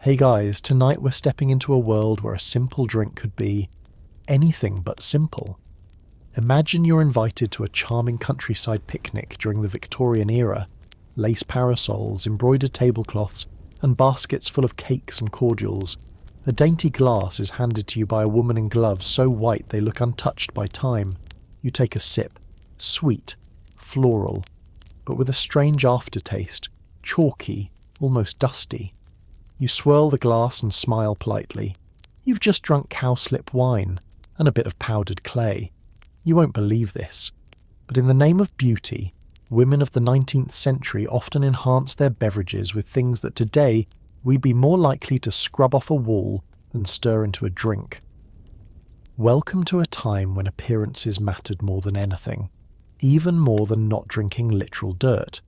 Hey guys, tonight we're stepping into a world where a simple drink could be anything but simple. Imagine you're invited to a charming countryside picnic during the Victorian era. Lace parasols, embroidered tablecloths, and baskets full of cakes and cordials. A dainty glass is handed to you by a woman in gloves so white they look untouched by time. You take a sip. Sweet, floral, but with a strange aftertaste, chalky, almost dusty. You swirl the glass and smile politely. You've just drunk cowslip wine and a bit of powdered clay. You won't believe this, but in the name of beauty, women of the 19th century often enhanced their beverages with things that today we'd be more likely to scrub off a wall than stir into a drink. Welcome to a time when appearances mattered more than anything, even more than not drinking literal dirt.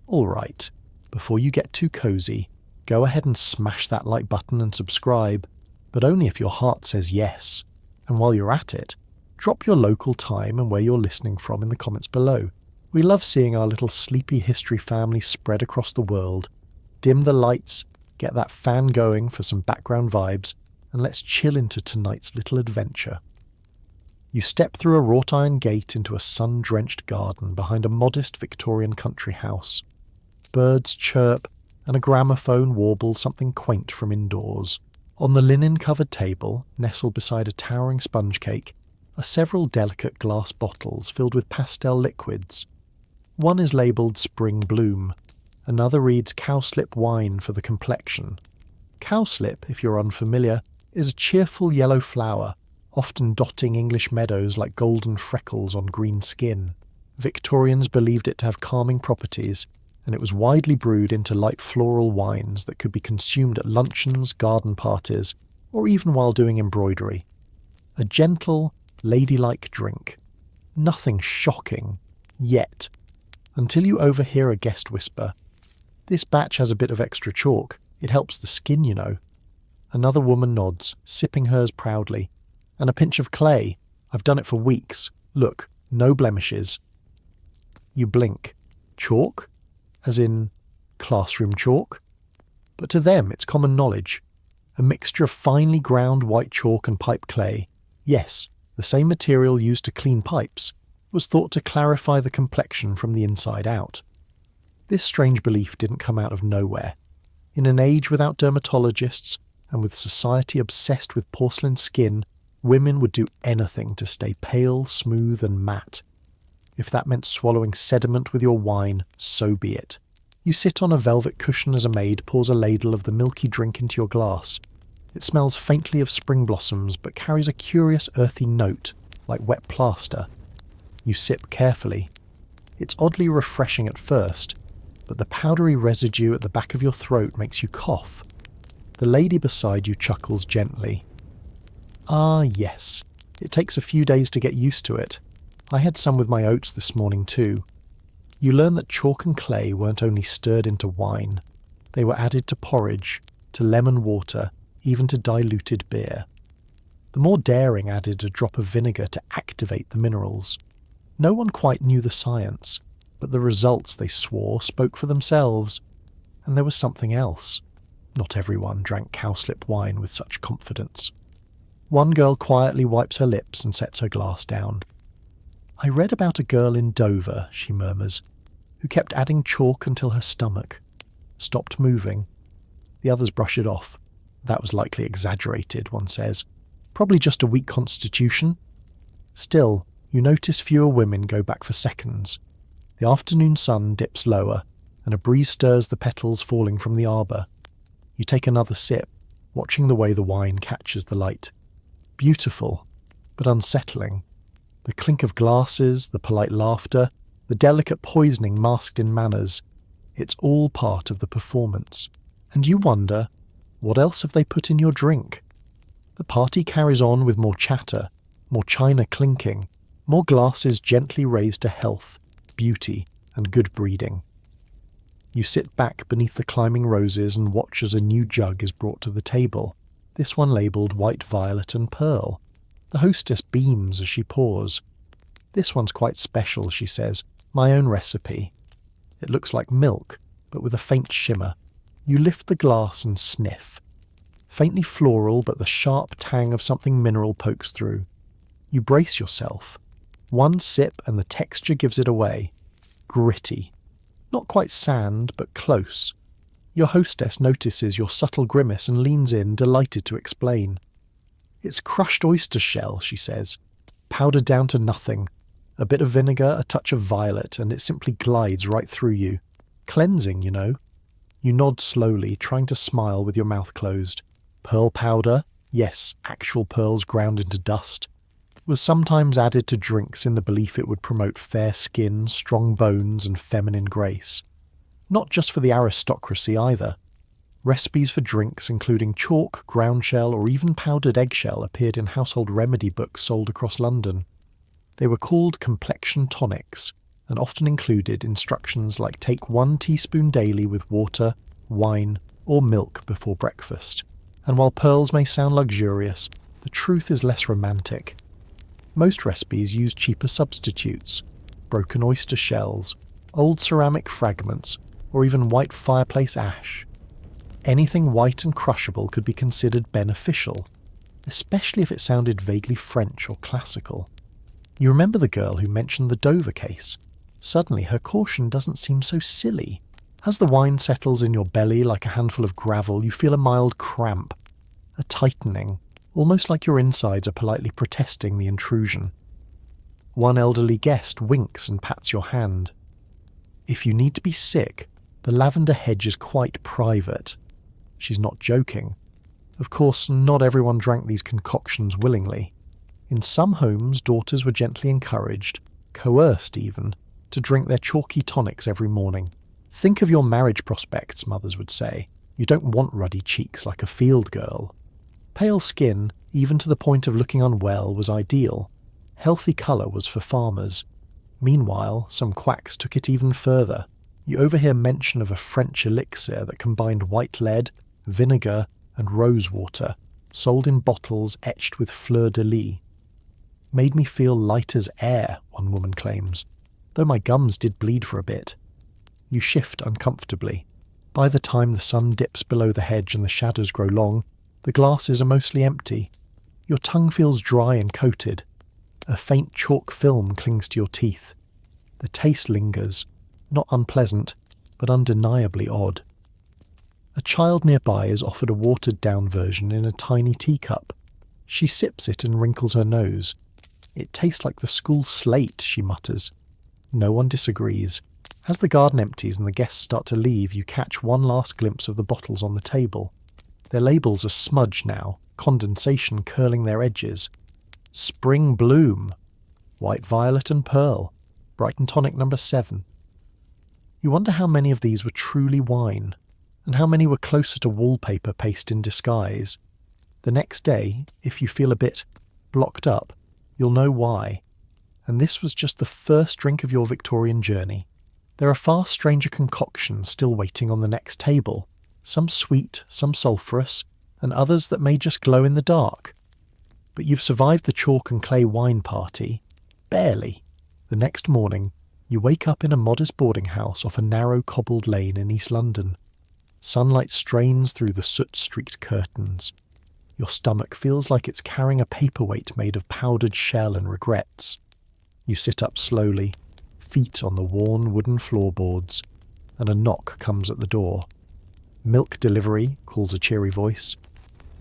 All right, before you get too cozy, go ahead and smash that like button and subscribe, but only if your heart says yes. And while you're at it, drop your local time and where you're listening from in the comments below. We love seeing our little sleepy history family spread across the world. Dim the lights, get that fan going for some background vibes, and let's chill into tonight's little adventure. You step through a wrought iron gate into a sun-drenched garden behind a modest Victorian country house. Birds chirp, and a gramophone warbles something quaint from indoors. On the linen-covered table, nestled beside a towering sponge cake, are several delicate glass bottles filled with pastel liquids. One is labelled Spring Bloom. Another reads Cowslip Wine for the complexion. Cowslip, if you're unfamiliar, is a cheerful yellow flower, often dotting English meadows like golden freckles on green skin. Victorians believed it to have calming properties, and it was widely brewed into light floral wines that could be consumed at luncheons, garden parties, or even while doing embroidery. A gentle, ladylike drink. Nothing shocking, yet, until you overhear a guest whisper, "This batch has a bit of extra chalk. It helps the skin, you know." Another woman nods, sipping hers proudly. "And a pinch of clay. I've done it for weeks. Look, no blemishes." You blink. Chalk? As in classroom chalk? But to them it's common knowledge. A mixture of finely ground white chalk and pipe clay. Yes, the same material used to clean pipes, was thought to clarify the complexion from the inside out. This strange belief didn't come out of nowhere. In an age without dermatologists, and with society obsessed with porcelain skin, women would do anything to stay pale, smooth and matte. If that meant swallowing sediment with your wine, so be it. You sit on a velvet cushion as a maid pours a ladle of the milky drink into your glass. It smells faintly of spring blossoms, but carries a curious earthy note, like wet plaster. You sip carefully. It's oddly refreshing at first, but the powdery residue at the back of your throat makes you cough. The lady beside you chuckles gently. Ah, yes. It takes a few days to get used to it. I had some with my oats this morning too. You learn that chalk and clay weren't only stirred into wine. They were added to porridge, to lemon water, even to diluted beer. The more daring added a drop of vinegar to activate the minerals. No one quite knew the science, but the results, they swore, spoke for themselves. And there was something else. Not everyone drank cowslip wine with such confidence. One girl quietly wipes her lips and sets her glass down. "I read about a girl in Dover," she murmurs, "who kept adding chalk until her stomach stopped moving." The others brush it off. "That was likely exaggerated," one says. "Probably just a weak constitution." Still, you notice fewer women go back for seconds. The afternoon sun dips lower, and a breeze stirs the petals falling from the arbour. You take another sip, watching the way the wine catches the light. Beautiful, but unsettling. The clink of glasses, the polite laughter, the delicate poisoning masked in manners. It's all part of the performance. And you wonder, what else have they put in your drink? The party carries on with more chatter, more china clinking, more glasses gently raised to health, beauty, and good breeding. You sit back beneath the climbing roses and watch as a new jug is brought to the table, this one labelled White Violet and Pearl. The hostess beams as she pours. "This one's quite special," she says. "My own recipe." It looks like milk, but with a faint shimmer. You lift the glass and sniff. Faintly floral, but the sharp tang of something mineral pokes through. You brace yourself. One sip and the texture gives it away. Gritty. Not quite sand, but close. Your hostess notices your subtle grimace and leans in, delighted to explain. It's crushed oyster shell, she says. Powdered down to nothing. A bit of vinegar, a touch of violet, and it simply glides right through you. Cleansing, you know. You nod slowly, trying to smile with your mouth closed. Pearl powder, yes, actual pearls ground into dust, was sometimes added to drinks in the belief it would promote fair skin, strong bones, and feminine grace. Not just for the aristocracy either. Recipes for drinks including chalk, groundshell, or even powdered eggshell appeared in household remedy books sold across London. They were called complexion tonics, and often included instructions like take 1 teaspoon daily with water, wine, or milk before breakfast. And while pearls may sound luxurious, the truth is less romantic. Most recipes use cheaper substitutes, broken oyster shells, old ceramic fragments, or even white fireplace ash. Anything white and crushable could be considered beneficial, especially if it sounded vaguely French or classical. You remember the girl who mentioned the Dover case? Suddenly her caution doesn't seem so silly. As the wine settles in your belly like a handful of gravel, you feel a mild cramp, a tightening, almost like your insides are politely protesting the intrusion. One elderly guest winks and pats your hand. If you need to be sick, the lavender hedge is quite private. She's not joking. Of course, not everyone drank these concoctions willingly. In some homes, daughters were gently encouraged, coerced even, to drink their chalky tonics every morning. Think of your marriage prospects, mothers would say. You don't want ruddy cheeks like a field girl. Pale skin, even to the point of looking unwell, was ideal. Healthy colour was for farmers. Meanwhile, some quacks took it even further. You overhear mention of a French elixir that combined white lead, vinegar, and rose water, sold in bottles etched with fleur-de-lis. Made me feel light as air, one woman claims, though my gums did bleed for a bit. You shift uncomfortably. By the time the sun dips below the hedge and the shadows grow long, the glasses are mostly empty. Your tongue feels dry and coated. A faint chalk film clings to your teeth. The taste lingers, not unpleasant, but undeniably odd. A child nearby is offered a watered-down version in a tiny teacup. She sips it and wrinkles her nose. It tastes like the school slate, she mutters. No one disagrees. As the garden empties and the guests start to leave, you catch one last glimpse of the bottles on the table. Their labels are smudged now, condensation curling their edges. Spring Bloom, White Violet and Pearl, Brighton Tonic No. 7. You wonder how many of these were truly wine, and how many were closer to wallpaper paste in disguise. The next day, if you feel a bit blocked up, you'll know why. And this was just the first drink of your Victorian journey. There are far stranger concoctions still waiting on the next table, some sweet, some sulphurous, and others that may just glow in the dark. But you've survived the chalk and clay wine party. Barely. The next morning, you wake up in a modest boarding house off a narrow cobbled lane in East London. Sunlight strains through the soot-streaked curtains. Your stomach feels like it's carrying a paperweight made of powdered shell and regrets. You sit up slowly, feet on the worn wooden floorboards, and a knock comes at the door. "Milk delivery," calls a cheery voice.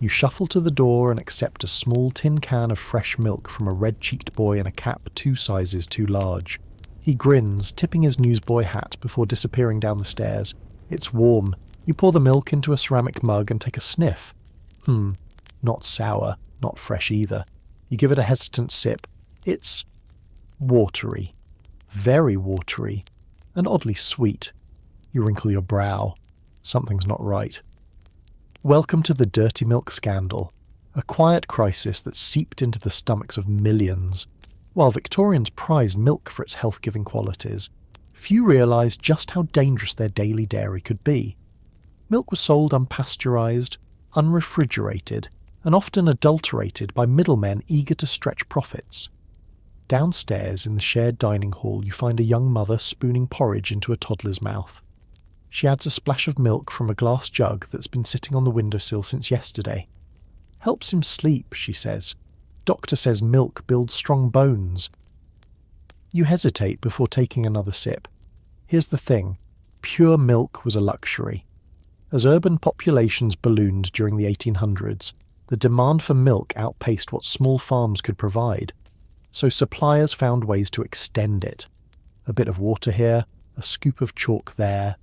You shuffle to the door and accept a small tin can of fresh milk from a red-cheeked boy in a cap 2 sizes too large. He grins, tipping his newsboy hat before disappearing down the stairs. It's warm. You pour the milk into a ceramic mug and take a sniff. Not sour, not fresh either. You give it a hesitant sip. It's watery. Very watery. And oddly sweet. You wrinkle your brow. Something's not right. Welcome to the dirty milk scandal, a quiet crisis that seeped into the stomachs of millions. While Victorians prized milk for its health-giving qualities, few realised just how dangerous their daily dairy could be. Milk was sold unpasteurised, unrefrigerated, and often adulterated by middlemen eager to stretch profits. Downstairs in the shared dining hall you find a young mother spooning porridge into a toddler's mouth. She adds a splash of milk from a glass jug that's been sitting on the windowsill since yesterday. Helps him sleep, she says. Doctor says milk builds strong bones. You hesitate before taking another sip. Here's the thing. Pure milk was a luxury. As urban populations ballooned during the 1800s, the demand for milk outpaced what small farms could provide, so suppliers found ways to extend it. A bit of water here, a scoop of chalk there,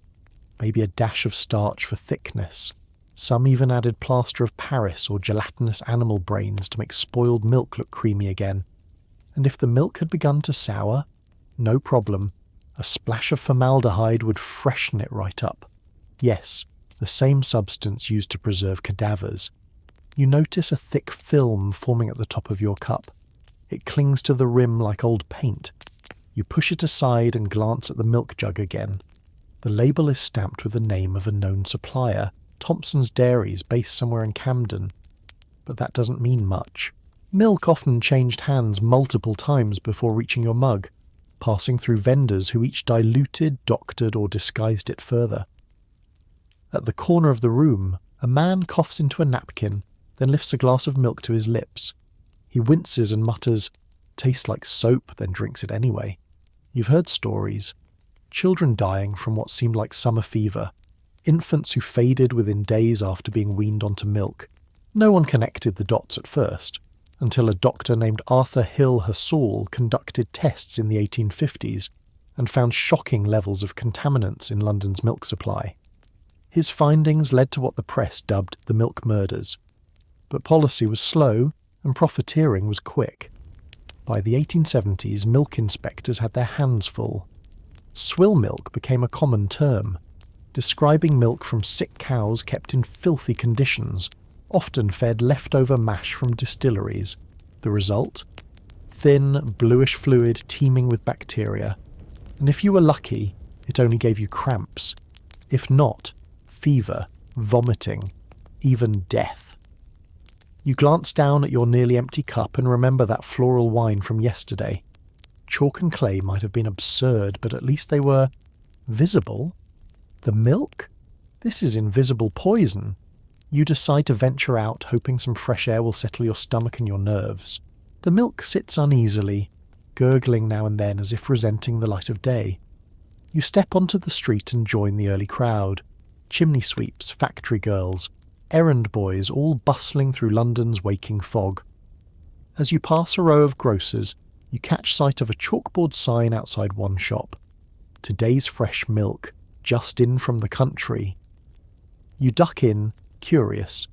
maybe a dash of starch for thickness. Some even added plaster of Paris or gelatinous animal brains to make spoiled milk look creamy again. And if the milk had begun to sour, no problem. A splash of formaldehyde would freshen it right up. Yes, the same substance used to preserve cadavers. You notice a thick film forming at the top of your cup. It clings to the rim like old paint. You push it aside and glance at the milk jug again. The label is stamped with the name of a known supplier, Thompson's Dairies, based somewhere in Camden. But that doesn't mean much. Milk often changed hands multiple times before reaching your mug, passing through vendors who each diluted, doctored, or disguised it further. At the corner of the room, a man coughs into a napkin, then lifts a glass of milk to his lips. He winces and mutters, "Tastes like soap," then drinks it anyway. You've heard stories. Children dying from what seemed like summer fever. Infants who faded within days after being weaned onto milk. No one connected the dots at first, until a doctor named Arthur Hill Hassall conducted tests in the 1850s and found shocking levels of contaminants in London's milk supply. His findings led to what the press dubbed the milk murders. But policy was slow and profiteering was quick. By the 1870s, milk inspectors had their hands full. Swill milk became a common term, describing milk from sick cows kept in filthy conditions, often fed leftover mash from distilleries. The result? Thin, bluish fluid teeming with bacteria. And if you were lucky, it only gave you cramps. If not, fever, vomiting, even death. You glance down at your nearly empty cup and remember that floral wine from yesterday. Chalk and clay might have been absurd, but at least they were visible. The milk? This is invisible poison. You decide to venture out, hoping some fresh air will settle your stomach and your nerves. The milk sits uneasily, gurgling now and then as if resenting the light of day. You step onto the street and join the early crowd. Chimney sweeps, factory girls, errand boys, all bustling through London's waking fog. As you pass a row of grocers, you catch sight of a chalkboard sign outside one shop. Today's fresh milk, just in from the country. You duck in, curious.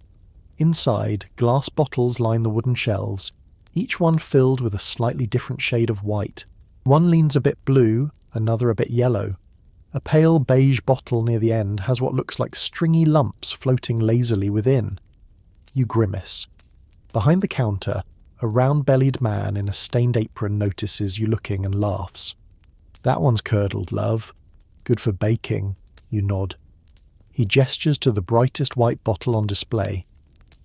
Inside, glass bottles line the wooden shelves, each one filled with a slightly different shade of white. One leans a bit blue, another a bit yellow. A pale beige bottle near the end has what looks like stringy lumps floating lazily within. You grimace. Behind the counter, a round-bellied man in a stained apron notices you looking and laughs. "That one's curdled, love. Good for baking," you nod. He gestures to the brightest white bottle on display.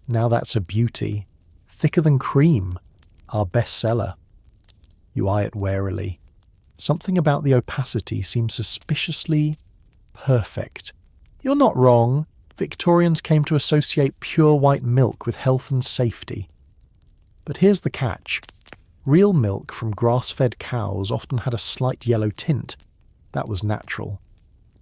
"Now that's a beauty. Thicker than cream. Our bestseller." You eye it warily. Something about the opacity seems suspiciously perfect. You're not wrong. Victorians came to associate pure white milk with health and safety. But here's the catch. Real milk from grass-fed cows often had a slight yellow tint. That was natural.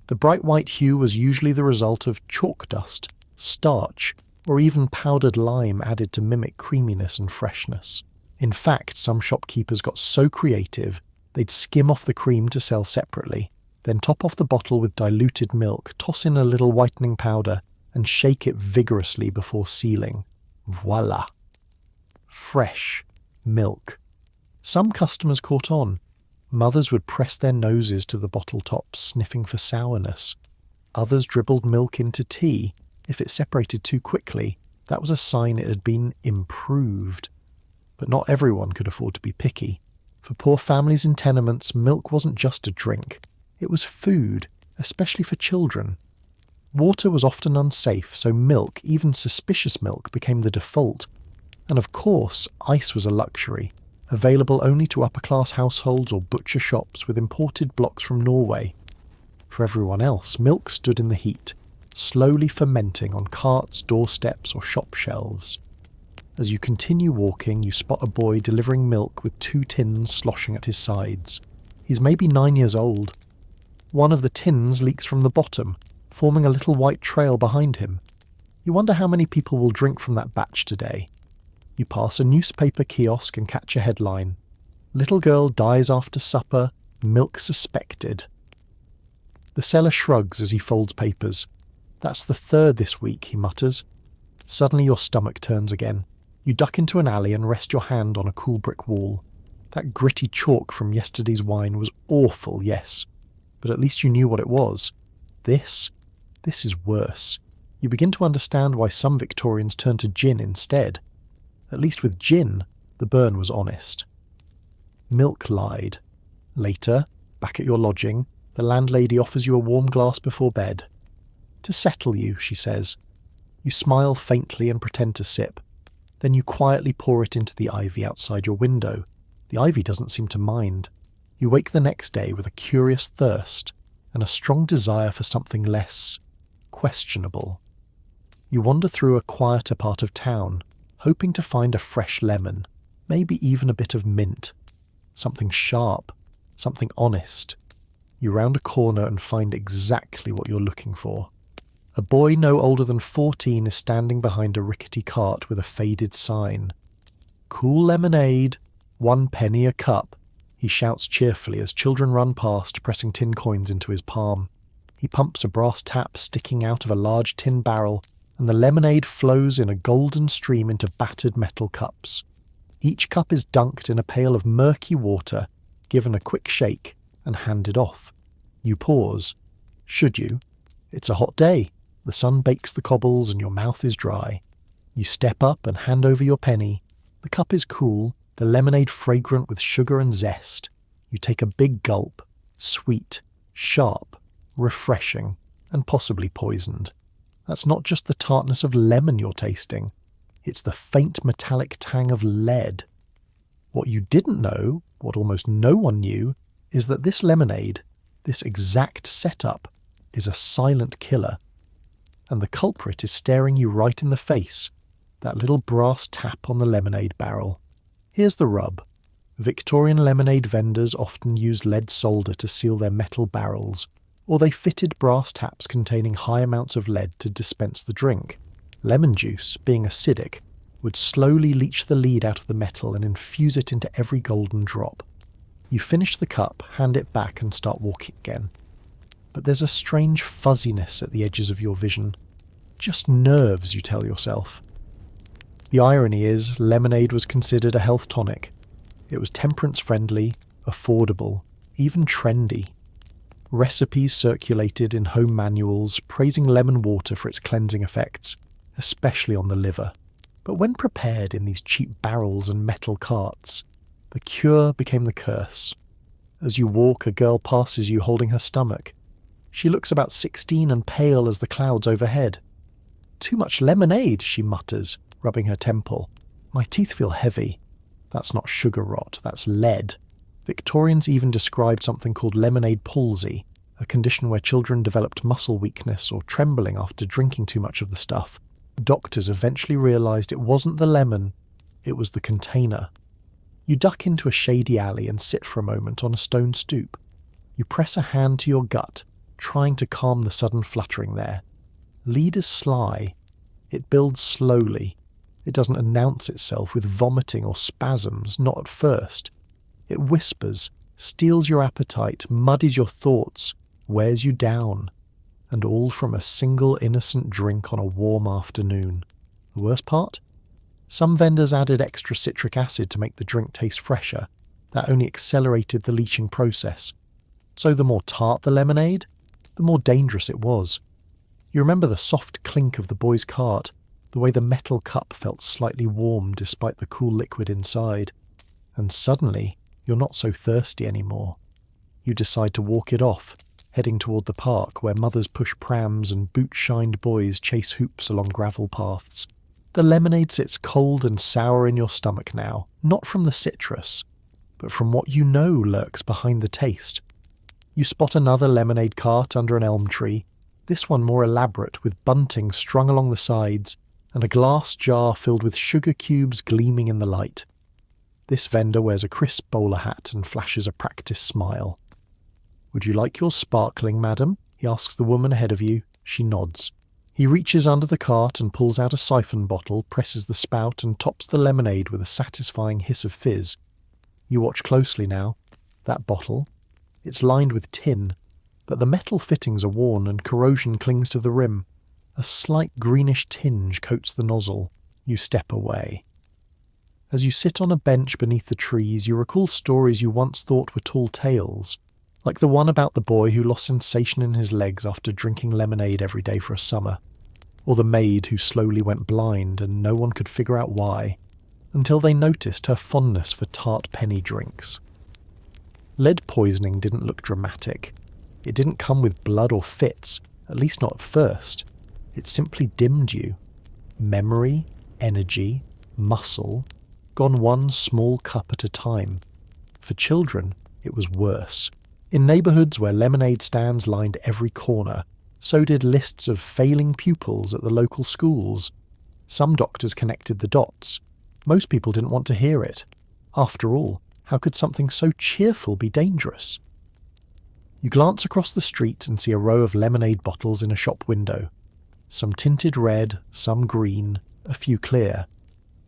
The bright white hue was usually the result of chalk dust, starch, or even powdered lime added to mimic creaminess and freshness. In fact, some shopkeepers got so creative they'd skim off the cream to sell separately, then top off the bottle with diluted milk, toss in a little whitening powder, and shake it vigorously before sealing. Voila! Fresh milk. Some customers caught on. Mothers would press their noses to the bottle tops, sniffing for sourness. Others dribbled milk into tea. If it separated too quickly, that was a sign it had been improved. But not everyone could afford to be picky. For poor families in tenements, milk wasn't just a drink. It was food, especially for children. Water was often unsafe, so milk, even suspicious milk, became the default. And of course, ice was a luxury, available only to upper-class households or butcher shops with imported blocks from Norway. For everyone else, milk stood in the heat, slowly fermenting on carts, doorsteps, or shop shelves. As you continue walking, you spot a boy delivering milk with 2 tins sloshing at his sides. He's maybe 9 years old. One of the tins leaks from the bottom, forming a little white trail behind him. You wonder how many people will drink from that batch today. You pass a newspaper kiosk and catch a headline. Little girl dies after supper, milk suspected. The seller shrugs as he folds papers. That's the 3rd this week, he mutters. Suddenly your stomach turns again. You duck into an alley and rest your hand on a cool brick wall. That gritty chalk from yesterday's wine was awful, yes, but at least you knew what it was. This is worse. You begin to understand why some Victorians turn to gin instead. At least with gin, the burn was honest. Milk lied. Later, back at your lodging, the landlady offers you a warm glass before bed. To settle you, she says. You smile faintly and pretend to sip. Then you quietly pour it into the ivy outside your window. The ivy doesn't seem to mind. You wake the next day with a curious thirst and a strong desire for something less questionable. You wander through a quieter part of town, hoping to find a fresh lemon, maybe even a bit of mint. Something sharp, something honest. You round a corner and find exactly what you're looking for. A boy no older than 14 is standing behind a rickety cart with a faded sign. Cool lemonade, 1 penny a cup, he shouts cheerfully as children run past, pressing tin coins into his palm. He pumps a brass tap sticking out of a large tin barrel, and the lemonade flows in a golden stream into battered metal cups. Each cup is dunked in a pail of murky water, given a quick shake, and handed off. You pause. Should you? It's a hot day. The sun bakes the cobbles and your mouth is dry. You step up and hand over your penny. The cup is cool, the lemonade fragrant with sugar and zest. You take a big gulp. Sweet, sharp, refreshing, and possibly poisoned. That's not just the tartness of lemon you're tasting. It's the faint metallic tang of lead. What you didn't know, what almost no one knew, is that this lemonade, this exact setup, is a silent killer. And the culprit is staring you right in the face, that little brass tap on the lemonade barrel. Here's the rub. Victorian lemonade vendors often used lead solder to seal their metal barrels, or they fitted brass taps containing high amounts of lead to dispense the drink. Lemon juice, being acidic, would slowly leach the lead out of the metal and infuse it into every golden drop. You finish the cup, hand it back and start walking again. But there's a strange fuzziness at the edges of your vision. Just nerves, you tell yourself. The irony is, lemonade was considered a health tonic. It was temperance-friendly, affordable, even trendy. Recipes circulated in home manuals praising lemon water for its cleansing effects, especially on the liver. But when prepared in these cheap barrels and metal carts, the cure became the curse. As you walk, a girl passes you holding her stomach. She looks about 16 and pale as the clouds overhead. "Too much lemonade," she mutters, rubbing her temple. "My teeth feel heavy." That's not sugar rot, that's lead. Victorians even described something called lemonade palsy, a condition where children developed muscle weakness or trembling after drinking too much of the stuff. Doctors eventually realised it wasn't the lemon, it was the container. You duck into a shady alley and sit for a moment on a stone stoop. You press a hand to your gut, trying to calm the sudden fluttering there. Lead is sly. It builds slowly. It doesn't announce itself with vomiting or spasms, not at first. It whispers, steals your appetite, muddies your thoughts, wears you down. And all from a single innocent drink on a warm afternoon. The worst part? Some vendors added extra citric acid to make the drink taste fresher. That only accelerated the leaching process. So the more tart the lemonade, the more dangerous it was. You remember the soft clink of the boy's cart, the way the metal cup felt slightly warm despite the cool liquid inside. And suddenly, you're not so thirsty anymore. You decide to walk it off, heading toward the park where mothers push prams and boot-shined boys chase hoops along gravel paths. The lemonade sits cold and sour in your stomach now, not from the citrus, but from what you know lurks behind the taste. You spot another lemonade cart under an elm tree, this one more elaborate with bunting strung along the sides and a glass jar filled with sugar cubes gleaming in the light. This vendor wears a crisp bowler hat and flashes a practiced smile. "Would you like your sparkling, madam?" he asks the woman ahead of you. She nods. He reaches under the cart and pulls out a siphon bottle, presses the spout and tops the lemonade with a satisfying hiss of fizz. You watch closely now. That bottle. It's lined with tin, but the metal fittings are worn and corrosion clings to the rim. A slight greenish tinge coats the nozzle. You step away. As you sit on a bench beneath the trees, you recall stories you once thought were tall tales, like the one about the boy who lost sensation in his legs after drinking lemonade every day for a summer, or the maid who slowly went blind and no one could figure out why, until they noticed her fondness for tart penny drinks. Lead poisoning didn't look dramatic. It didn't come with blood or fits, at least not at first. It simply dimmed you. Memory, energy, muscle, gone one small cup at a time. For children, it was worse. In neighbourhoods where lemonade stands lined every corner, so did lists of failing pupils at the local schools. Some doctors connected the dots. Most people didn't want to hear it. After all, how could something so cheerful be dangerous? You glance across the street and see a row of lemonade bottles in a shop window. Some tinted red, some green, a few clear.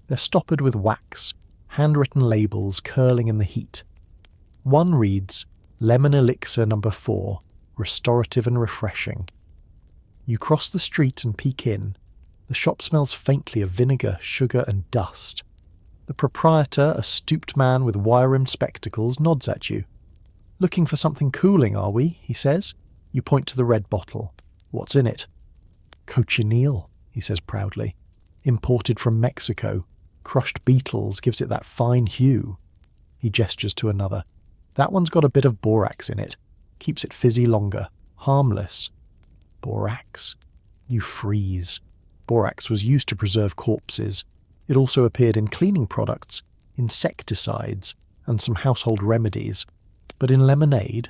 They're stoppered with wax, handwritten labels curling in the heat. One reads, "Lemon Elixir No. 4, restorative and refreshing." You cross the street and peek in. The shop smells faintly of vinegar, sugar and dust. The proprietor, a stooped man with wire-rimmed spectacles, nods at you. "Looking for something cooling, are we?" he says. You point to the red bottle. "What's in it?" "Cochineal," he says proudly. "Imported from Mexico. Crushed beetles gives it that fine hue." He gestures to another. "That one's got a bit of borax in it. Keeps it fizzy longer. Harmless." Borax? You freeze. Borax was used to preserve corpses. It also appeared in cleaning products, insecticides, and some household remedies. But in lemonade,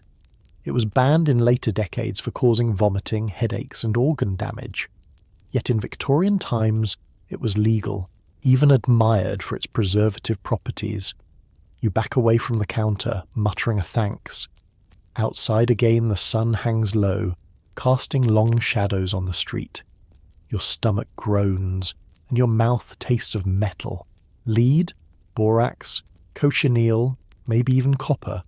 it was banned in later decades for causing vomiting, headaches, and organ damage. Yet in Victorian times, it was legal, even admired for its preservative properties. You back away from the counter, muttering a thanks. Outside again the sun hangs low, casting long shadows on the street. Your stomach groans, and your mouth tastes of metal. Lead, borax, cochineal, maybe even copper.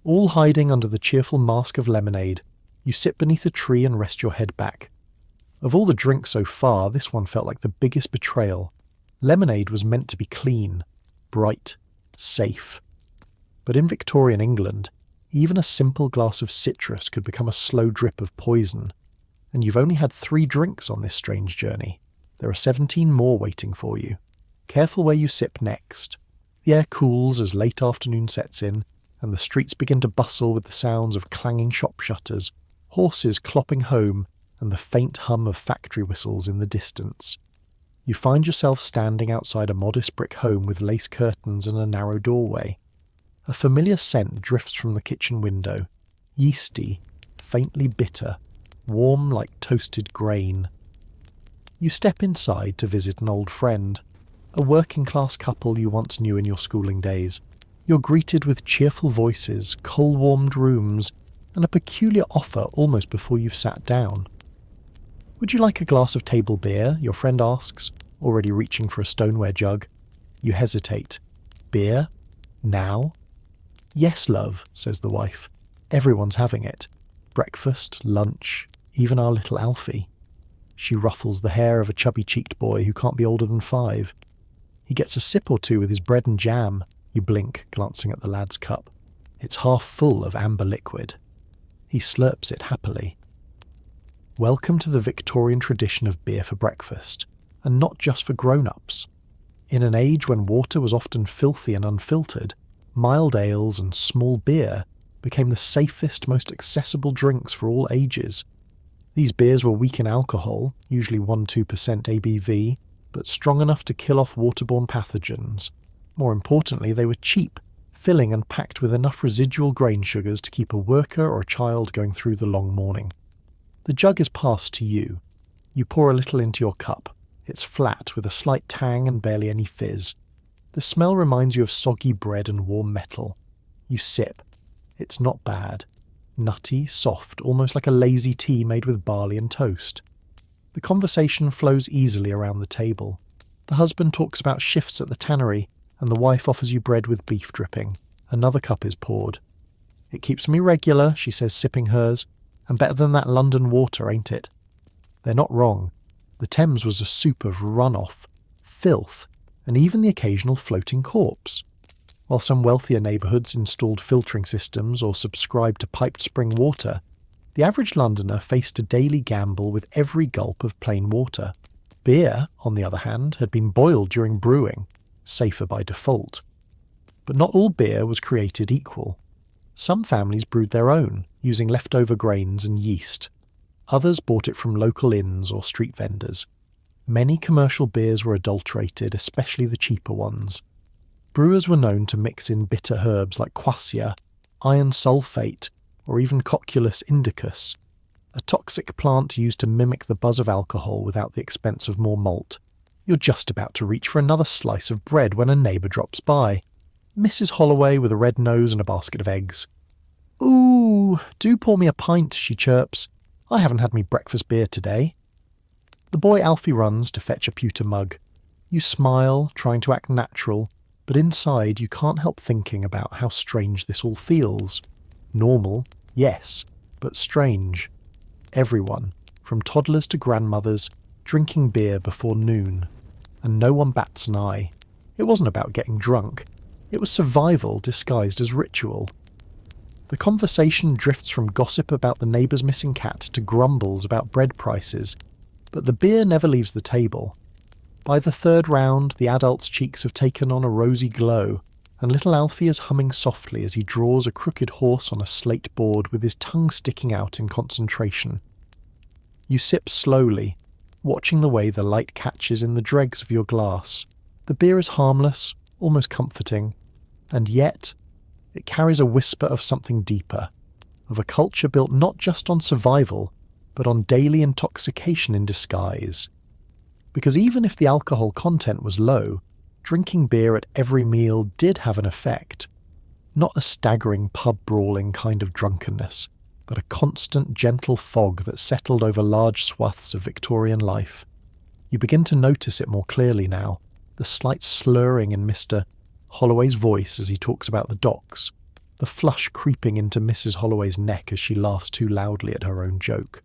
All hiding under the cheerful mask of lemonade. You sit beneath a tree and rest your head back. Of all the drinks so far, this one felt like the biggest betrayal. Lemonade was meant to be clean, bright, safe. But in Victorian England, even a simple glass of citrus could become a slow drip of poison. And you've only had 3 drinks on this strange journey. There are 17 more waiting for you. Careful where you sip next. The air cools as late afternoon sets in, and the streets begin to bustle with the sounds of clanging shop shutters, horses clopping home, and the faint hum of factory whistles in the distance. You find yourself standing outside a modest brick home with lace curtains and a narrow doorway. A familiar scent drifts from the kitchen window, yeasty, faintly bitter, warm like toasted grain. You step inside to visit an old friend, a working-class couple you once knew in your schooling days. You're greeted with cheerful voices, coal-warmed rooms, and a peculiar offer almost before you've sat down. "Would you like a glass of table beer?" your friend asks, already reaching for a stoneware jug. You hesitate. "Beer? Now?" "Yes, love," says the wife. "Everyone's having it. Breakfast, lunch, even our little Alfie." She ruffles the hair of a chubby-cheeked boy who can't be older than 5. He gets a sip or two with his bread and jam. You blink, glancing at the lad's cup. It's half full of amber liquid. He slurps it happily. Welcome to the Victorian tradition of beer for breakfast, and not just for grown-ups. In an age when water was often filthy and unfiltered, mild ales and small beer became the safest, most accessible drinks for all ages. These beers were weak in alcohol, usually 1–2% ABV, but strong enough to kill off waterborne pathogens. More importantly, they were cheap, filling and packed with enough residual grain sugars to keep a worker or a child going through the long morning. The jug is passed to you. You pour a little into your cup. It's flat, with a slight tang and barely any fizz. The smell reminds you of soggy bread and warm metal. You sip. It's not bad. Nutty, soft, almost like a lazy tea made with barley and toast. The conversation flows easily around the table. The husband talks about shifts at the tannery, and the wife offers you bread with beef dripping. Another cup is poured. "It keeps me regular," she says, sipping hers, "and better than that London water, ain't it?" They're not wrong. The Thames was a soup of runoff, filth, and even the occasional floating corpse. While some wealthier neighbourhoods installed filtering systems or subscribed to piped spring water, the average Londoner faced a daily gamble with every gulp of plain water. Beer, on the other hand, had been boiled during brewing, safer by default. But not all beer was created equal. Some families brewed their own, using leftover grains and yeast. Others bought it from local inns or street vendors. Many commercial beers were adulterated, especially the cheaper ones. Brewers were known to mix in bitter herbs like quassia, iron sulfate, or even Cocculus indicus, a toxic plant used to mimic the buzz of alcohol without the expense of more malt. You're just about to reach for another slice of bread when a neighbour drops by. Mrs. Holloway with a red nose and a basket of eggs. "Ooh, do pour me a pint," she chirps. "I haven't had me breakfast beer today." The boy Alfie runs to fetch a pewter mug. You smile, trying to act natural, but inside you can't help thinking about how strange this all feels. Normal, yes, but strange. Everyone, from toddlers to grandmothers, drinking beer before noon. And no one bats an eye. It wasn't about getting drunk. It was survival disguised as ritual. The conversation drifts from gossip about the neighbour's missing cat to grumbles about bread prices, but the beer never leaves the table. By the third round, the adult's cheeks have taken on a rosy glow, and little Alfie is humming softly as he draws a crooked horse on a slate board with his tongue sticking out in concentration. You sip slowly, watching the way the light catches in the dregs of your glass. The beer is harmless, almost comforting, and yet it carries a whisper of something deeper, of a culture built not just on survival, but on daily intoxication in disguise. Because even if the alcohol content was low, drinking beer at every meal did have an effect. Not a staggering pub-brawling kind of drunkenness, but a constant, gentle fog that settled over large swaths of Victorian life. You begin to notice it more clearly now, the slight slurring in Mr. Holloway's voice as he talks about the docks, the flush creeping into Mrs. Holloway's neck as she laughs too loudly at her own joke,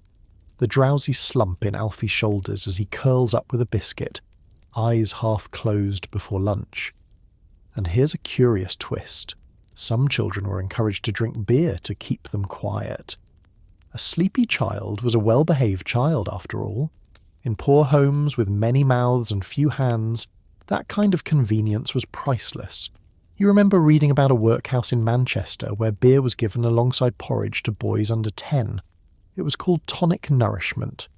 the drowsy slump in Alfie's shoulders as he curls up with a biscuit, eyes half closed before lunch. And here's a curious twist. Some children were encouraged to drink beer to keep them quiet. A sleepy child was a well-behaved child, after all. In poor homes with many mouths and few hands, that kind of convenience was priceless. You remember reading about a workhouse in Manchester where beer was given alongside porridge to boys under 10. It was called tonic nourishment.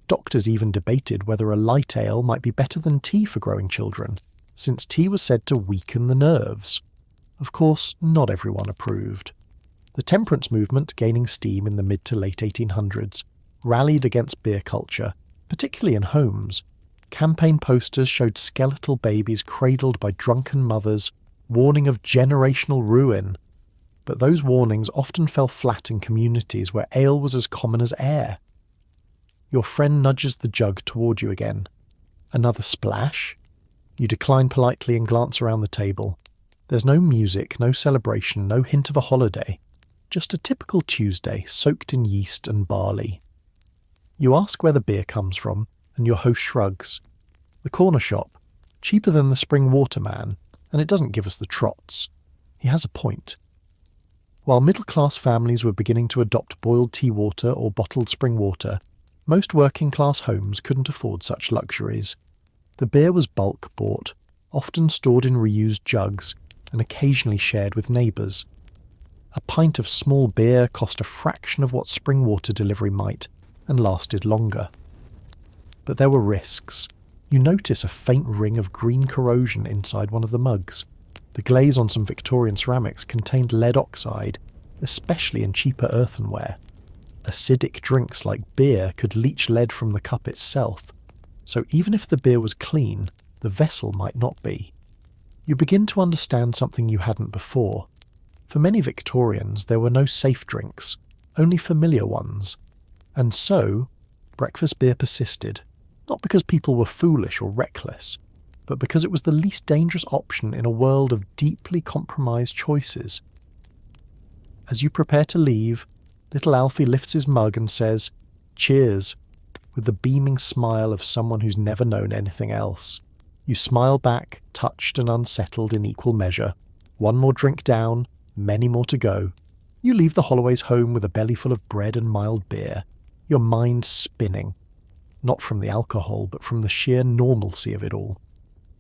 Doctors even debated whether a light ale might be better than tea for growing children, since tea was said to weaken the nerves. Of course, not everyone approved. The temperance movement, gaining steam in the mid to late 1800s, rallied against beer culture, particularly in homes. Campaign posters showed skeletal babies cradled by drunken mothers, warning of generational ruin. But those warnings often fell flat in communities where ale was as common as air. Your friend nudges the jug toward you again. Another splash? You decline politely and glance around the table. There's no music, no celebration, no hint of a holiday. Just a typical Tuesday, soaked in yeast and barley. You ask where the beer comes from, and your host shrugs. The corner shop, cheaper than the spring water man, and it doesn't give us the trots. He has a point. While middle-class families were beginning to adopt boiled tea water or bottled spring water, most working-class homes couldn't afford such luxuries. The beer was bulk bought, often stored in reused jugs, and occasionally shared with neighbours. A pint of small beer cost a fraction of what spring water delivery might, and lasted longer. But there were risks. You notice a faint ring of green corrosion inside one of the mugs. The glaze on some Victorian ceramics contained lead oxide, especially in cheaper earthenware. Acidic drinks like beer could leach lead from the cup itself, so even if the beer was clean, the vessel might not be. You begin to understand something you hadn't before. For many Victorians, there were no safe drinks, only familiar ones. And so, breakfast beer persisted, not because people were foolish or reckless, but because it was the least dangerous option in a world of deeply compromised choices. As you prepare to leave, little Alfie lifts his mug and says, "Cheers," with the beaming smile of someone who's never known anything else. You smile back, touched and unsettled in equal measure. One more drink down, many more to go. You leave the Holloways home with a belly full of bread and mild beer, your mind spinning. Not from the alcohol, but from the sheer normalcy of it all.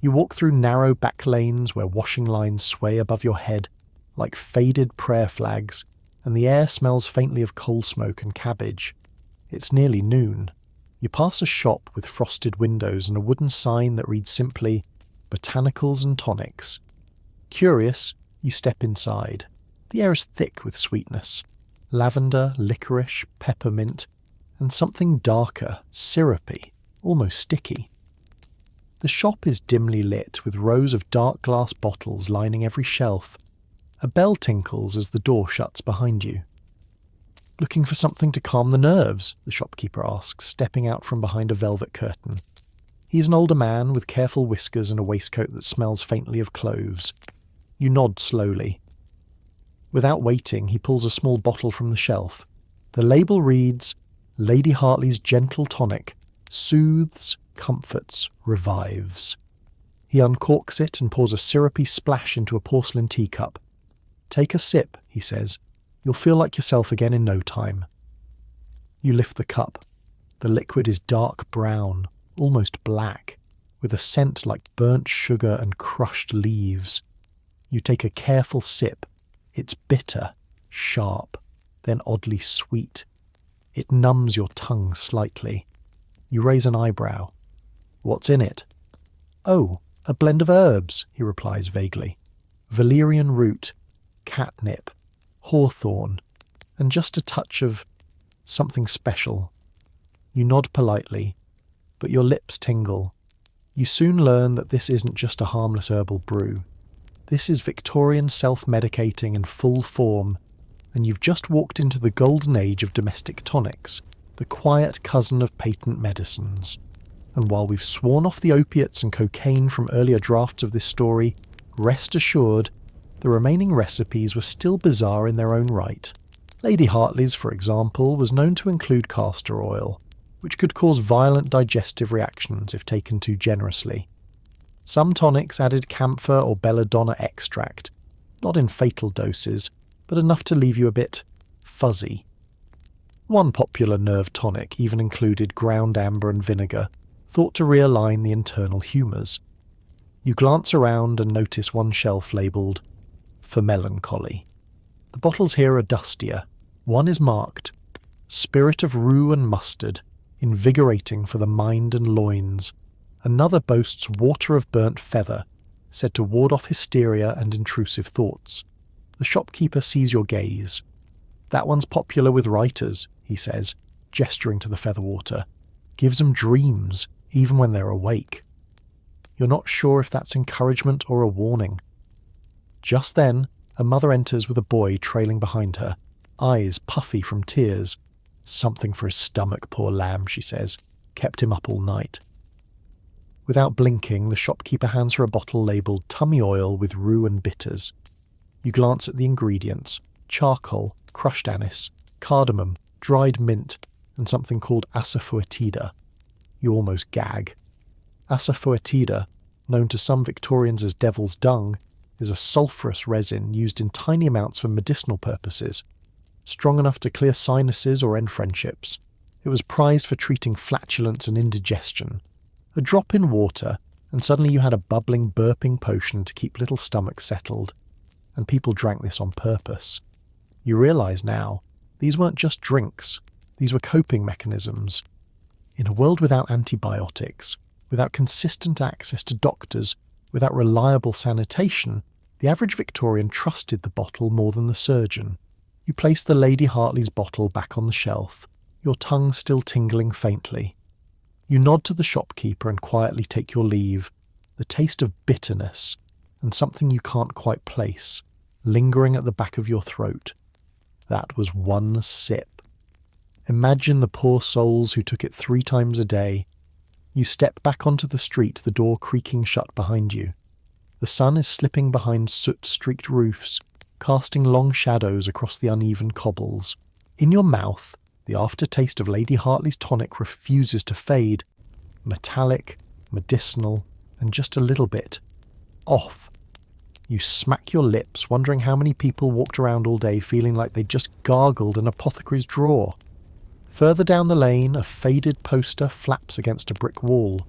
You walk through narrow back lanes where washing lines sway above your head, like faded prayer flags, and the air smells faintly of coal smoke and cabbage. It's nearly noon. You pass a shop with frosted windows and a wooden sign that reads simply, "Botanicals and Tonics." Curious, you step inside. The air is thick with sweetness. Lavender, licorice, peppermint, and something darker, syrupy, almost sticky. The shop is dimly lit with rows of dark glass bottles lining every shelf. A bell tinkles as the door shuts behind you. "Looking for something to calm the nerves?" the shopkeeper asks, stepping out from behind a velvet curtain. He's an older man with careful whiskers and a waistcoat that smells faintly of cloves. You nod slowly. Without waiting, he pulls a small bottle from the shelf. The label reads, "Lady Hartley's Gentle Tonic, soothes, comforts, revives." He uncorks it and pours a syrupy splash into a porcelain teacup. "Take a sip," he says. "You'll feel like yourself again in no time." You lift the cup. The liquid is dark brown, almost black, with a scent like burnt sugar and crushed leaves. You take a careful sip. It's bitter, sharp, then oddly sweet. It numbs your tongue slightly. You raise an eyebrow. "What's in it?" "Oh, a blend of herbs," he replies vaguely. "Valerian root, catnip, hawthorn, and just a touch of something special." You nod politely, but your lips tingle. You soon learn that this isn't just a harmless herbal brew. This is Victorian self-medicating in full form, and you've just walked into the golden age of domestic tonics, the quiet cousin of patent medicines. And while we've sworn off the opiates and cocaine from earlier drafts of this story, rest assured, the remaining recipes were still bizarre in their own right. Lady Hartley's, for example, was known to include castor oil, which could cause violent digestive reactions if taken too generously. Some tonics added camphor or belladonna extract, not in fatal doses, but enough to leave you a bit fuzzy. One popular nerve tonic even included ground amber and vinegar, thought to realign the internal humours. You glance around and notice one shelf labelled, "For Melancholy." The bottles here are dustier. One is marked, "Spirit of rue and mustard, invigorating for the mind and loins." Another boasts water of burnt feather, said to ward off hysteria and intrusive thoughts. The shopkeeper sees your gaze. "That one's popular with writers," he says, gesturing to the feather water. "Gives 'em dreams, even when they're awake." You're not sure if that's encouragement or a warning. Just then, a mother enters with a boy trailing behind her, eyes puffy from tears. "Something for his stomach, poor lamb," she says. "Kept him up all night." Without blinking, the shopkeeper hands her a bottle labelled tummy oil with rue and bitters. You glance at the ingredients: charcoal, crushed anise, cardamom, dried mint, and something called asafoetida. You almost gag. Asafoetida, known to some Victorians as devil's dung, is a sulphurous resin used in tiny amounts for medicinal purposes, strong enough to clear sinuses or end friendships. It was prized for treating flatulence and indigestion. A drop in water, and suddenly you had a bubbling, burping potion to keep little stomachs settled. And people drank this on purpose. You realise now, these weren't just drinks, these were coping mechanisms. In a world without antibiotics, without consistent access to doctors, without reliable sanitation, The average Victorian trusted the bottle more than the surgeon. You place the Lady Hartley's bottle back on the shelf, your tongue still tingling faintly. You nod to the shopkeeper and quietly take your leave, the taste of bitterness and something you can't quite place, lingering at the back of your throat. That was one sip. Imagine the poor souls who took it 3 times a day. You step back onto the street, the door creaking shut behind you. The sun is slipping behind soot-streaked roofs, casting long shadows across the uneven cobbles. In your mouth, the aftertaste of Lady Hartley's tonic refuses to fade. Metallic, medicinal, and just a little bit off. You smack your lips, wondering how many people walked around all day feeling like they'd just gargled an apothecary's drawer. Further down the lane, a faded poster flaps against a brick wall.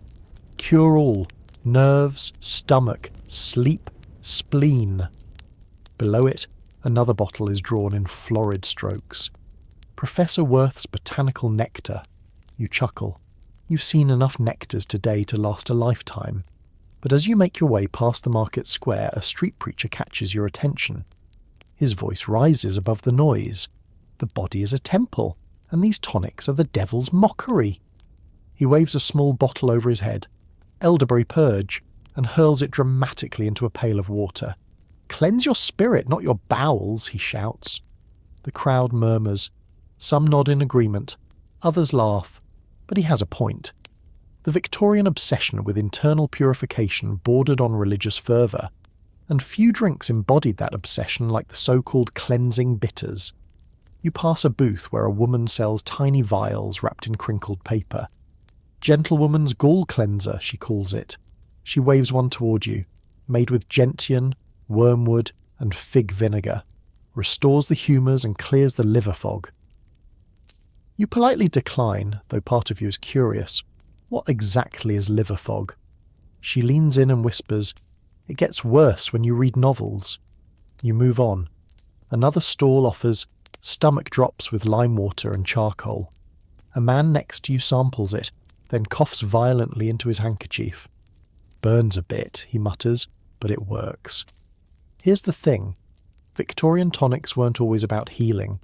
Cure all. Nerves, stomach, sleep, spleen. Below it, another bottle is drawn in florid strokes. Professor Worth's botanical nectar. You chuckle. You've seen enough nectars today to last a lifetime. But as you make your way past the market square, a street preacher catches your attention. His voice rises above the noise. The body is a temple, and these tonics are the devil's mockery. He waves a small bottle over his head, elderberry purge, and hurls it dramatically into a pail of water. "Cleanse your spirit, not your bowels," he shouts. The crowd murmurs. Some nod in agreement, others laugh, but he has a point. The Victorian obsession with internal purification bordered on religious fervour, and few drinks embodied that obsession like the so-called cleansing bitters. You pass a booth where a woman sells tiny vials wrapped in crinkled paper. "Gentlewoman's gall cleanser," she calls it. She waves one toward you, made with gentian, wormwood, and fig vinegar. Restores the humours and clears the liver fog. You politely decline, though part of you is curious. What exactly is liver fog? She leans in and whispers, "It gets worse when you read novels." You move on. Another stall offers stomach drops with lime water and charcoal. A man next to you samples it, then coughs violently into his handkerchief. "Burns a bit," he mutters, "but it works." Here's the thing. Victorian tonics weren't always about healing.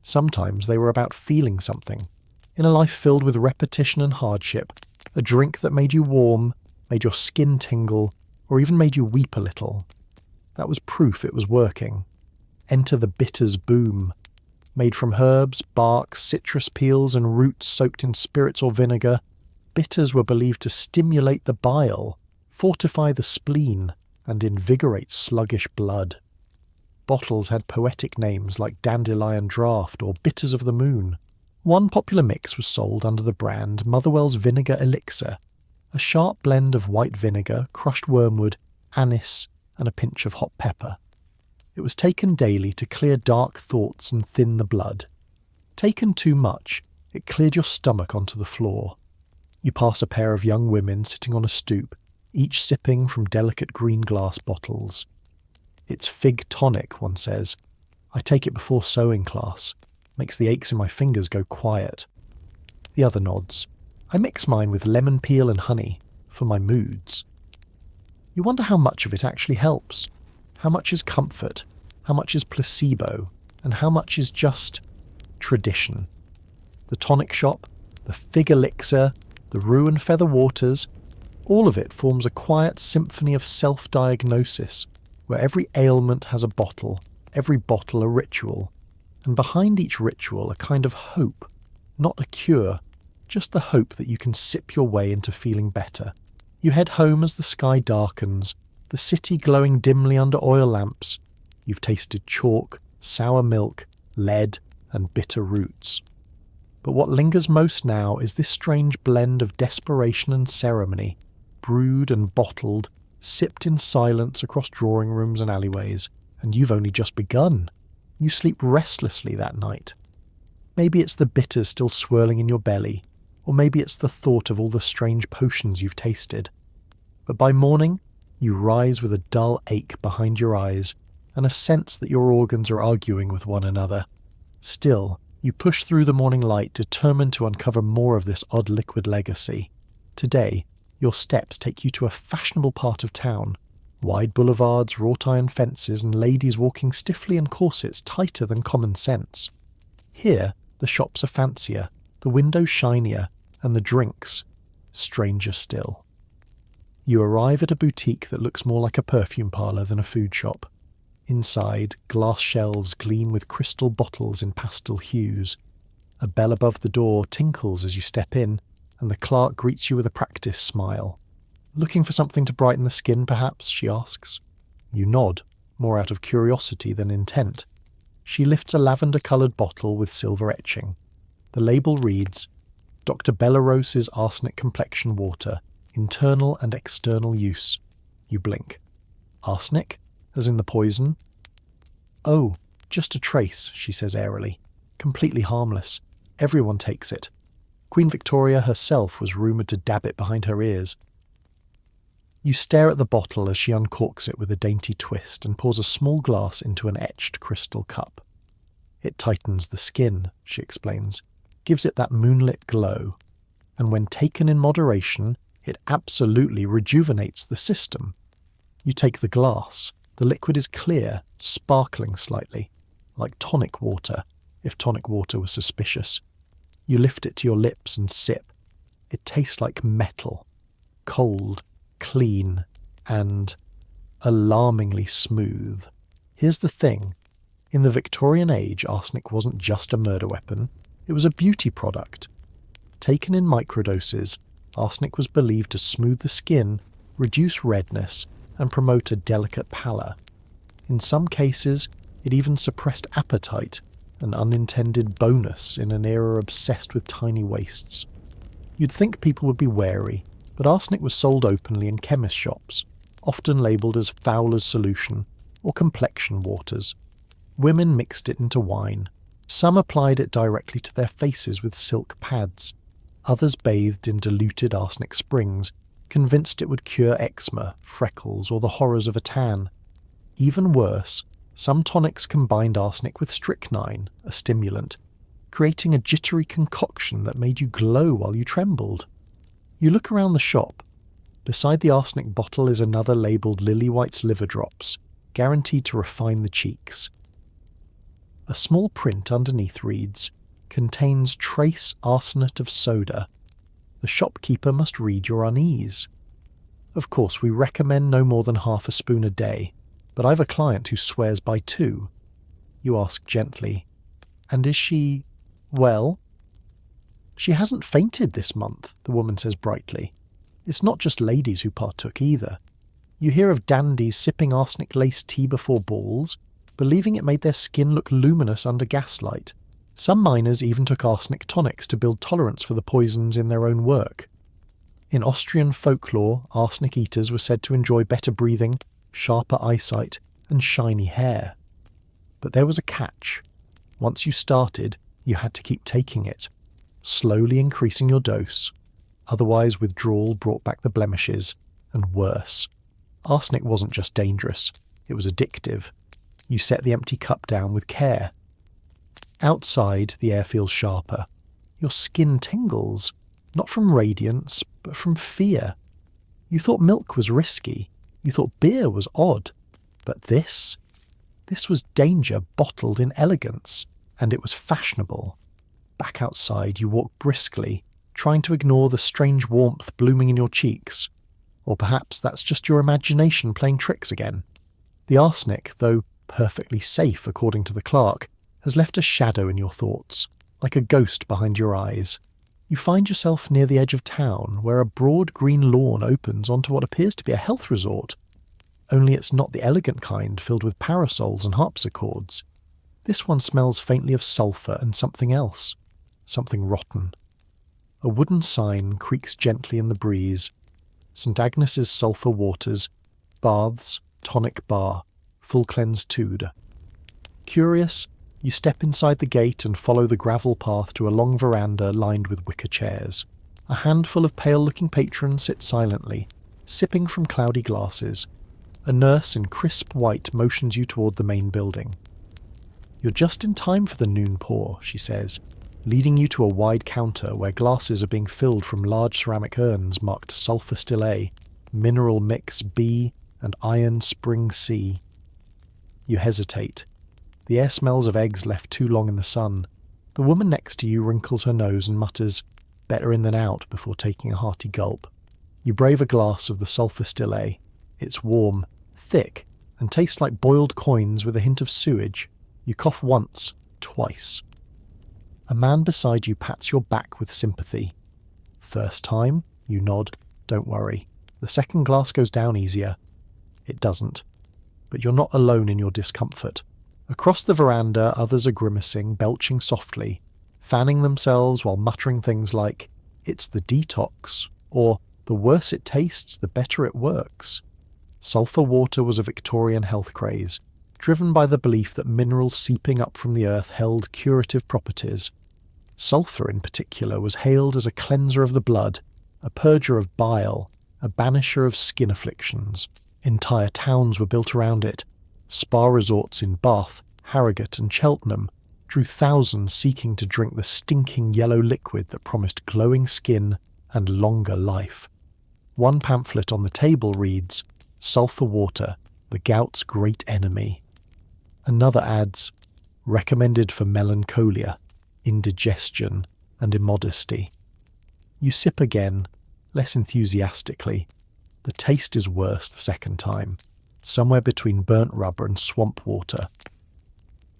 Sometimes they were about feeling something. In a life filled with repetition and hardship, a drink that made you warm, made your skin tingle, or even made you weep a little. That was proof it was working. Enter the bitters boom. Made from herbs, bark, citrus peels and roots soaked in spirits or vinegar, bitters were believed to stimulate the bile, fortify the spleen, and invigorate sluggish blood. Bottles had poetic names like Dandelion Draught or Bitters of the Moon. One popular mix was sold under the brand Motherwell's Vinegar Elixir, a sharp blend of white vinegar, crushed wormwood, anise, and a pinch of hot pepper. It was taken daily to clear dark thoughts and thin the blood. Taken too much, it cleared your stomach onto the floor. You pass a pair of young women sitting on a stoop, each sipping from delicate green glass bottles. "It's fig tonic," one says. "I take it before sewing class. Makes the aches in my fingers go quiet." The other nods. "I mix mine with lemon peel and honey, for my moods." You wonder how much of it actually helps. How much is comfort, how much is placebo, and how much is just tradition. The tonic shop, the fig elixir, the rue and feather waters, all of it forms a quiet symphony of self-diagnosis, where every ailment has a bottle, every bottle a ritual, and behind each ritual a kind of hope, not a cure, just the hope that you can sip your way into feeling better. You head home as the sky darkens, the city glowing dimly under oil lamps. You've tasted chalk, sour milk, lead, and bitter roots. But what lingers most now is this strange blend of desperation and ceremony, brewed and bottled, sipped in silence across drawing rooms and alleyways, and you've only just begun. You sleep restlessly that night. Maybe it's the bitters still swirling in your belly, or maybe it's the thought of all the strange potions you've tasted. But by morning, you rise with a dull ache behind your eyes, and a sense that your organs are arguing with one another. Still, you push through the morning light, determined to uncover more of this odd liquid legacy. Today, your steps take you to a fashionable part of town, Wide boulevards, wrought iron fences, and ladies walking stiffly in corsets tighter than common sense. Here, the shops are fancier, the windows shinier, and the drinks stranger still. You arrive at a boutique that looks more like a perfume parlour than a food shop. Inside, glass shelves gleam with crystal bottles in pastel hues. A bell above the door tinkles as you step in, and the clerk greets you with a practiced smile. "Looking for something to brighten the skin, perhaps?" she asks. You nod, more out of curiosity than intent. She lifts a lavender-coloured bottle with silver etching. The label reads, "Dr. Bellarose's Arsenic Complexion Water, Internal and External Use." You blink. "Arsenic? As in the poison?" "Oh, just a trace," she says airily. "Completely harmless. Everyone takes it. Queen Victoria herself was rumoured to dab it behind her ears." You stare at the bottle as she uncorks it with a dainty twist and pours a small glass into an etched crystal cup. "It tightens the skin," she explains, "gives it that moonlit glow, and when taken in moderation, it absolutely rejuvenates the system." You take the glass. The liquid is clear, sparkling slightly, like tonic water, if tonic water was suspicious. You lift it to your lips and sip. It tastes like metal, cold, clean, and alarmingly smooth. Here's the thing. In the Victorian age, arsenic wasn't just a murder weapon, it was a beauty product. Taken in microdoses, arsenic was believed to smooth the skin, reduce redness, and promote a delicate pallor. In some cases, it even suppressed appetite, an unintended bonus in an era obsessed with tiny wastes. You'd think people would be wary, but arsenic was sold openly in chemist shops, often labelled as Fowler's solution or complexion waters. Women mixed it into wine. Some applied it directly to their faces with silk pads. Others bathed in diluted arsenic springs, convinced it would cure eczema, freckles, or the horrors of a tan. Even worse, some tonics combined arsenic with strychnine, a stimulant, creating a jittery concoction that made you glow while you trembled. You look around the shop. Beside the arsenic bottle is another labelled Lily White's liver drops, guaranteed to refine the cheeks. A small print underneath reads, "Contains trace arsenate of soda. The shopkeeper must read your unease." Of course, we recommend no more than half a spoon a day, but I've a client who swears by 2. You ask gently, "And is she, well?" "She hasn't fainted this month," the woman says brightly. "It's not just ladies who partook either. You hear of dandies sipping arsenic-laced tea before balls, believing it made their skin look luminous under gaslight. Some miners even took arsenic tonics to build tolerance for the poisons in their own work. In Austrian folklore, arsenic eaters were said to enjoy better breathing, sharper eyesight, and shiny hair. But there was a catch. Once you started, you had to keep taking it, slowly increasing your dose. Otherwise, withdrawal brought back the blemishes, and worse. Arsenic wasn't just dangerous, it was addictive. You set the empty cup down with care. Outside, the air feels sharper. Your skin tingles, not from radiance, but from fear. You thought milk was risky. You thought beer was odd. But this was danger bottled in elegance, and it was fashionable. Back outside, you walk briskly, trying to ignore the strange warmth blooming in your cheeks. Or perhaps that's just your imagination playing tricks again. The arsenic, though perfectly safe according to the clerk, has left a shadow in your thoughts, like a ghost behind your eyes. You find yourself near the edge of town, where a broad green lawn opens onto what appears to be a health resort. Only it's not the elegant kind filled with parasols and harpsichords. This one smells faintly of sulphur and something else, something rotten. A wooden sign creaks gently in the breeze. St. Agnes's Sulphur Waters, Baths, Tonic Bar, Full Cleanse Tude. Curious, you step inside the gate and follow the gravel path to a long veranda lined with wicker chairs. A handful of pale-looking patrons sit silently, sipping from cloudy glasses. A nurse in crisp white motions you toward the main building. "You're just in time for the noon pour," she says, leading you to a wide counter where glasses are being filled from large ceramic urns marked Sulphur Still A, Mineral Mix B, and Iron Spring Sea. You hesitate. The air smells of eggs left too long in the sun. The woman next to you wrinkles her nose and mutters, "Better in than out," before taking a hearty gulp. You brave a glass of the sulphur stillet. It's warm, thick, and tastes like boiled coins with a hint of sewage. You cough once, twice. A man beside you pats your back with sympathy. First time, you nod. Don't worry. The second glass goes down easier. It doesn't. But you're not alone in your discomfort. Across the veranda, others are grimacing, belching softly, fanning themselves while muttering things like, "It's the detox," or "The worse it tastes, the better it works." Sulphur water was a Victorian health craze, driven by the belief that minerals seeping up from the earth held curative properties. Sulphur, in particular, was hailed as a cleanser of the blood, a purger of bile, a banisher of skin afflictions. Entire towns were built around it. Spa resorts in Bath, Harrogate and Cheltenham drew thousands seeking to drink the stinking yellow liquid that promised glowing skin and longer life. One pamphlet on the table reads, "Sulphur water, the gout's great enemy." Another adds, "Recommended for melancholia, indigestion and immodesty." You sip again, less enthusiastically. The taste is worse the second time, somewhere between burnt rubber and swamp water.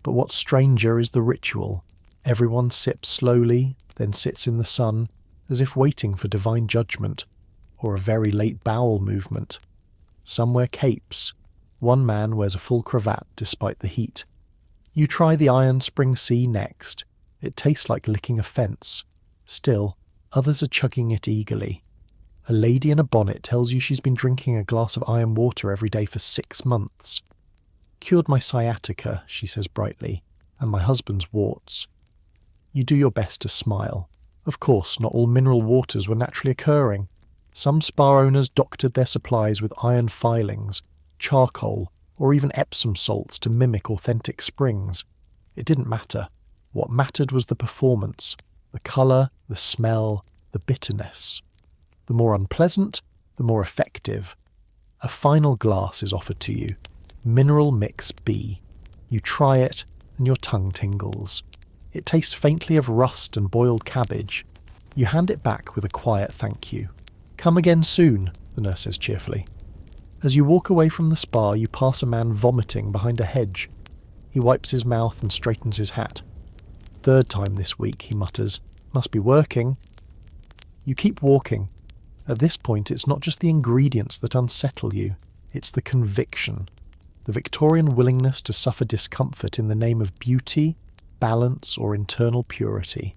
But what's stranger is the ritual. Everyone sips slowly, then sits in the sun, as if waiting for divine judgment, or a very late bowel movement. Some wear capes. One man wears a full cravat despite the heat. You try the Iron Spring Sea next. It tastes like licking a fence. Still, others are chugging it eagerly. A lady in a bonnet tells you she's been drinking a glass of iron water every day for 6 months. "Cured my sciatica," she says brightly, "and my husband's warts." You do your best to smile. Of course, not all mineral waters were naturally occurring. Some spa owners doctored their supplies with iron filings, charcoal, or even Epsom salts to mimic authentic springs. It didn't matter. What mattered was the performance, the colour, the smell, the bitterness. The more unpleasant, the more effective. A final glass is offered to you. Mineral Mix B. You try it, and your tongue tingles. It tastes faintly of rust and boiled cabbage. You hand it back with a quiet thank you. "Come again soon," the nurse says cheerfully. As you walk away from the spa, you pass a man vomiting behind a hedge. He wipes his mouth and straightens his hat. "Third time this week," he mutters. "Must be working." You keep walking. At this point, it's not just the ingredients that unsettle you, it's the conviction. The Victorian willingness to suffer discomfort in the name of beauty, balance, or internal purity.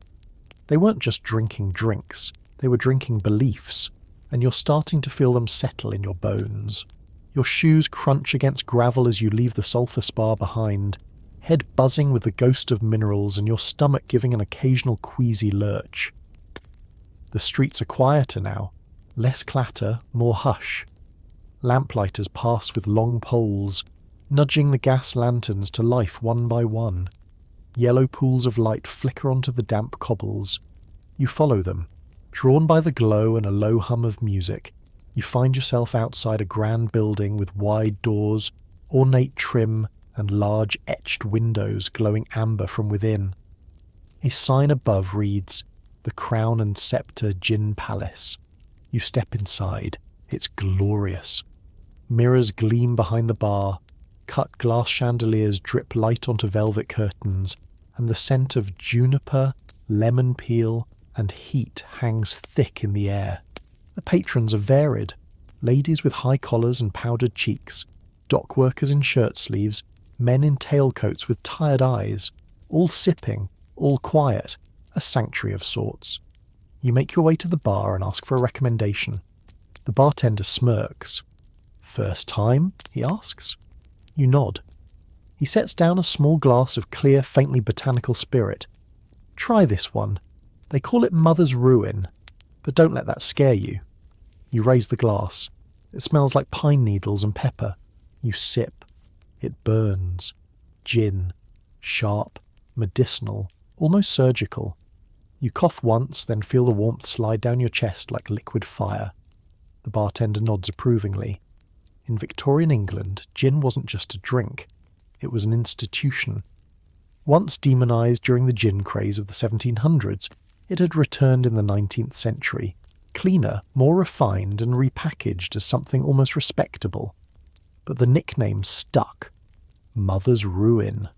They weren't just drinking drinks, they were drinking beliefs, and you're starting to feel them settle in your bones. Your shoes crunch against gravel as you leave the sulphur spa behind, head buzzing with the ghost of minerals and your stomach giving an occasional queasy lurch. The streets are quieter now. Less clatter, more hush. Lamplighters pass with long poles, nudging the gas lanterns to life one by one. Yellow pools of light flicker onto the damp cobbles. You follow them. Drawn by the glow and a low hum of music, you find yourself outside a grand building with wide doors, ornate trim, and large etched windows glowing amber from within. A sign above reads, "The Crown and Sceptre Gin Palace." You step inside. It's glorious. Mirrors gleam behind the bar, cut glass chandeliers drip light onto velvet curtains, and the scent of juniper, lemon peel, and heat hangs thick in the air. The patrons are varied. Ladies with high collars and powdered cheeks, dock workers in shirt sleeves, men in tailcoats with tired eyes, all sipping, all quiet, a sanctuary of sorts. You make your way to the bar and ask for a recommendation. The bartender smirks. "First time?" he asks. You nod. He sets down a small glass of clear, faintly botanical spirit. "Try this one. They call it Mother's Ruin, but don't let that scare you." You raise the glass. It smells like pine needles and pepper. You sip. It burns. Gin. Sharp. Medicinal. Almost surgical. You cough once, then feel the warmth slide down your chest like liquid fire. The bartender nods approvingly. In Victorian England, gin wasn't just a drink, it was an institution. Once demonised during the gin craze of the 1700s, it had returned in the 19th century, cleaner, more refined and repackaged as something almost respectable. But the nickname stuck. Mother's Ruin.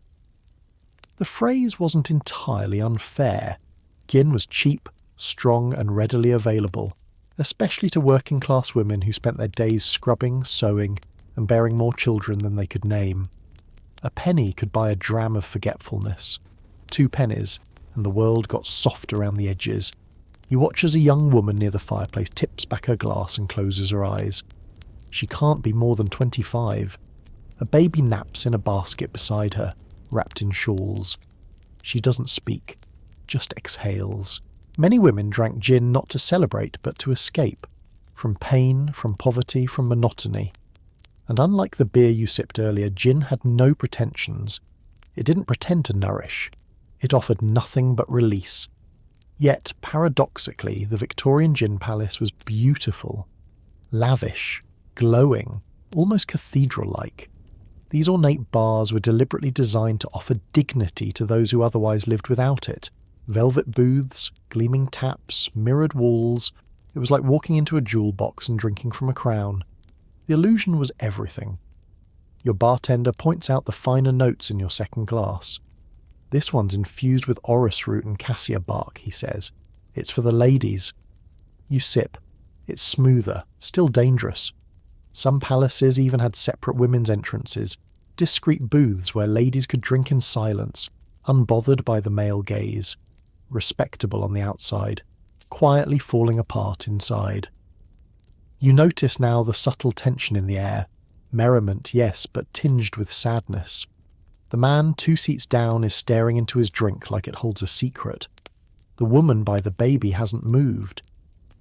The phrase wasn't entirely unfair. Gin was cheap, strong and readily available, especially to working-class women who spent their days scrubbing, sewing and bearing more children than they could name. A penny could buy a dram of forgetfulness. 2 pennies, and the world got soft around the edges. You watch as a young woman near the fireplace tips back her glass and closes her eyes. She can't be more than 25. A baby naps in a basket beside her, wrapped in shawls. She doesn't speak, just exhales. Many women drank gin not to celebrate, but to escape. From pain, from poverty, from monotony. And unlike the beer you sipped earlier, gin had no pretensions. It didn't pretend to nourish. It offered nothing but release. Yet, paradoxically, the Victorian Gin Palace was beautiful, lavish, glowing, almost cathedral-like. These ornate bars were deliberately designed to offer dignity to those who otherwise lived without it. Velvet booths, gleaming taps, mirrored walls. It was like walking into a jewel box and drinking from a crown. The illusion was everything. Your bartender points out the finer notes in your second glass. This one's infused with orris root and cassia bark, he says. It's for the ladies. You sip. It's smoother, still dangerous. Some palaces even had separate women's entrances, discreet booths where ladies could drink in silence, unbothered by the male gaze, respectable on the outside, quietly falling apart inside. You notice now the subtle tension in the air. Merriment, yes, but tinged with sadness. The man 2 seats down is staring into his drink like it holds a secret. The woman by the baby hasn't moved.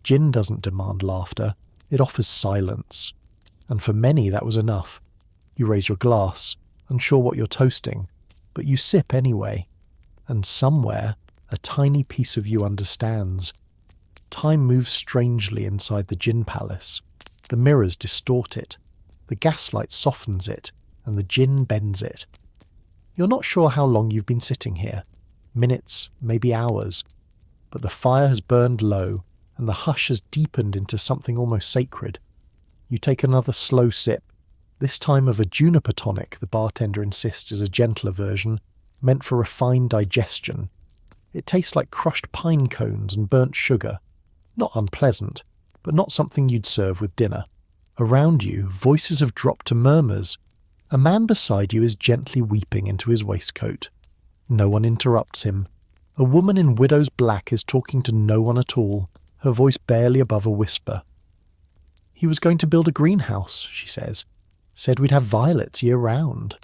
Gin doesn't demand laughter, it offers silence. And for many that was enough. You raise your glass, unsure what you're toasting, but you sip anyway. And somewhere, a tiny piece of you understands. Time moves strangely inside the gin palace. The mirrors distort it. The gaslight softens it, and the gin bends it. You're not sure how long you've been sitting here. Minutes, maybe hours. But the fire has burned low, and the hush has deepened into something almost sacred. You take another slow sip, this time of a juniper tonic the bartender insists is a gentler version, meant for refined digestion. It tastes like crushed pine cones and burnt sugar. Not unpleasant, but not something you'd serve with dinner. Around you, voices have dropped to murmurs. A man beside you is gently weeping into his waistcoat. No one interrupts him. A woman in widow's black is talking to no one at all, her voice barely above a whisper. He was going to build a greenhouse, she says. Said we'd have violets year-round.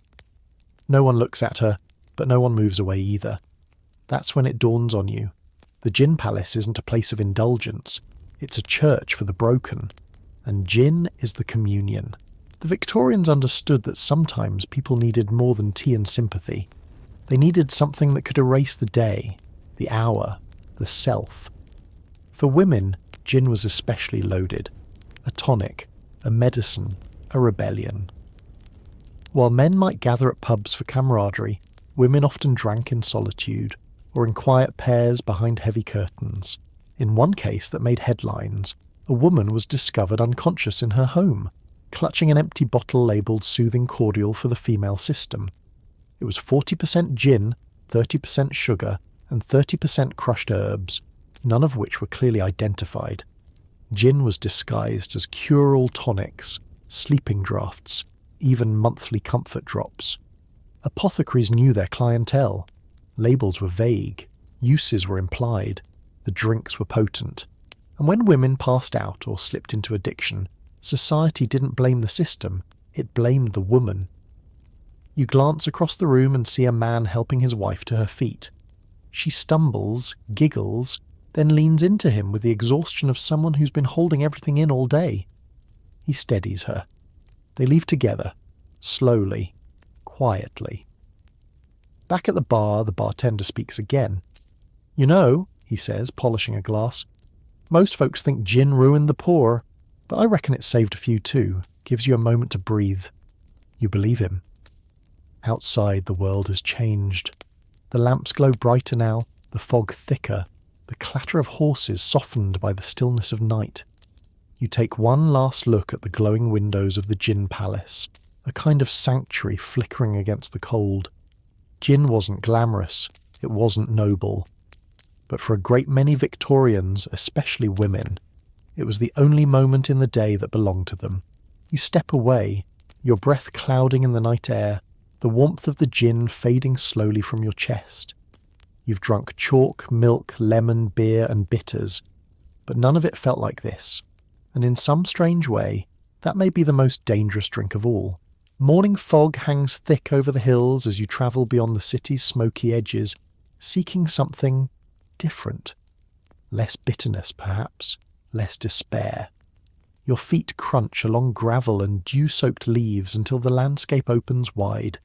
No one looks at her, but no one moves away either. That's when it dawns on you. The gin palace isn't a place of indulgence. It's a church for the broken. And gin is the communion. The Victorians understood that sometimes people needed more than tea and sympathy. They needed something that could erase the day, the hour, the self. For women, gin was especially loaded. A tonic, a medicine, a rebellion. While men might gather at pubs for camaraderie, women often drank in solitude, or in quiet pairs behind heavy curtains. In one case that made headlines, a woman was discovered unconscious in her home, clutching an empty bottle labelled soothing cordial for the female system. It was 40% gin, 30% sugar, and 30% crushed herbs, none of which were clearly identified. Gin was disguised as cure-all tonics, sleeping draughts, even monthly comfort drops. Apothecaries knew their clientele. Labels were vague, uses were implied, the drinks were potent. And when women passed out or slipped into addiction, society didn't blame the system, it blamed the woman. You glance across the room and see a man helping his wife to her feet. She stumbles, giggles, then leans into him with the exhaustion of someone who's been holding everything in all day. He steadies her. They leave together, slowly, quietly. Back at the bar, the bartender speaks again. "You know," he says, polishing a glass, "most folks think gin ruined the poor, but I reckon it saved a few too. gives you a moment to breathe. You believe him. Outside, the world has changed. The lamps glow brighter now, the fog thicker, the clatter of horses softened by the stillness of night. You take one last look at the glowing windows of the gin palace, a kind of sanctuary flickering against the cold. Gin wasn't glamorous, it wasn't noble. But for a great many Victorians, especially women, it was the only moment in the day that belonged to them. You step away, your breath clouding in the night air, the warmth of the gin fading slowly from your chest. You've drunk chalk, milk, lemon, beer and bitters, but none of it felt like this. And in some strange way, that may be the most dangerous drink of all. Morning fog hangs thick over the hills as you travel beyond the city's smoky edges, seeking something different. Less bitterness, perhaps, less despair. Your feet crunch along gravel and dew-soaked leaves until the landscape opens wide,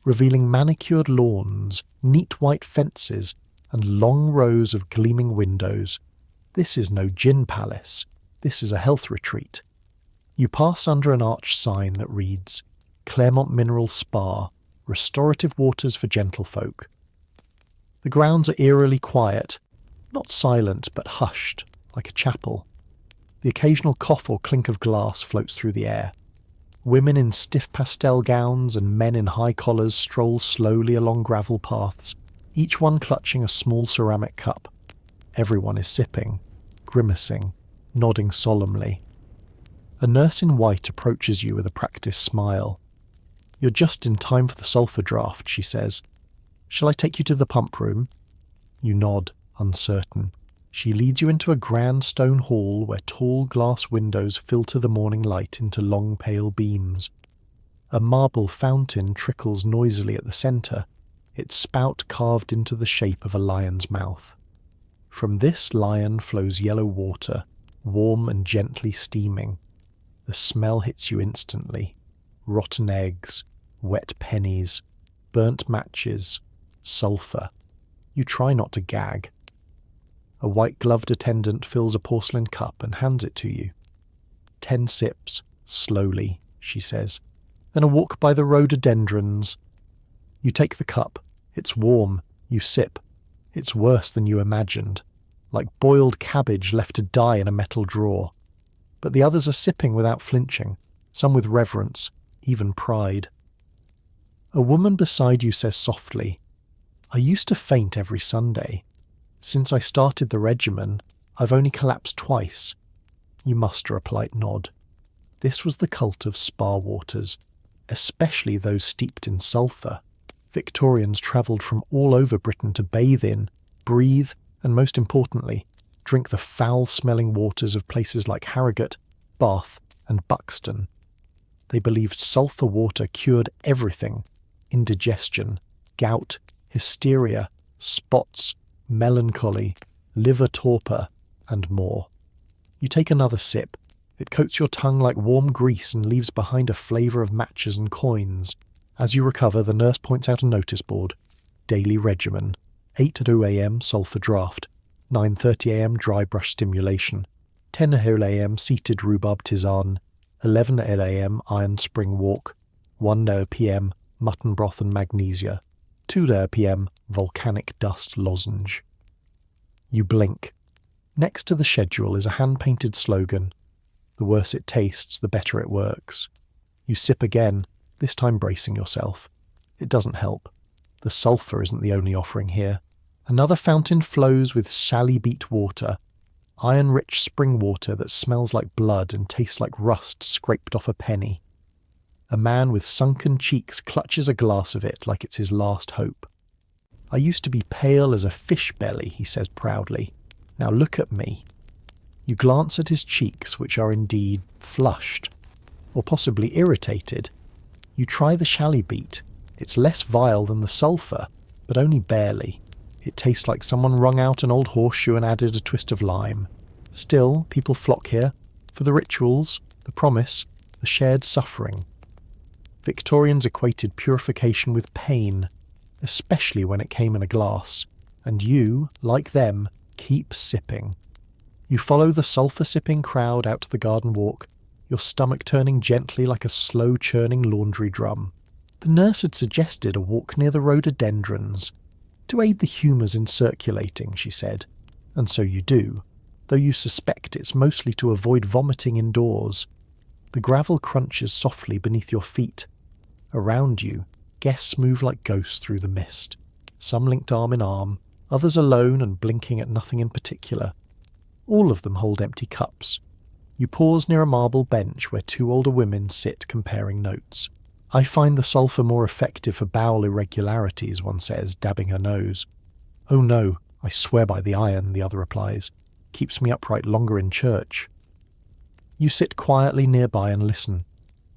revealing manicured lawns, neat white fences, and long rows of gleaming windows. This is no gin palace. This is a health retreat. You pass under an arched sign that reads, Claremont Mineral Spa, restorative waters for gentlefolk. The grounds are eerily quiet, not silent but hushed, like a chapel. The occasional cough or clink of glass floats through the air. Women in stiff pastel gowns and men in high collars stroll slowly along gravel paths, each one clutching a small ceramic cup. Everyone is sipping, grimacing, nodding solemnly. A nurse in white approaches you with a practiced smile. You're just in time for the sulphur draft, she says. Shall I take you to the pump room? You nod, uncertain. She leads you into a grand stone hall where tall glass windows filter the morning light into long pale beams. A marble fountain trickles noisily at the centre, its spout carved into the shape of a lion's mouth. From this lion flows yellow water, warm and gently steaming. The smell hits you instantly. Rotten eggs, wet pennies, burnt matches, sulphur. You try not to gag. A white-gloved attendant fills a porcelain cup and hands it to you. 10 sips, slowly, she says. Then a walk by the rhododendrons. You take the cup. It's warm. You sip. It's worse than you imagined. Like boiled cabbage left to die in a metal drawer. But the others are sipping without flinching, some with reverence, even pride. A woman beside you says softly, I used to faint every Sunday. Since I started the regimen, I've only collapsed twice. You muster a polite nod. This was the cult of spa waters, especially those steeped in sulphur. Victorians travelled from all over Britain to bathe in, breathe, and most importantly, drink the foul-smelling waters of places like Harrogate, Bath, and Buxton. They believed sulphur water cured everything: indigestion, gout, hysteria, spots, melancholy, liver torpor, and more. You take another sip. It coats your tongue like warm grease and leaves behind a flavour of matches and coins. As you recover, the nurse points out a notice board. Daily regimen. 8:02 a.m. sulphur draft. 9:30 a.m. dry brush stimulation. 10:00 a.m. seated rhubarb tisane. 11:00 a.m. iron spring walk. 1:00 p.m. mutton broth and magnesia. 2:00 p.m. volcanic dust lozenge. You blink. Next to the schedule is a hand-painted slogan. The worse it tastes, the better it works. You sip again, this time bracing yourself. It doesn't help. The sulphur isn't the only offering here. Another fountain flows with sally beet water, iron-rich spring water that smells like blood and tastes like rust scraped off a penny. A man with sunken cheeks clutches a glass of it like it's his last hope. I used to be pale as a fish belly, he says proudly. Now look at me. You glance at his cheeks, which are indeed flushed, or possibly irritated. You try the sally beet. It's less vile than the sulphur, but only barely. It tastes like someone wrung out an old horseshoe and added a twist of lime. Still, people flock here, for the rituals, the promise, the shared suffering. Victorians equated purification with pain, especially when it came in a glass, and you, like them, keep sipping. You follow the sulphur-sipping crowd out to the garden walk, your stomach turning gently like a slow-churning laundry drum. The nurse had suggested a walk near the rhododendrons, to aid the humours in circulating, she said, and so you do, though you suspect it's mostly to avoid vomiting indoors. The gravel crunches softly beneath your feet. Around you, guests move like ghosts through the mist, some linked arm in arm, others alone and blinking at nothing in particular. All of them hold empty cups. You pause near a marble bench where two older women sit comparing notes. I find the sulphur more effective for bowel irregularities, one says, dabbing her nose. Oh no, I swear by the iron, the other replies. Keeps me upright longer in church. You sit quietly nearby and listen.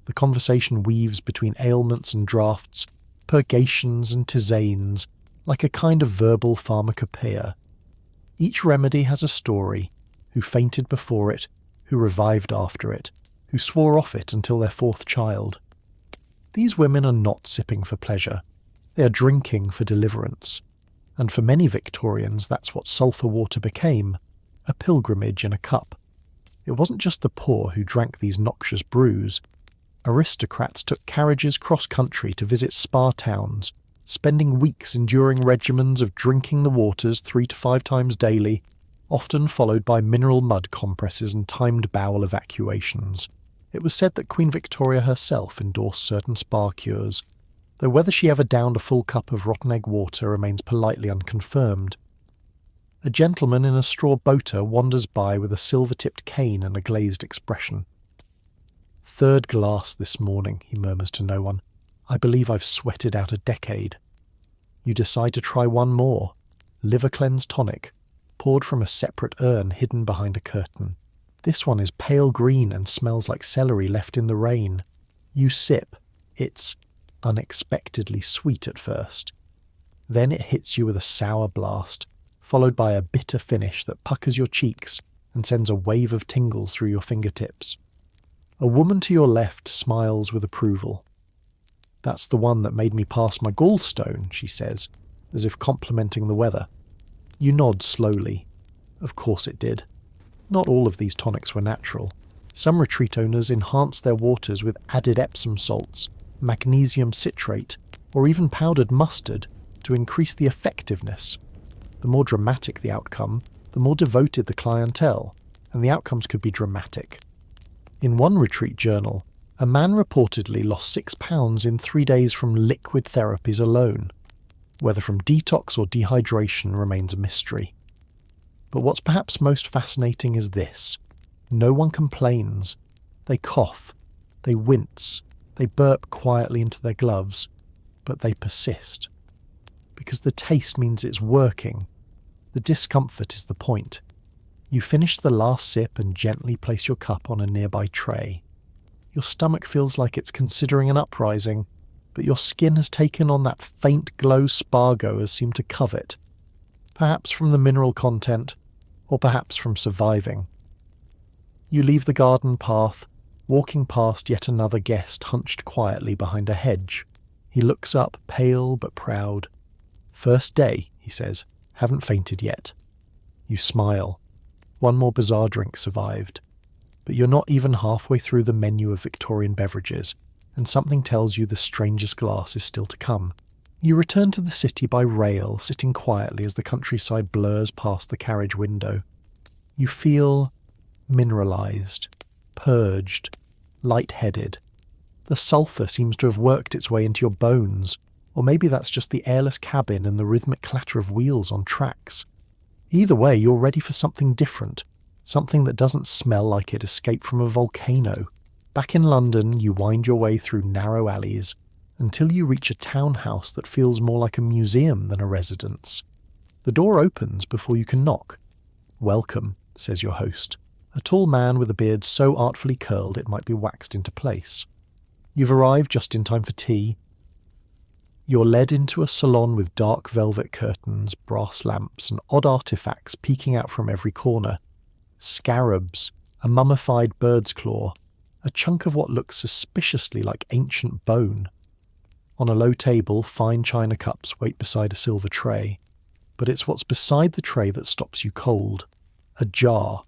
The conversation weaves between ailments and draughts, purgations and tisanes, like a kind of verbal pharmacopoeia. Each remedy has a story, who fainted before it, who revived after it, who swore off it until their fourth child. These women are not sipping for pleasure. They are drinking for deliverance. And for many Victorians, that's what sulphur water became, a pilgrimage in a cup. It wasn't just the poor who drank these noxious brews. Aristocrats took carriages cross-country to visit spa towns, spending weeks enduring regimens of drinking the waters 3 to 5 times daily, often followed by mineral mud compresses and timed bowel evacuations. It was said that Queen Victoria herself endorsed certain spa cures, though whether she ever downed a full cup of rotten egg water remains politely unconfirmed. A gentleman in a straw boater wanders by with a silver-tipped cane and a glazed expression. "Third glass this morning," he murmurs to no one. "I believe I've sweated out a decade." You decide to try one more. Liver cleanse tonic, poured from a separate urn hidden behind a curtain. This one is pale green and smells like celery left in the rain. You sip. It's unexpectedly sweet at first. Then it hits you with a sour blast, followed by a bitter finish that puckers your cheeks and sends a wave of tingles through your fingertips. A woman to your left smiles with approval. "That's the one that made me pass my gallstone," she says, as if complimenting the weather. You nod slowly. Of course it did. Not all of these tonics were natural. Some retreat owners enhanced their waters with added Epsom salts, magnesium citrate, or even powdered mustard to increase the effectiveness. The more dramatic the outcome, the more devoted the clientele, and the outcomes could be dramatic. In one retreat journal, a man reportedly lost 6 pounds in 3 days from liquid therapies alone. Whether from detox or dehydration remains a mystery. But what's perhaps most fascinating is this. No one complains. They cough, they wince, they burp quietly into their gloves, but they persist. Because the taste means it's working. The discomfort is the point. You finish the last sip and gently place your cup on a nearby tray. Your stomach feels like it's considering an uprising, but your skin has taken on that faint glow spa-goers seem to covet, perhaps from the mineral content, or perhaps from surviving. You leave the garden path, walking past yet another guest hunched quietly behind a hedge. He looks up, pale but proud. "First day," he says. "Haven't fainted yet." You smile. One more bizarre drink survived. But you're not even halfway through the menu of Victorian beverages, and something tells you the strangest glass is still to come. You return to the city by rail, sitting quietly as the countryside blurs past the carriage window. You feel mineralized, purged, light-headed. The sulphur seems to have worked its way into your bones, or maybe that's just the airless cabin and the rhythmic clatter of wheels on tracks. Either way, you're ready for something different, something that doesn't smell like it escaped from a volcano. Back in London, you wind your way through narrow alleys until you reach a townhouse that feels more like a museum than a residence. The door opens before you can knock. "Welcome," says your host, a tall man with a beard so artfully curled it might be waxed into place. You've arrived just in time for tea. You're led into a salon with dark velvet curtains, brass lamps, and odd artifacts peeking out from every corner. Scarabs, a mummified bird's claw, a chunk of what looks suspiciously like ancient bone. On a low table, fine china cups wait beside a silver tray. But it's what's beside the tray that stops you cold. A jar,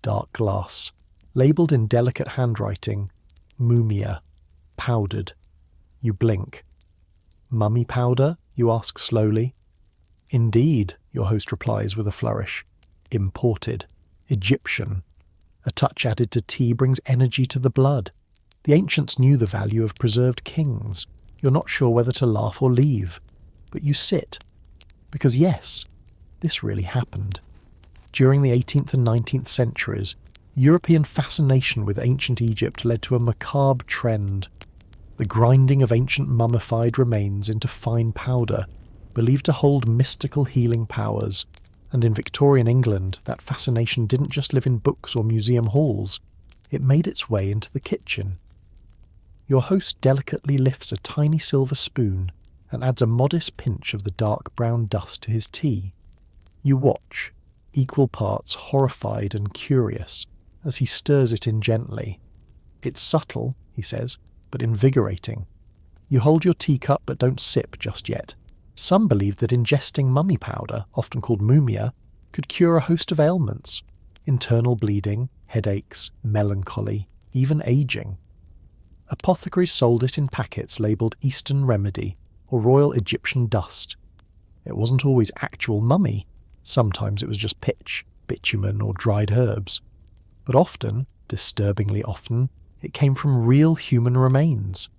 dark glass. labelled in delicate handwriting, mumia, powdered. You blink. Mummy powder? You ask slowly. Indeed, your host replies with a flourish. Imported. Egyptian. A touch added to tea brings energy to the blood. The ancients knew the value of preserved kings. You're not sure whether to laugh or leave. But you sit. Because yes, this really happened. During the 18th and 19th centuries, European fascination with ancient Egypt led to a macabre trend. The grinding of ancient mummified remains into fine powder, believed to hold mystical healing powers, and in Victorian England that fascination didn't just live in books or museum halls, it made its way into the kitchen. Your host delicately lifts a tiny silver spoon and adds a modest pinch of the dark brown dust to his tea. You watch, equal parts horrified and curious, as he stirs it in gently. It's subtle, he says, but invigorating. You hold your teacup but don't sip just yet. Some believed that ingesting mummy powder, often called mumia, could cure a host of ailments. Internal bleeding, headaches, melancholy, even aging. Apothecaries sold it in packets labelled Eastern Remedy or Royal Egyptian Dust. It wasn't always actual mummy. Sometimes it was just pitch, bitumen or dried herbs. But often, disturbingly often, it came from real human remains.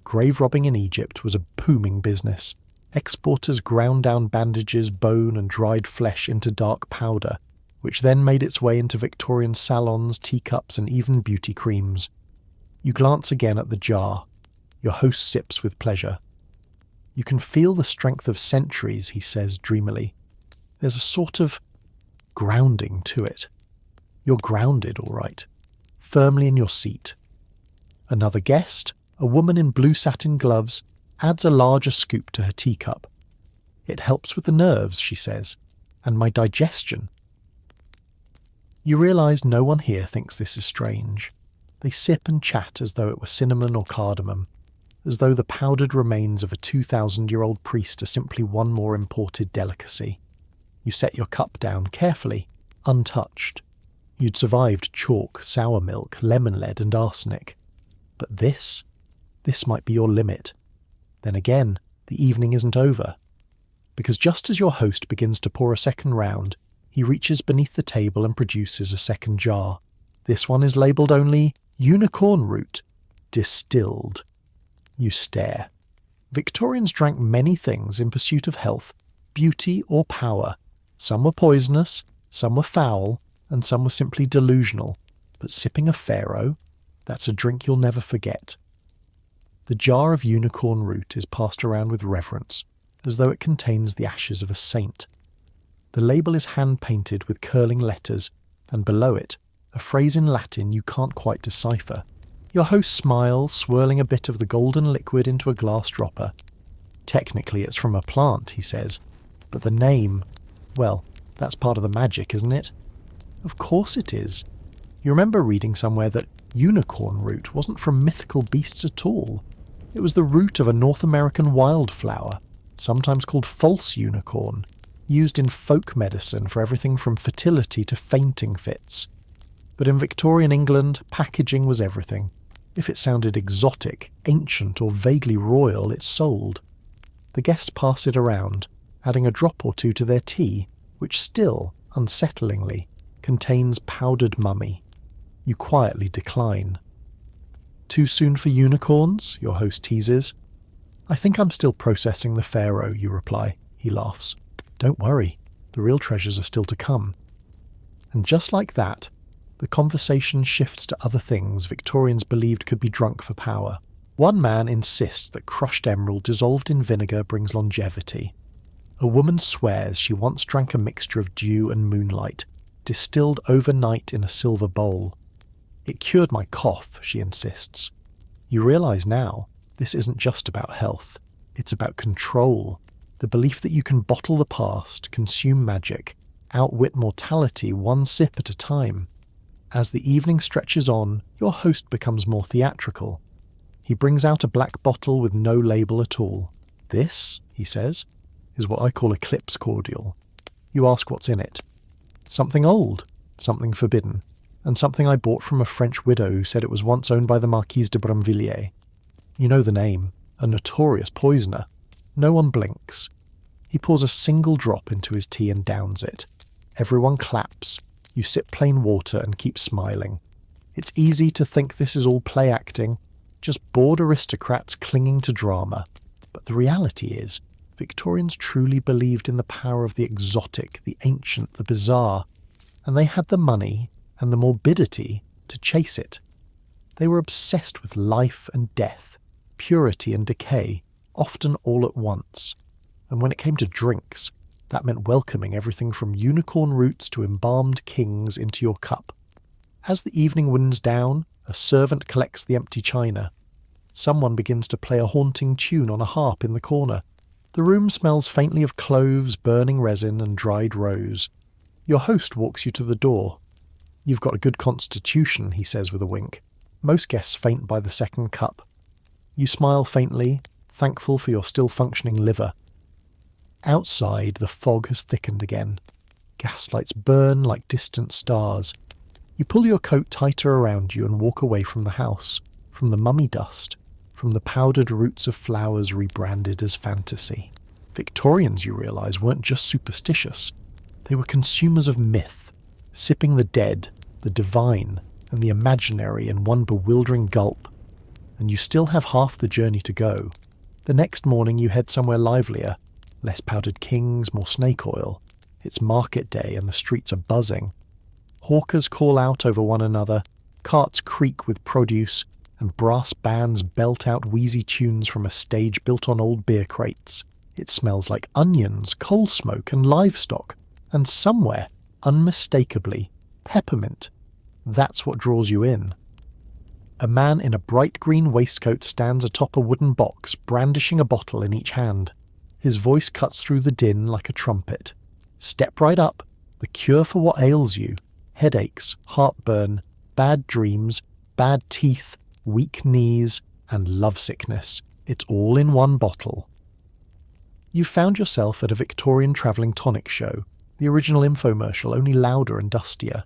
Grave robbing in Egypt was a booming business. Exporters ground down bandages, bone and dried flesh into dark powder, which then made its way into Victorian salons, teacups and even beauty creams. You glance again at the jar. Your host sips with pleasure. You can feel the strength of centuries, he says dreamily. There's a sort of grounding to it. You're grounded, all right, firmly in your seat. Another guest, a woman in blue satin gloves, adds a larger scoop to her teacup. It helps with the nerves, she says, and my digestion. You realise no one here thinks this is strange. They sip and chat as though it were cinnamon or cardamom, as though the powdered remains of a 2,000-year-old priest are simply one more imported delicacy. You set your cup down carefully, untouched. You'd survived chalk, sour milk, lemon lead and arsenic. But this might be your limit. Then again, the evening isn't over. Because just as your host begins to pour a second round, he reaches beneath the table and produces a second jar. This one is labelled only unicorn root, distilled. You stare. Victorians drank many things in pursuit of health, beauty or power. Some were poisonous, some were foul, and some were simply delusional. But sipping a Pharaoh, that's a drink you'll never forget. The jar of unicorn root is passed around with reverence, as though it contains the ashes of a saint. The label is hand-painted with curling letters, and below it, a phrase in Latin you can't quite decipher. Your host smiles, swirling a bit of the golden liquid into a glass dropper. Technically it's from a plant, he says, but the name, well, that's part of the magic, isn't it? Of course it is. You remember reading somewhere that unicorn root wasn't from mythical beasts at all. It was the root of a North American wildflower, sometimes called false unicorn, used in folk medicine for everything from fertility to fainting fits. But in Victorian England, packaging was everything. If it sounded exotic, ancient or vaguely royal, it sold. The guests pass it around, adding a drop or two to their tea, which still, unsettlingly, contains powdered mummy. You quietly decline. Too soon for unicorns? Your host teases. I think I'm still processing the Pharaoh, you reply. He laughs. Don't worry, the real treasures are still to come. And just like that, the conversation shifts to other things Victorians believed could be drunk for power. One man insists that crushed emerald dissolved in vinegar brings longevity. A woman swears she once drank a mixture of dew and moonlight, distilled overnight in a silver bowl. It cured my cough, she insists. You realise now, this isn't just about health. It's about control. The belief that you can bottle the past, consume magic, outwit mortality one sip at a time. As the evening stretches on, your host becomes more theatrical. He brings out a black bottle with no label at all. This, he says, is what I call Eclipse cordial. You ask what's in it. Something old, something forbidden. and something I bought from a French widow who said it was once owned by the Marquise de Brinvilliers. You know the name, a notorious poisoner. No one blinks. He pours a single drop into his tea and downs it. Everyone claps. You sip plain water and keep smiling. It's easy to think this is all play acting, just bored aristocrats clinging to drama. But the reality is, Victorians truly believed in the power of the exotic, the ancient, the bizarre, and they had the money and the morbidity to chase it. They were obsessed with life and death, purity and decay, often all at once. And when it came to drinks, that meant welcoming everything from unicorn roots to embalmed kings into your cup. As the evening winds down, a servant collects the empty china. Someone begins to play a haunting tune on a harp in the corner. The room smells faintly of cloves, burning resin, and dried rose. Your host walks you to the door. "You've got a good constitution," he says with a wink. "Most guests faint by the second cup." You smile faintly, thankful for your still-functioning liver. Outside, the fog has thickened again. Gaslights burn like distant stars. You pull your coat tighter around you and walk away from the house, from the mummy dust, from the powdered roots of flowers rebranded as fantasy. Victorians, you realise, weren't just superstitious. They were consumers of myth, sipping the dead, the divine, and the imaginary in one bewildering gulp. And you still have half the journey to go. The next morning you head somewhere livelier. Less powdered kings, more snake oil. It's market day and the streets are buzzing. Hawkers call out over one another, carts creak with produce, and brass bands belt out wheezy tunes from a stage built on old beer crates. It smells like onions, coal smoke, and livestock, and somewhere, unmistakably, peppermint. That's what draws you in. A man in a bright green waistcoat stands atop a wooden box, brandishing a bottle in each hand. His voice cuts through the din like a trumpet. "Step right up. The cure for what ails you. Headaches, heartburn, bad dreams, bad teeth, weak knees, and lovesickness. It's all in one bottle." You found yourself at a Victorian travelling tonic show, the original infomercial, only louder and dustier.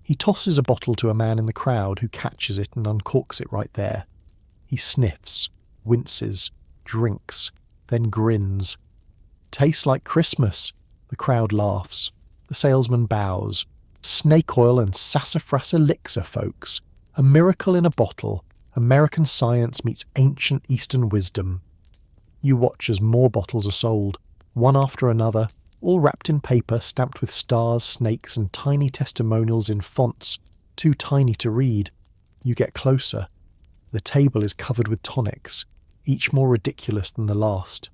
He tosses a bottle to a man in the crowd who catches it and uncorks it right there. He sniffs, winces, drinks, then grins. "Tastes like Christmas." The crowd laughs. The salesman bows. "Snake oil and sassafras elixir, folks. A miracle in a bottle. American science meets ancient Eastern wisdom." You watch as more bottles are sold, one after another, all wrapped in paper stamped with stars, snakes, and tiny testimonials in fonts too tiny to read. You get closer. The table is covered with tonics, each more ridiculous than the last.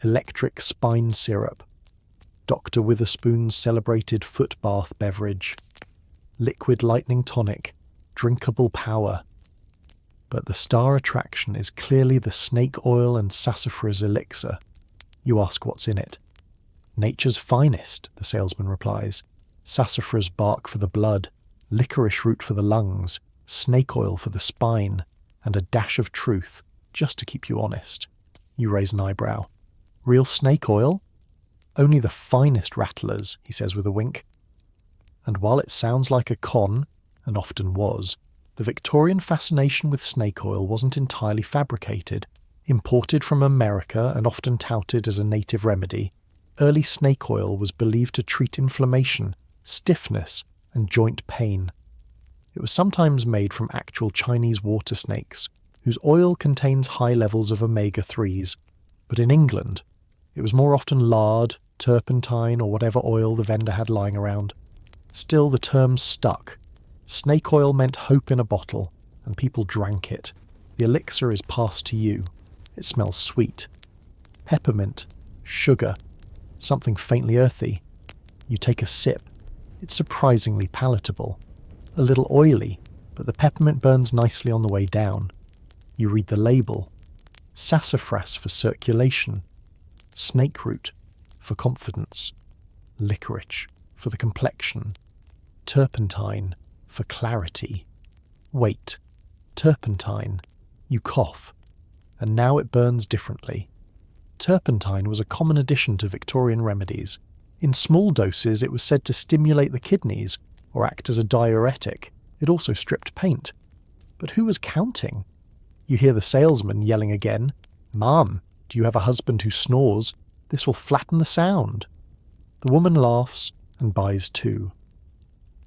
Electric spine syrup. Dr. Witherspoon's celebrated foot bath beverage. Liquid lightning tonic. Drinkable power. But the star attraction is clearly the snake oil and sassafras elixir. You ask what's in it. "Nature's finest," the salesman replies. "Sassafras bark for the blood, licorice root for the lungs, snake oil for the spine, and a dash of truth, just to keep you honest." You raise an eyebrow. "Real snake oil?" "Only the finest rattlers," he says with a wink. And while it sounds like a con, and often was, the Victorian fascination with snake oil wasn't entirely fabricated. Imported from America and often touted as a native remedy, early snake oil was believed to treat inflammation, stiffness, and joint pain. It was sometimes made from actual Chinese water snakes, whose oil contains high levels of omega-3s, but in England, it was more often lard, turpentine, or whatever oil the vendor had lying around. Still, the term stuck. Snake oil meant hope in a bottle, and people drank it. The elixir is passed to you. It smells sweet. Peppermint, sugar, something faintly earthy. You take a sip. It's surprisingly palatable. A little oily, but the peppermint burns nicely on the way down. You read the label. Sassafras for circulation. Snake root for confidence. Licorice for the complexion. Turpentine for clarity. Wait. Turpentine. You cough. And now it burns differently. Turpentine was a common addition to Victorian remedies. In small doses it was said to stimulate the kidneys, or act as a diuretic. It also stripped paint. But who was counting? You hear the salesman yelling again, "Ma'am, do you have a husband who snores? This will flatten the sound." The woman laughs and buys too.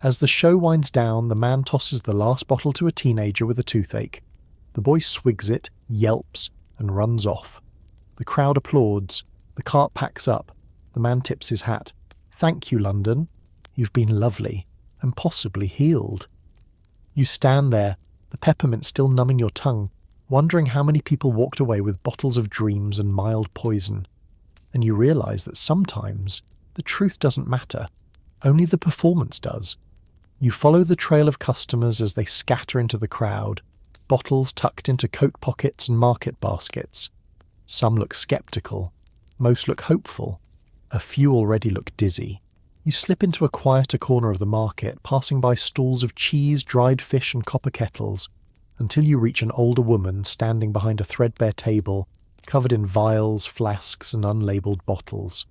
As the show winds down, the man tosses the last bottle to a teenager with a toothache. The boy swigs it, yelps, and runs off. The crowd applauds. The cart packs up. The man tips his hat. "Thank you, London. You've been lovely, and possibly healed." You stand there, the peppermint still numbing your tongue, wondering how many people walked away with bottles of dreams and mild poison. And you realise that sometimes the truth doesn't matter, only the performance does. You follow the trail of customers as they scatter into the crowd, bottles tucked into coat pockets and market baskets. Some look sceptical, most look hopeful, a few already look dizzy. You slip into a quieter corner of the market, passing by stalls of cheese, dried fish and copper kettles, until you reach an older woman standing behind a threadbare table, covered in vials, flasks and unlabelled bottles.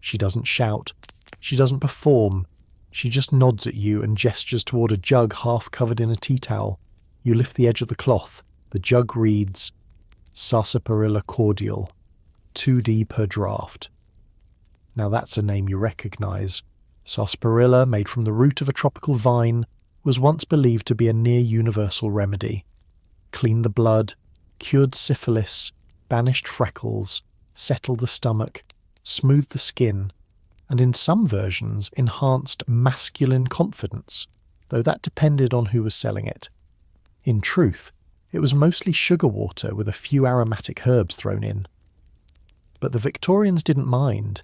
She doesn't shout. She doesn't perform. She just nods at you and gestures toward a jug half covered in a tea towel. You lift the edge of the cloth. The jug reads, "Sarsaparilla Cordial, 2D per draft." Now that's a name you recognise. Sarsaparilla, made from the root of a tropical vine, was once believed to be a near-universal remedy. Cleaned the blood, cured syphilis, banished freckles, settled the stomach, smoothed the skin, and in some versions enhanced masculine confidence, though that depended on who was selling it. In truth, it was mostly sugar water with a few aromatic herbs thrown in. But the Victorians didn't mind.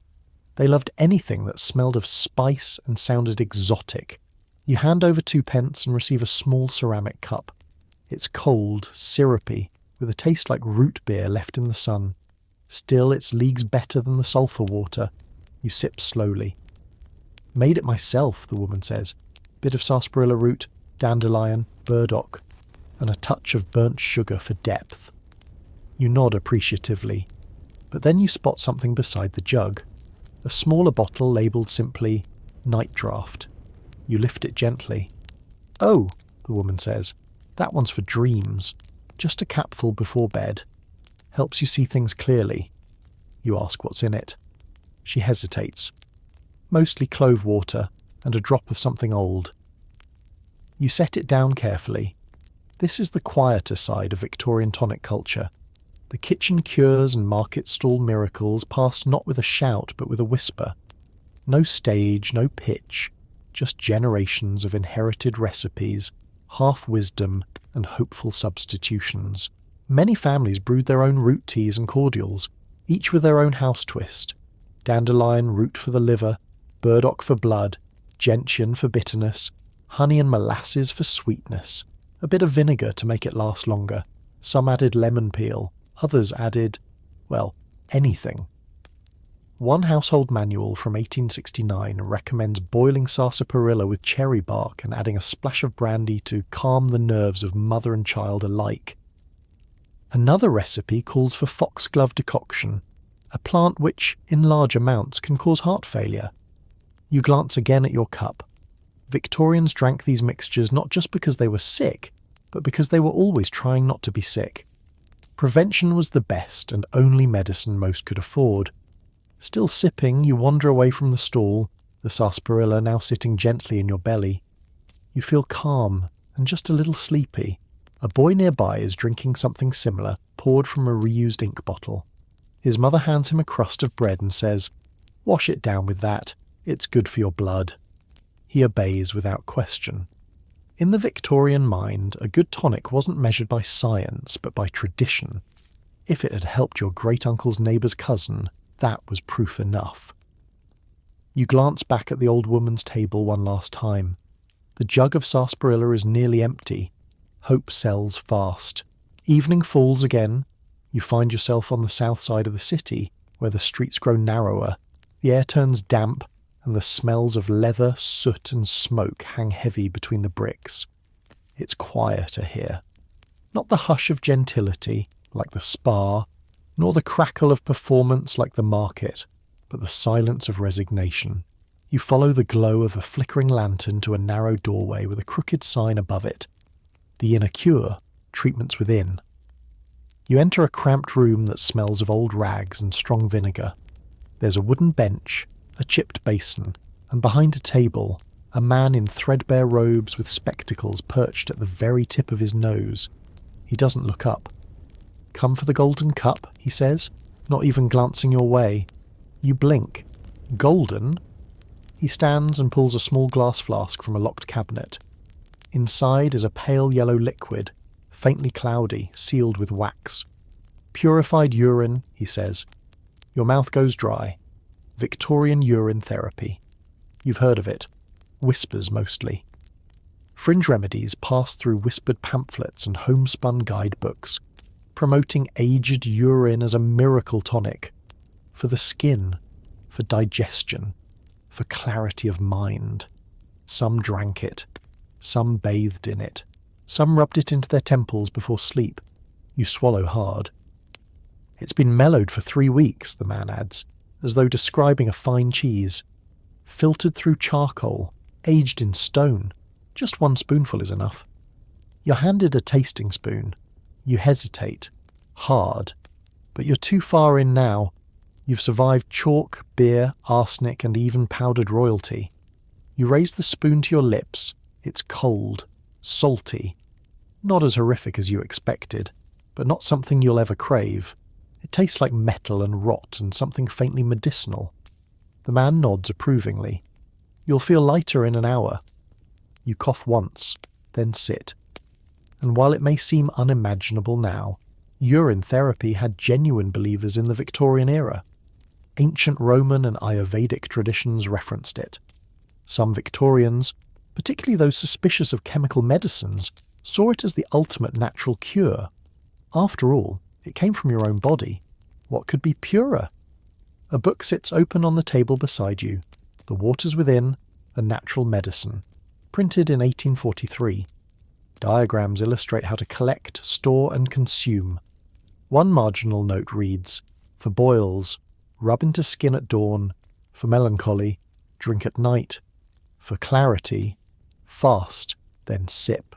They loved anything that smelled of spice and sounded exotic. You hand over 2p and receive a small ceramic cup. It's cold, syrupy, with a taste like root beer left in the sun. Still, it's leagues better than the sulphur water. You sip slowly. "Made it myself," the woman says. "Bit of sarsaparilla root, dandelion, burdock, and a touch of burnt sugar for depth." You nod appreciatively, but then you spot something beside the jug. A smaller bottle labelled simply, "Night Draft." You lift it gently. "Oh," the woman says, "that one's for dreams. Just a capful before bed. Helps you see things clearly." You ask what's in it. She hesitates. "Mostly clove water and a drop of something old." You set it down carefully. This is the quieter side of Victorian tonic culture. The kitchen cures and market stall miracles passed not with a shout but with a whisper. No stage, no pitch, just generations of inherited recipes, half-wisdom and hopeful substitutions. Many families brewed their own root teas and cordials, each with their own house twist. Dandelion root for the liver, burdock for blood, gentian for bitterness, honey and molasses for sweetness, a bit of vinegar to make it last longer. Some added lemon peel, others added, well, anything. One household manual from 1869 recommends boiling sarsaparilla with cherry bark and adding a splash of brandy to calm the nerves of mother and child alike. Another recipe calls for foxglove decoction, a plant which, in large amounts, can cause heart failure. You glance again at your cup. Victorians drank these mixtures not just because they were sick, but because they were always trying not to be sick. Prevention was the best and only medicine most could afford. Still sipping, you wander away from the stall, the sarsaparilla now sitting gently in your belly. You feel calm and just a little sleepy. A boy nearby is drinking something similar, poured from a reused ink bottle. His mother hands him a crust of bread and says, "Wash it down with that. It's good for your blood." He obeys without question. In the Victorian mind, a good tonic wasn't measured by science, but by tradition. If it had helped your great-uncle's neighbour's cousin, that was proof enough. You glance back at the old woman's table one last time. The jug of sarsaparilla is nearly empty. Hope sells fast. Evening falls again. You find yourself on the south side of the city, where the streets grow narrower. The air turns damp, and the smells of leather, soot and smoke hang heavy between the bricks. It's quieter here. Not the hush of gentility, like the spa, nor the crackle of performance like the market, but the silence of resignation. You follow the glow of a flickering lantern to a narrow doorway with a crooked sign above it. The Inner Cure, Treatments Within. You enter a cramped room that smells of old rags and strong vinegar. There's a wooden bench, a chipped basin, and behind a table, a man in threadbare robes with spectacles perched at the very tip of his nose. He doesn't look up. "Come for the golden cup," he says, not even glancing your way. You blink. "Golden?" He stands and pulls a small glass flask from a locked cabinet. Inside is a pale yellow liquid, faintly cloudy, sealed with wax. "Purified urine," he says. Your mouth goes dry. Victorian urine therapy. You've heard of it. Whispers mostly. Fringe remedies pass through whispered pamphlets and homespun guidebooks, promoting aged urine as a miracle tonic. For the skin, for digestion, for clarity of mind. Some drank it. Some bathed in it. Some rubbed it into their temples before sleep. You swallow hard. "It's been mellowed for 3 weeks," the man adds, as though describing a fine cheese. "Filtered through charcoal, aged in stone. Just 1 spoonful is enough." You're handed a tasting spoon. You hesitate. Hard. But you're too far in now. You've survived chalk, beer, arsenic, and even powdered royalty. You raise the spoon to your lips. It's cold. Salty. Not as horrific as you expected, but not something you'll ever crave. It tastes like metal and rot and something faintly medicinal. The man nods approvingly. You'll feel lighter in an hour. You cough once, then sit. And while it may seem unimaginable now, urine therapy had genuine believers in the Victorian era. Ancient Roman and Ayurvedic traditions referenced it. Some Victorians, particularly those suspicious of chemical medicines, saw it as the ultimate natural cure. After all, it came from your own body. What could be purer? A book sits open on the table beside you. The Waters Within, A Natural Medicine. Printed in 1843. Diagrams illustrate how to collect, store and consume. One marginal note reads, "For boils, rub into skin at dawn. For melancholy, drink at night. For clarity, fast, then sip."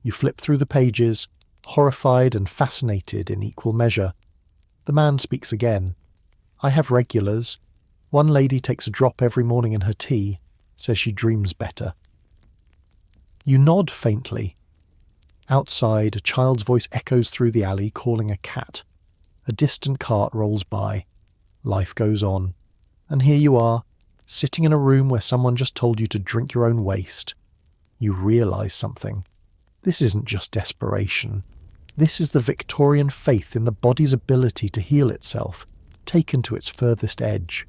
You flip through the pages, horrified and fascinated in equal measure. The man speaks again. "I have regulars. One lady takes a drop every morning in her tea, says she dreams better." You nod faintly. Outside, a child's voice echoes through the alley calling a cat. A distant cart rolls by. Life goes on. And here you are, sitting in a room where someone just told you to drink your own waste. You realise something. This isn't just desperation. This is the Victorian faith in the body's ability to heal itself, taken to its furthest edge.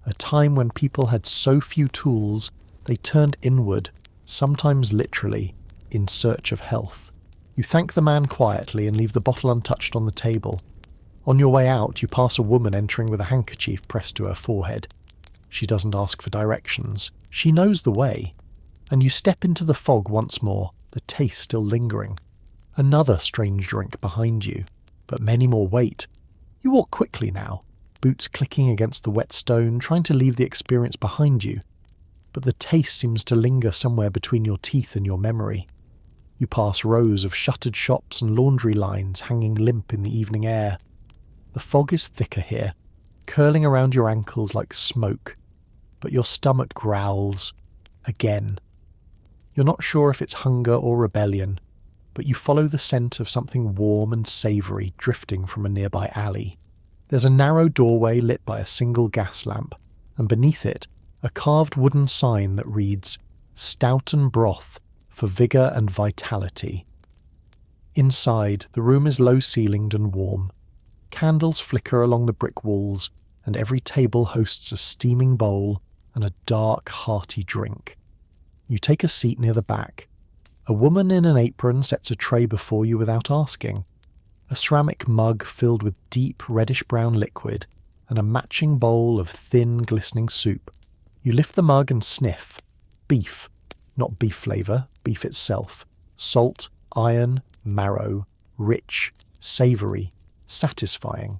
A time when people had so few tools, they turned inward, sometimes literally, in search of health. You thank the man quietly and leave the bottle untouched on the table. On your way out, you pass a woman entering with a handkerchief pressed to her forehead. She doesn't ask for directions. She knows the way. And you step into the fog once more, the taste still lingering. Another strange drink behind you, but many more wait. You walk quickly now, boots clicking against the wet stone, trying to leave the experience behind you. But the taste seems to linger somewhere between your teeth and your memory. You pass rows of shuttered shops and laundry lines hanging limp in the evening air. The fog is thicker here, curling around your ankles like smoke, but your stomach growls. Again. You're not sure if it's hunger or rebellion, but you follow the scent of something warm and savoury drifting from a nearby alley. There's a narrow doorway lit by a single gas lamp, and beneath it, a carved wooden sign that reads, "Stout and broth for vigour and vitality." Inside, the room is low-ceilinged and warm. Candles flicker along the brick walls, and every table hosts a steaming bowl and a dark, hearty drink. You take a seat near the back. A woman in an apron sets a tray before you without asking. A ceramic mug filled with deep reddish-brown liquid, and a matching bowl of thin, glistening soup. You lift the mug and sniff. Beef. Not beef flavour, beef itself. Salt, iron, marrow. Rich. Savoury. Satisfying.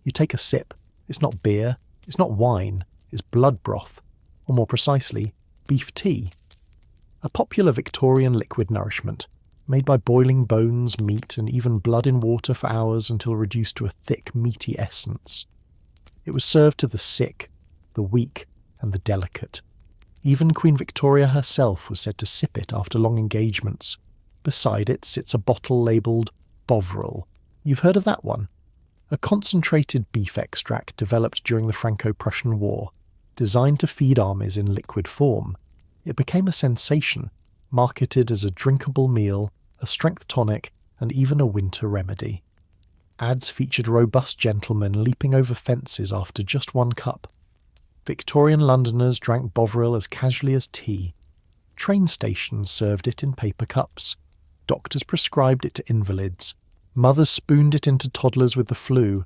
You take a sip. It's not beer. It's not wine. It's blood broth. or more precisely, beef tea. A popular Victorian liquid nourishment, made by boiling bones, meat, and even blood in water for hours until reduced to a thick, meaty essence. It was served to the sick, the weak, and the delicate. Even Queen Victoria herself was said to sip it after long engagements. Beside it sits a bottle labelled Bovril. You've heard of that one? A concentrated beef extract developed during the Franco-Prussian War, designed to feed armies in liquid form. It became a sensation, marketed as a drinkable meal, a strength tonic, and even a winter remedy. Ads featured robust gentlemen leaping over fences after just one cup. Victorian Londoners drank Bovril as casually as tea. Train stations served it in paper cups. Doctors prescribed it to invalids. Mothers spooned it into toddlers with the flu.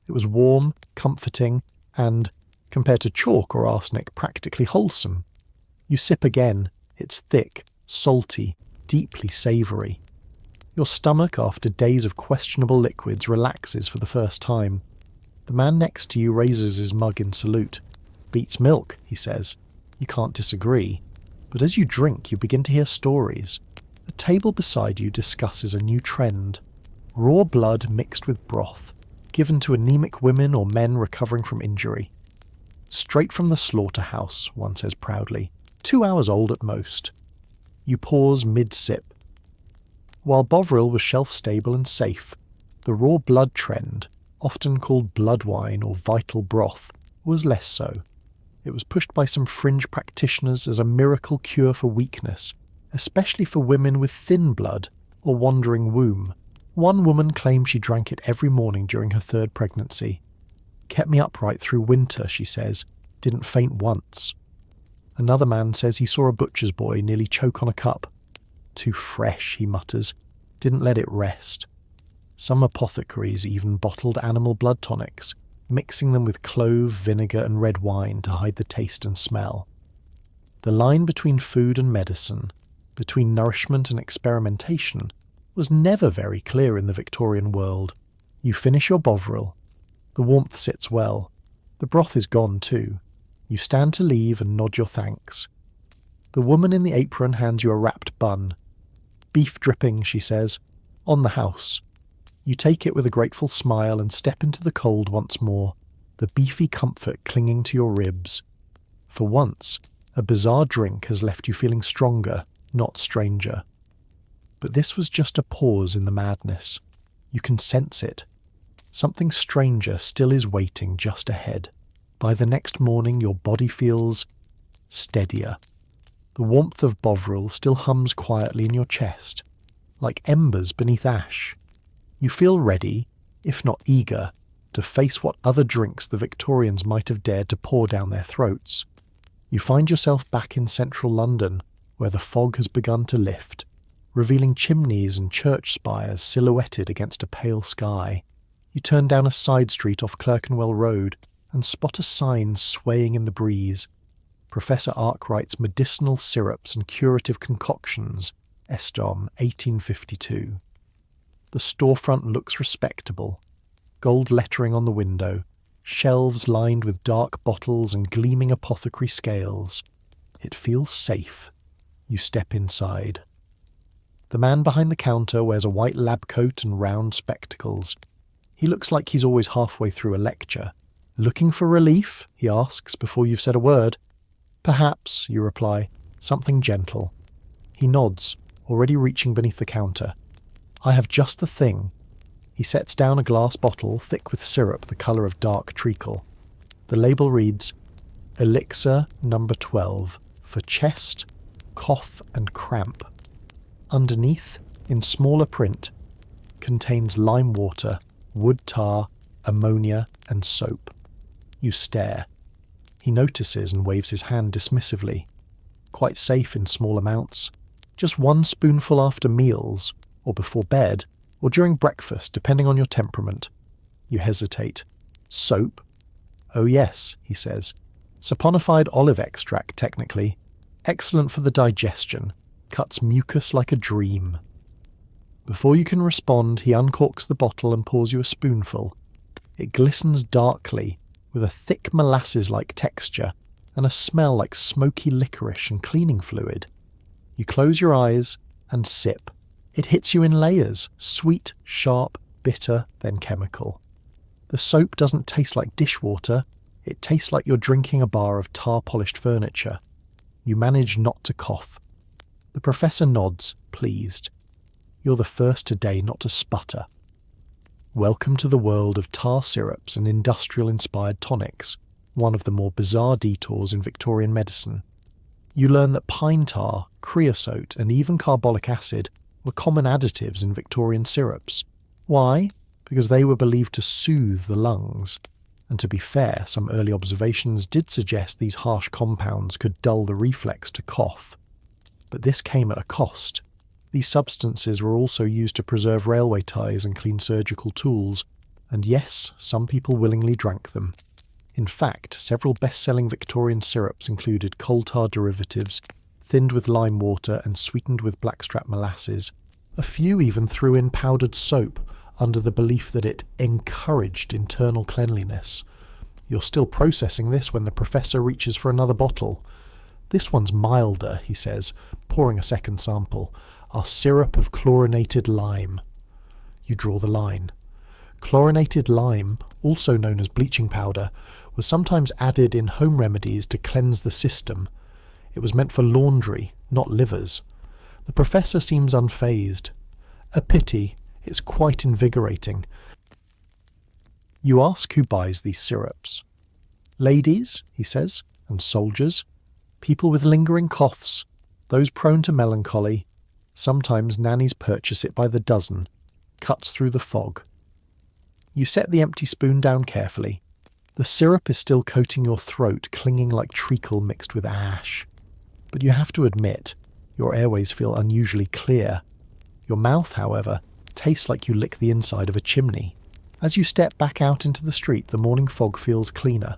It was warm, comforting, and, compared to chalk or arsenic, practically wholesome. You sip again. It's thick, salty, deeply savoury. Your stomach, after days of questionable liquids, relaxes for the first time. The man next to you raises his mug in salute. Beats milk, he says. You can't disagree. But as you drink, you begin to hear stories. The table beside you discusses a new trend. Raw blood mixed with broth, given to anemic women or men recovering from injury. Straight from the slaughterhouse, one says proudly. 2 hours old at most. You pause mid-sip. While Bovril was shelf-stable and safe, the raw blood trend, often called blood wine or vital broth, was less so. It was pushed by some fringe practitioners as a miracle cure for weakness, especially for women with thin blood or wandering womb. One woman claimed she drank it every morning during her 3rd pregnancy. Kept me upright through winter, she says. Didn't faint once. Another man says he saw a butcher's boy nearly choke on a cup. Too fresh, he mutters. Didn't let it rest. Some apothecaries even bottled animal blood tonics, mixing them with clove, vinegar and red wine to hide the taste and smell. The line between food and medicine, between nourishment and experimentation, was never very clear in the Victorian world. You finish your Bovril. The warmth sits well. The broth is gone too. You stand to leave and nod your thanks. The woman in the apron hands you a wrapped bun. Beef dripping, she says. On the house. You take it with a grateful smile and step into the cold once more, the beefy comfort clinging to your ribs. For once, a bizarre drink has left you feeling stronger, not stranger. But this was just a pause in the madness. You can sense it. Something stranger still is waiting just ahead. By the next morning, your body feels steadier. The warmth of Bovril still hums quietly in your chest, like embers beneath ash. You feel ready, if not eager, to face what other drinks the Victorians might have dared to pour down their throats. You find yourself back in central London, where the fog has begun to lift, revealing chimneys and church spires silhouetted against a pale sky. You turn down a side street off Clerkenwell Road and spot a sign swaying in the breeze. Professor Arkwright's Medicinal Syrups and Curative Concoctions, Estom, 1852. The storefront looks respectable. Gold lettering on the window, shelves lined with dark bottles and gleaming apothecary scales. It feels safe. You step inside. The man behind the counter wears a white lab coat and round spectacles. He looks like he's always halfway through a lecture. Looking for relief? He asks before you've said a word. Perhaps, you reply, something gentle. He nods, already reaching beneath the counter. I have just the thing. He sets down a glass bottle thick with syrup the colour of dark treacle. The label reads, Elixir number 12 for chest, cough and cramp. Underneath, in smaller print, contains lime water, wood tar, ammonia and soap. You stare. He notices and waves his hand dismissively. Quite safe in small amounts. Just 1 spoonful after meals, or before bed, or during breakfast, depending on your temperament. You hesitate. Soap? Oh yes, he says. Saponified olive extract, technically. Excellent for the digestion. Cuts mucus like a dream. Before you can respond, he uncorks the bottle and pours you a spoonful. It glistens darkly, with a thick molasses-like texture, and a smell like smoky licorice and cleaning fluid. You close your eyes and sip. It hits you in layers, sweet, sharp, bitter, then chemical. The soap doesn't taste like dishwater, it tastes like you're drinking a bar of tar-polished furniture. You manage not to cough. The professor nods, pleased. You're the first today not to sputter. Welcome to the world of tar syrups and industrial-inspired tonics, one of the more bizarre detours in Victorian medicine. You learn that pine tar, creosote, and even carbolic acid were common additives in Victorian syrups. Why? Because they were believed to soothe the lungs. And to be fair, some early observations did suggest these harsh compounds could dull the reflex to cough. But this came at a cost. These substances were also used to preserve railway ties and clean surgical tools, and yes, some people willingly drank them. In fact, several best-selling Victorian syrups included coal tar derivatives, thinned with lime water and sweetened with blackstrap molasses. A few even threw in powdered soap, under the belief that it encouraged internal cleanliness. You're still processing this when the professor reaches for another bottle. This one's milder, he says, pouring a second sample. Our syrup of chlorinated lime. You draw the line. Chlorinated lime, also known as bleaching powder, was sometimes added in home remedies to cleanse the system. It was meant for laundry, not livers. The professor seems unfazed. A pity. It's quite invigorating. You ask who buys these syrups. Ladies, he says, and soldiers. People with lingering coughs. Those prone to melancholy. Sometimes nannies purchase it by the dozen. Cuts through the fog. You set the empty spoon down carefully. The syrup is still coating your throat, clinging like treacle mixed with ash. But you have to admit, your airways feel unusually clear. Your mouth, however, tastes like you lick the inside of a chimney. As you step back out into the street, the morning fog feels cleaner.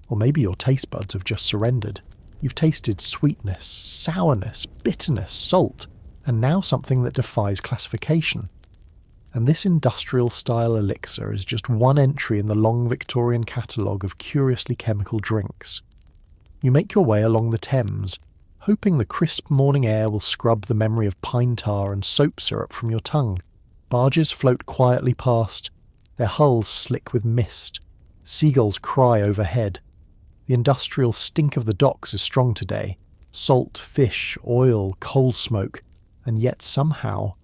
Or maybe your taste buds have just surrendered. You've tasted sweetness, sourness, bitterness, salt, and now something that defies classification. And this industrial-style elixir is just one entry in the long Victorian catalogue of curiously chemical drinks. You make your way along the Thames, hoping the crisp morning air will scrub the memory of pine tar and soap syrup from your tongue. Barges float quietly past, their hulls slick with mist. Seagulls cry overhead. The industrial stink of the docks is strong today. Salt, fish, oil, coal smoke, and yet somehow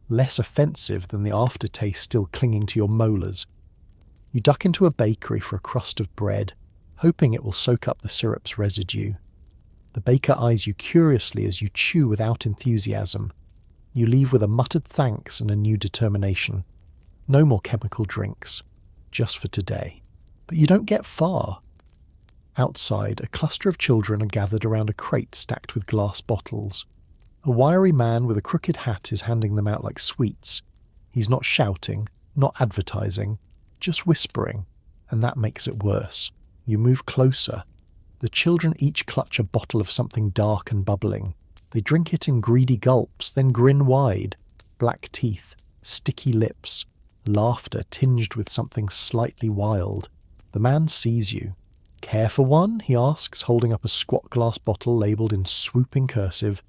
less offensive than the aftertaste still clinging to your molars. You duck into a bakery for a crust of bread, hoping it will soak up the syrup's residue. The baker eyes you curiously as you chew without enthusiasm. You leave with a muttered thanks and a new determination. No more chemical drinks, just for today. But you don't get far. Outside, a cluster of children are gathered around a crate stacked with glass bottles. A wiry man with a crooked hat is handing them out like sweets. He's not shouting, not advertising, just whispering, and that makes it worse. You move closer. The children each clutch a bottle of something dark and bubbling. They drink it in greedy gulps, then grin wide. Black teeth, sticky lips, laughter tinged with something slightly wild. The man sees you. Care for one? He asks, holding up a squat glass bottle labelled in swooping cursive.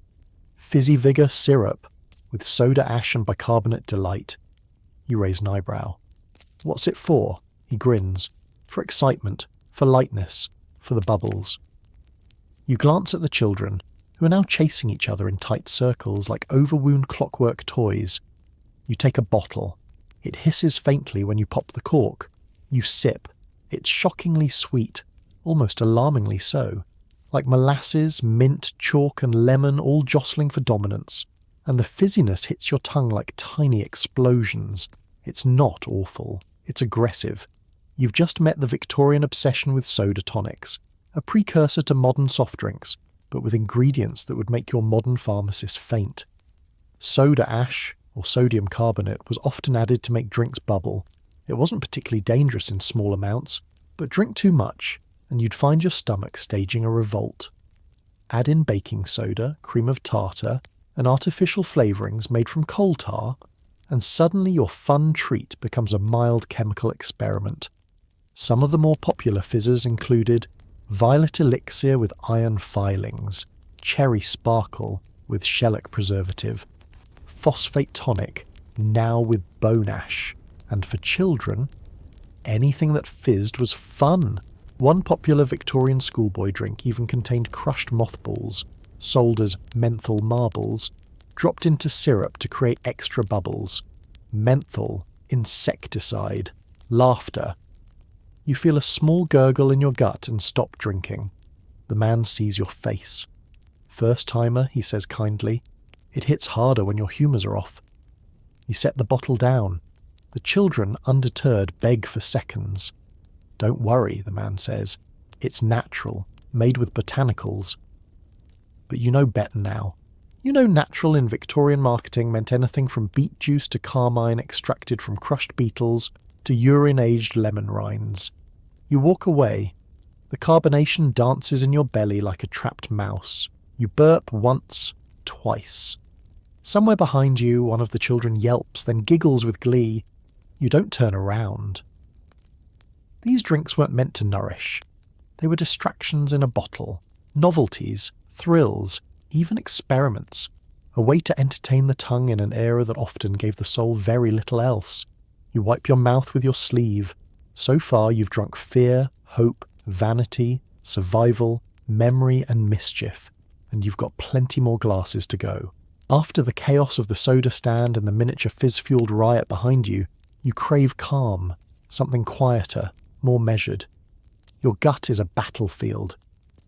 Fizzy Vigor Syrup, with soda ash and bicarbonate delight. You raise an eyebrow. What's it for? He grins. For excitement, for lightness, for the bubbles. You glance at the children, who are now chasing each other in tight circles like overwound clockwork toys. You take a bottle. It hisses faintly when you pop the cork. You sip. It's shockingly sweet, almost alarmingly so. Like molasses, mint, chalk and lemon all jostling for dominance. And the fizziness hits your tongue like tiny explosions. It's not awful. It's aggressive. You've just met the Victorian obsession with soda tonics, a precursor to modern soft drinks, but with ingredients that would make your modern pharmacist faint. Soda ash, or sodium carbonate, was often added to make drinks bubble. It wasn't particularly dangerous in small amounts, but drink too much, and you'd find your stomach staging a revolt. Add in baking soda, cream of tartar, and artificial flavourings made from coal tar, and suddenly your fun treat becomes a mild chemical experiment. Some of the more popular fizzers included violet elixir with iron filings, cherry sparkle with shellac preservative, phosphate tonic, now with bone ash, and for children, anything that fizzed was fun. One popular Victorian schoolboy drink even contained crushed mothballs, sold as menthol marbles, dropped into syrup to create extra bubbles. Menthol, insecticide, laughter. You feel a small gurgle in your gut and stop drinking. The man sees your face. First timer, he says kindly. It hits harder when your humours are off. You set the bottle down. The children, undeterred, beg for seconds. Don't worry, the man says. It's natural, made with botanicals. But you know better now. You know natural in Victorian marketing meant anything from beet juice to carmine extracted from crushed beetles to urine-aged lemon rinds. You walk away. The carbonation dances in your belly like a trapped mouse. You burp once, twice. Somewhere behind you, one of the children yelps, then giggles with glee. You don't turn around. These drinks weren't meant to nourish. They were distractions in a bottle, novelties, thrills, even experiments, a way to entertain the tongue in an era that often gave the soul very little else. You wipe your mouth with your sleeve. So far you've drunk fear, hope, vanity, survival, memory and mischief, and you've got plenty more glasses to go. After the chaos of the soda stand and the miniature fizz-fueled riot behind you, you crave calm, something quieter, more measured. Your gut is a battlefield.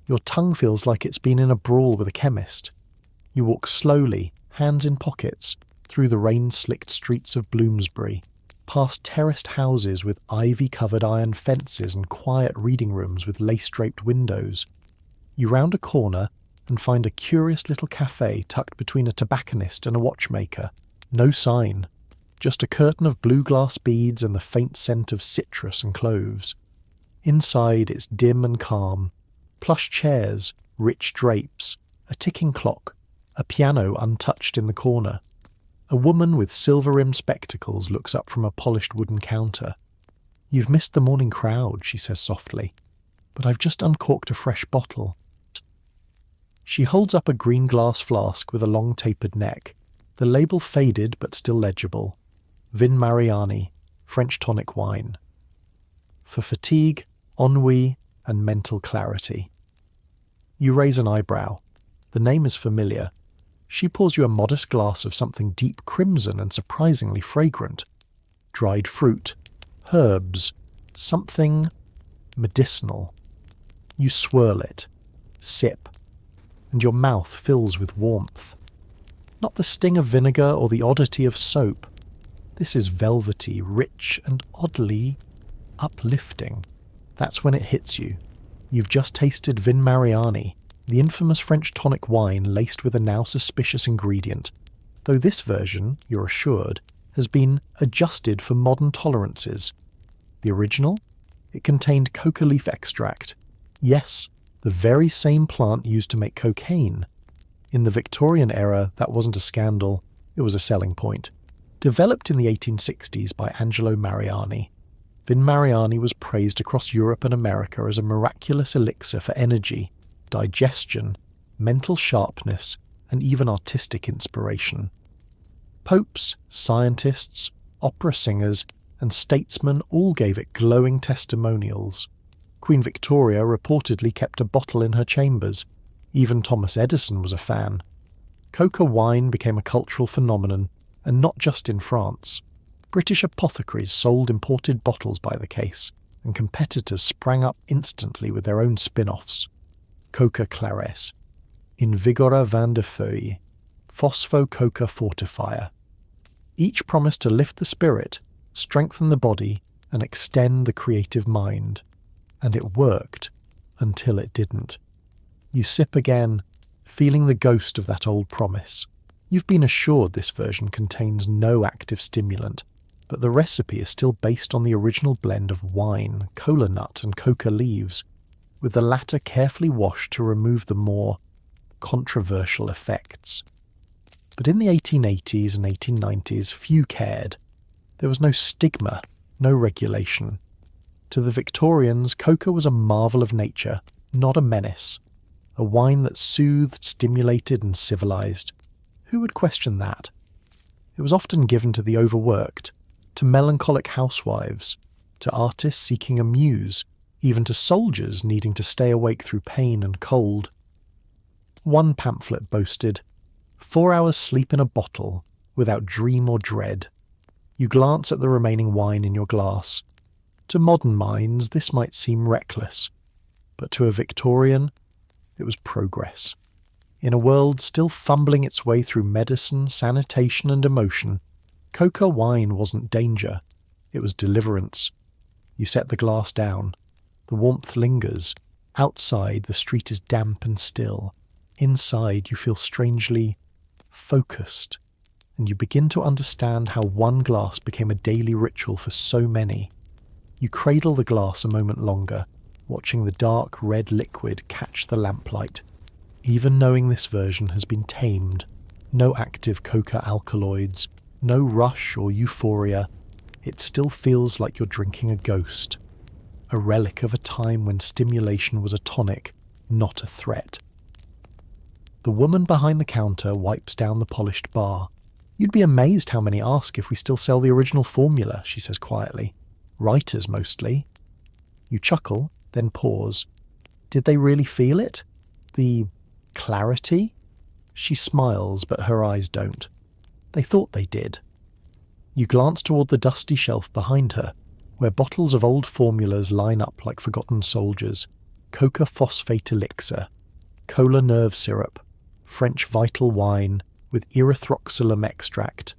Your tongue feels like it's been in a brawl with a chemist. You walk slowly, hands in pockets, through the rain-slicked streets of Bloomsbury, past terraced houses with ivy-covered iron fences and quiet reading rooms with lace-draped windows. You round a corner and find a curious little cafe tucked between a tobacconist and a watchmaker. No sign, just a curtain of blue glass beads and the faint scent of citrus and cloves. Inside it's dim and calm. Plush chairs, rich drapes, a ticking clock, a piano untouched in the corner. A woman with silver-rimmed spectacles looks up from a polished wooden counter. "You've missed the morning crowd," she says softly, "but I've just uncorked a fresh bottle." She holds up a green glass flask with a long tapered neck, the label faded but still legible. Vin Mariani, French tonic wine. For fatigue, ennui, and mental clarity. You raise an eyebrow. The name is familiar. She pours you a modest glass of something deep crimson and surprisingly fragrant. Dried fruit, herbs, something medicinal. You swirl it, sip, and your mouth fills with warmth. Not the sting of vinegar or the oddity of soap. This is velvety, rich, and oddly uplifting. That's when it hits you. You've just tasted Vin Mariani, the infamous French tonic wine laced with a now suspicious ingredient, though this version, you're assured, has been adjusted for modern tolerances. The original? It contained coca leaf extract. Yes, the very same plant used to make cocaine. In the Victorian era, that wasn't a scandal, it was a selling point. Developed in the 1860s by Angelo Mariani, Vin Mariani was praised across Europe and America as a miraculous elixir for energy, digestion, mental sharpness, and even artistic inspiration. Popes, scientists, opera singers, and statesmen all gave it glowing testimonials. Queen Victoria reportedly kept a bottle in her chambers. Even Thomas Edison was a fan. Coca wine became a cultural phenomenon, and not just in France. British apothecaries sold imported bottles by the case, and competitors sprang up instantly with their own spin-offs. Coca Claret, Invigora Vin de Feuille, Phospho Coca Fortifier. Each promised to lift the spirit, strengthen the body, and extend the creative mind. And it worked, until it didn't. You sip again, feeling the ghost of that old promise. You've been assured this version contains no active stimulant, but the recipe is still based on the original blend of wine, cola nut, and coca leaves, with the latter carefully washed to remove the more controversial effects. But in the 1880s and 1890s, few cared. There was no stigma, no regulation. To the Victorians, coca was a marvel of nature, not a menace. A wine that soothed, stimulated, and civilized. Who would question that? It was often given to the overworked, to melancholic housewives, to artists seeking a muse, even to soldiers needing to stay awake through pain and cold. One pamphlet boasted, 4 hours sleep in a bottle, without dream or dread. You glance at the remaining wine in your glass. To modern minds, this might seem reckless, but to a Victorian, it was progress. In a world still fumbling its way through medicine, sanitation, and emotion, coca wine wasn't danger, it was deliverance. You set the glass down. The warmth lingers. Outside, the street is damp and still. Inside, you feel strangely focused, and you begin to understand how one glass became a daily ritual for so many. You cradle the glass a moment longer, watching the dark red liquid catch the lamplight. Even knowing this version has been tamed, no active coca alkaloids, no rush or euphoria, it still feels like you're drinking a ghost, a relic of a time when stimulation was a tonic, not a threat. The woman behind the counter wipes down the polished bar. You'd be amazed how many ask if we still sell the original formula, she says quietly. Writers mostly. You chuckle, then pause. Did they really feel it? The clarity? She smiles, but her eyes don't. They thought they did. You glance toward the dusty shelf behind her, where bottles of old formulas line up like forgotten soldiers. Coca phosphate elixir, cola nerve syrup, French vital wine with erythroxylum extract.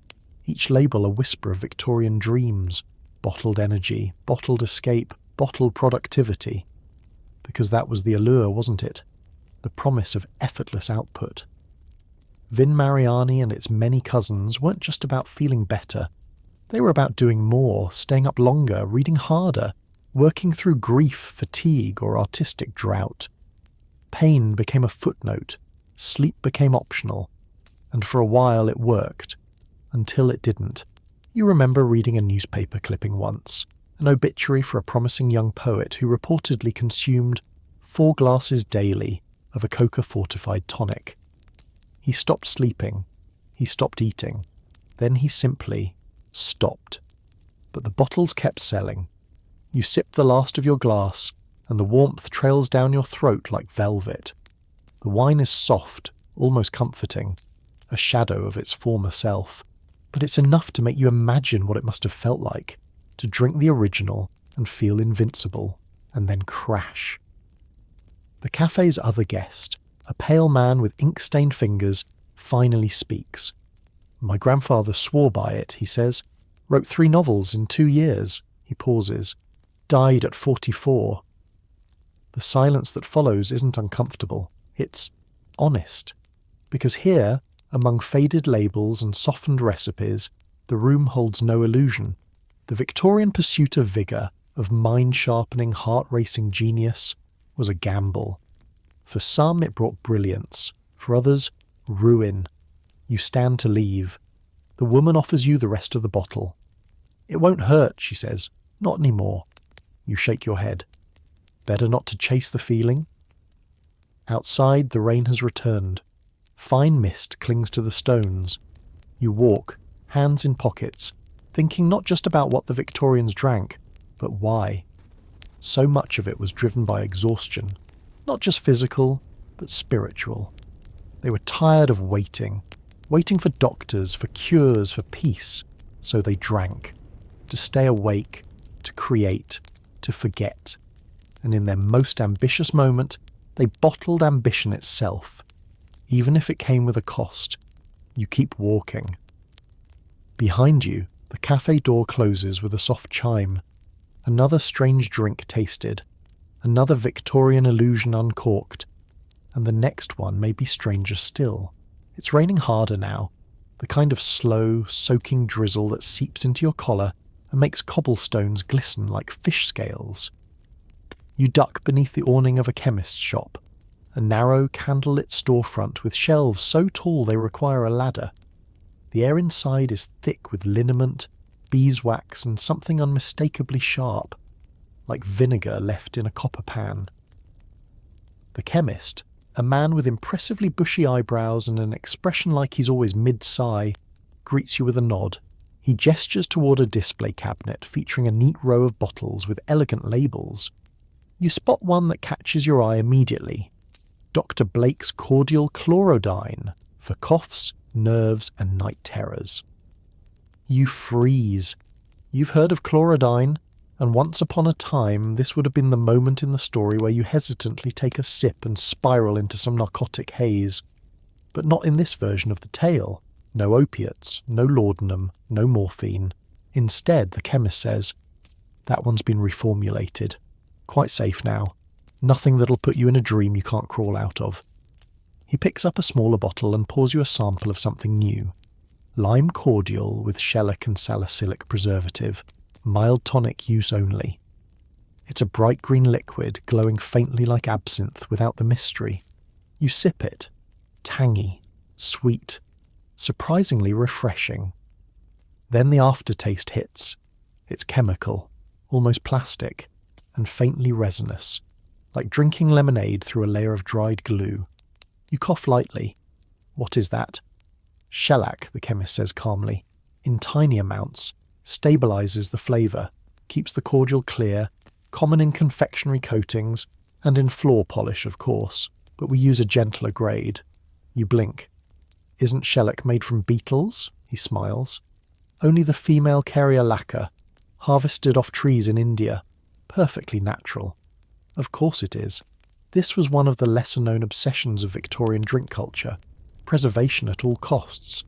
Each label a whisper of Victorian dreams, bottled energy, bottled escape, bottled productivity. Because that was the allure, wasn't it? The promise of effortless output. Vin Mariani and its many cousins weren't just about feeling better. They were about doing more, staying up longer, reading harder, working through grief, fatigue, or artistic drought. Pain became a footnote, sleep became optional, and for a while it worked, until it didn't. You remember reading a newspaper clipping once, an obituary for a promising young poet who reportedly consumed 4 glasses daily of a coca-fortified tonic. He stopped sleeping, he stopped eating, then he simply stopped. But the bottles kept selling. You sip the last of your glass, and the warmth trails down your throat like velvet. The wine is soft, almost comforting, a shadow of its former self, but it's enough to make you imagine what it must have felt like to drink the original and feel invincible, and then crash. The cafe's other guest, a pale man with ink-stained fingers, finally speaks. My grandfather swore by it, he says. Wrote 3 novels in 2 years. He pauses. Died at 44. The silence that follows isn't uncomfortable. It's honest. Because here, among faded labels and softened recipes, the room holds no illusion. The Victorian pursuit of vigour, of mind-sharpening, heart-racing genius, was a gamble. For some it brought brilliance, for others, ruin. You stand to leave. The woman offers you the rest of the bottle. It won't hurt, she says. Not anymore. You shake your head. Better not to chase the feeling. Outside, the rain has returned. Fine mist clings to the stones. You walk, hands in pockets, thinking not just about what the Victorians drank, but why. So much of it was driven by exhaustion, not just physical, but spiritual. They were tired of waiting for doctors, for cures, for peace, so they drank, to stay awake, to create, to forget. And in their most ambitious moment, they bottled ambition itself. Even if it came with a cost, you keep walking. Behind you, the cafe door closes with a soft chime. Another strange drink tasted, another Victorian illusion uncorked, and the next one may be stranger still. It's raining harder now, the kind of slow, soaking drizzle that seeps into your collar and makes cobblestones glisten like fish scales. You duck beneath the awning of a chemist's shop, a narrow, candlelit storefront with shelves so tall they require a ladder. The air inside is thick with liniment, beeswax, and something unmistakably sharp, like vinegar left in a copper pan. The chemist, a man with impressively bushy eyebrows and an expression like he's always mid-sigh, greets you with a nod. He gestures toward a display cabinet featuring a neat row of bottles with elegant labels. You spot one that catches your eye immediately. Dr. Blake's Cordial Chlorodyne, for coughs, nerves, and night terrors. You freeze. You've heard of chlorodyne, and once upon a time this would have been the moment in the story where you hesitantly take a sip and spiral into some narcotic haze. But not in this version of the tale. No opiates, no laudanum, no morphine. Instead, the chemist says, that one's been reformulated. Quite safe now. Nothing that'll put you in a dream you can't crawl out of. He picks up a smaller bottle and pours you a sample of something new. Lime cordial with shellac and salicylic preservative. Mild tonic use only. It's a bright green liquid glowing faintly like absinthe without the mystery. You sip it. Tangy. Sweet. Surprisingly refreshing. Then the aftertaste hits. It's chemical, almost plastic, and faintly resinous, like drinking lemonade through a layer of dried glue. You cough lightly. What is that? Shellac, the chemist says calmly, in tiny amounts, stabilizes the flavour, keeps the cordial clear, common in confectionery coatings, and in floor polish, of course, but we use a gentler grade. You blink. Isn't shellac made from beetles? He smiles. Only the female carrier lacquer, harvested off trees in India. Perfectly natural. Of course it is. This was one of the lesser-known obsessions of Victorian drink culture. Preservation at all costs.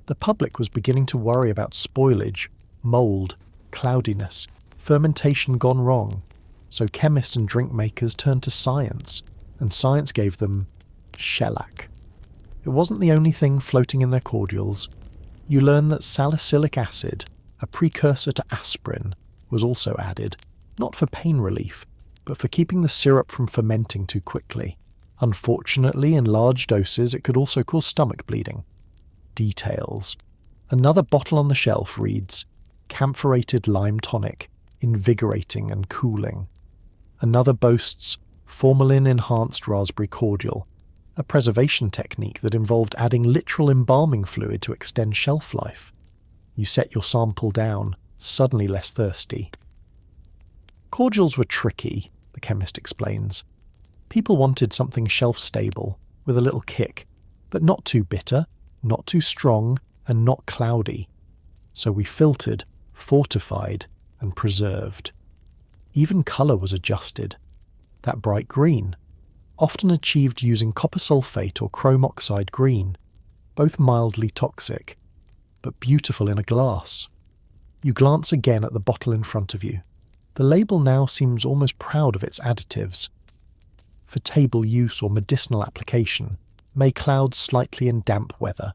The public was beginning to worry about spoilage, mould, cloudiness, fermentation gone wrong. So chemists and drink makers turned to science, and science gave them shellac. It wasn't the only thing floating in their cordials. You learn that salicylic acid, a precursor to aspirin, was also added, not for pain relief, but for keeping the syrup from fermenting too quickly. Unfortunately, in large doses, it could also cause stomach bleeding. Details. Another bottle on the shelf reads, camphorated lime tonic, invigorating and cooling. Another boasts, formalin-enhanced raspberry cordial, a preservation technique that involved adding literal embalming fluid to extend shelf life. You set your sample down, suddenly less thirsty. Cordials were tricky, the chemist explains. People wanted something shelf-stable, with a little kick, but not too bitter, not too strong, and not cloudy. So we filtered, fortified, and preserved. Even colour was adjusted. That bright green, often achieved using copper sulfate or chrome oxide green, both mildly toxic, but beautiful in a glass. You glance again at the bottle in front of you. The label now seems almost proud of its additives. For table use or medicinal application, may cloud slightly in damp weather.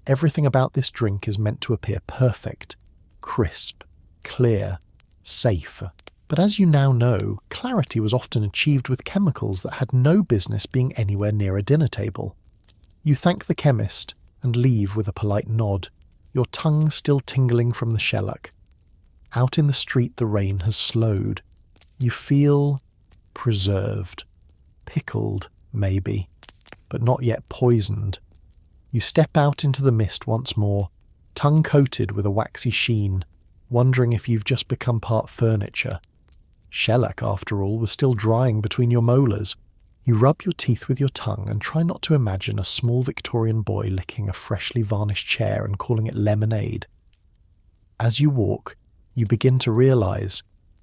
Everything about this drink is meant to appear perfect, crisp, clear, safe. But as you now know, clarity was often achieved with chemicals that had no business being anywhere near a dinner table. You thank the chemist and leave with a polite nod, your tongue still tingling from the shellac. Out in the street the rain has slowed. You feel preserved. Pickled, maybe, but not yet poisoned. You step out into the mist once more, tongue coated with a waxy sheen, wondering if you've just become part furniture. Shellac, after all, was still drying between your molars. You rub your teeth with your tongue and try not to imagine a small Victorian boy licking a freshly varnished chair and calling it lemonade. As you walk, you begin to realise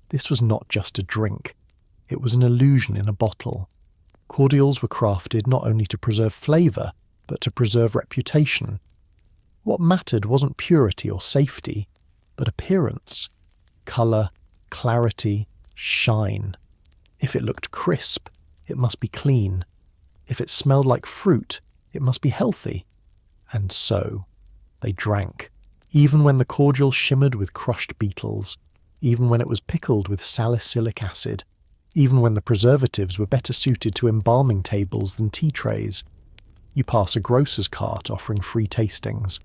this was not just a drink. It was an illusion in a bottle. Cordials were crafted not only to preserve flavour, but to preserve reputation. What mattered wasn't purity or safety, but appearance. Colour, clarity, shine. If it looked crisp, it must be clean. If it smelled like fruit, it must be healthy. And so, they drank. Even when the cordial shimmered with crushed beetles, even when it was pickled with salicylic acid, even when the preservatives were better suited to embalming tables than tea trays. You pass a grocer's cart offering free tastings.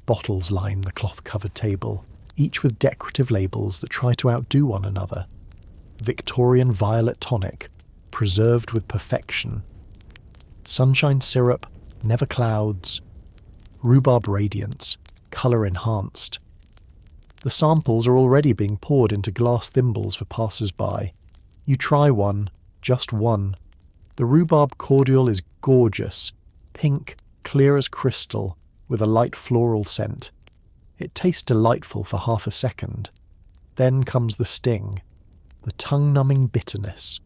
Bottles line the cloth-covered table, each with decorative labels that try to outdo one another. Victorian violet tonic, preserved with perfection. Sunshine syrup, never clouds. Rhubarb radiance, colour enhanced. The samples are already being poured into glass thimbles for passers-by. You try one, just one. The rhubarb cordial is gorgeous, pink, clear as crystal, with a light floral scent. It tastes delightful for half a second. Then comes the sting, the tongue-numbing bitterness,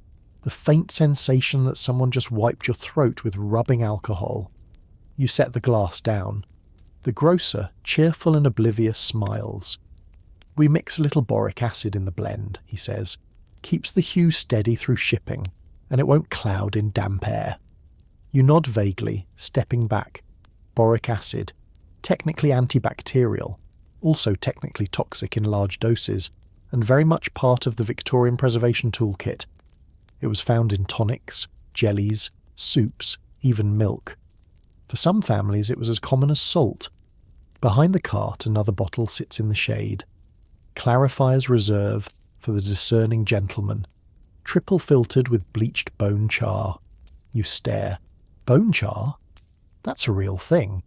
the faint sensation that someone just wiped your throat with rubbing alcohol. You set the glass down. The grocer, cheerful and oblivious, smiles. "We mix a little boric acid in the blend," he says. "Keeps the hue steady through shipping, and it won't cloud in damp air." You nod vaguely, stepping back. Boric acid, technically antibacterial, also technically toxic in large doses, and very much part of the Victorian preservation toolkit. It was found in tonics, jellies, soups, even milk. For some families it was as common as salt. Behind the cart another bottle sits in the shade. Clarifier's Reserve for the discerning gentleman. Triple filtered with bleached bone char. You stare. Bone char? That's a real thing.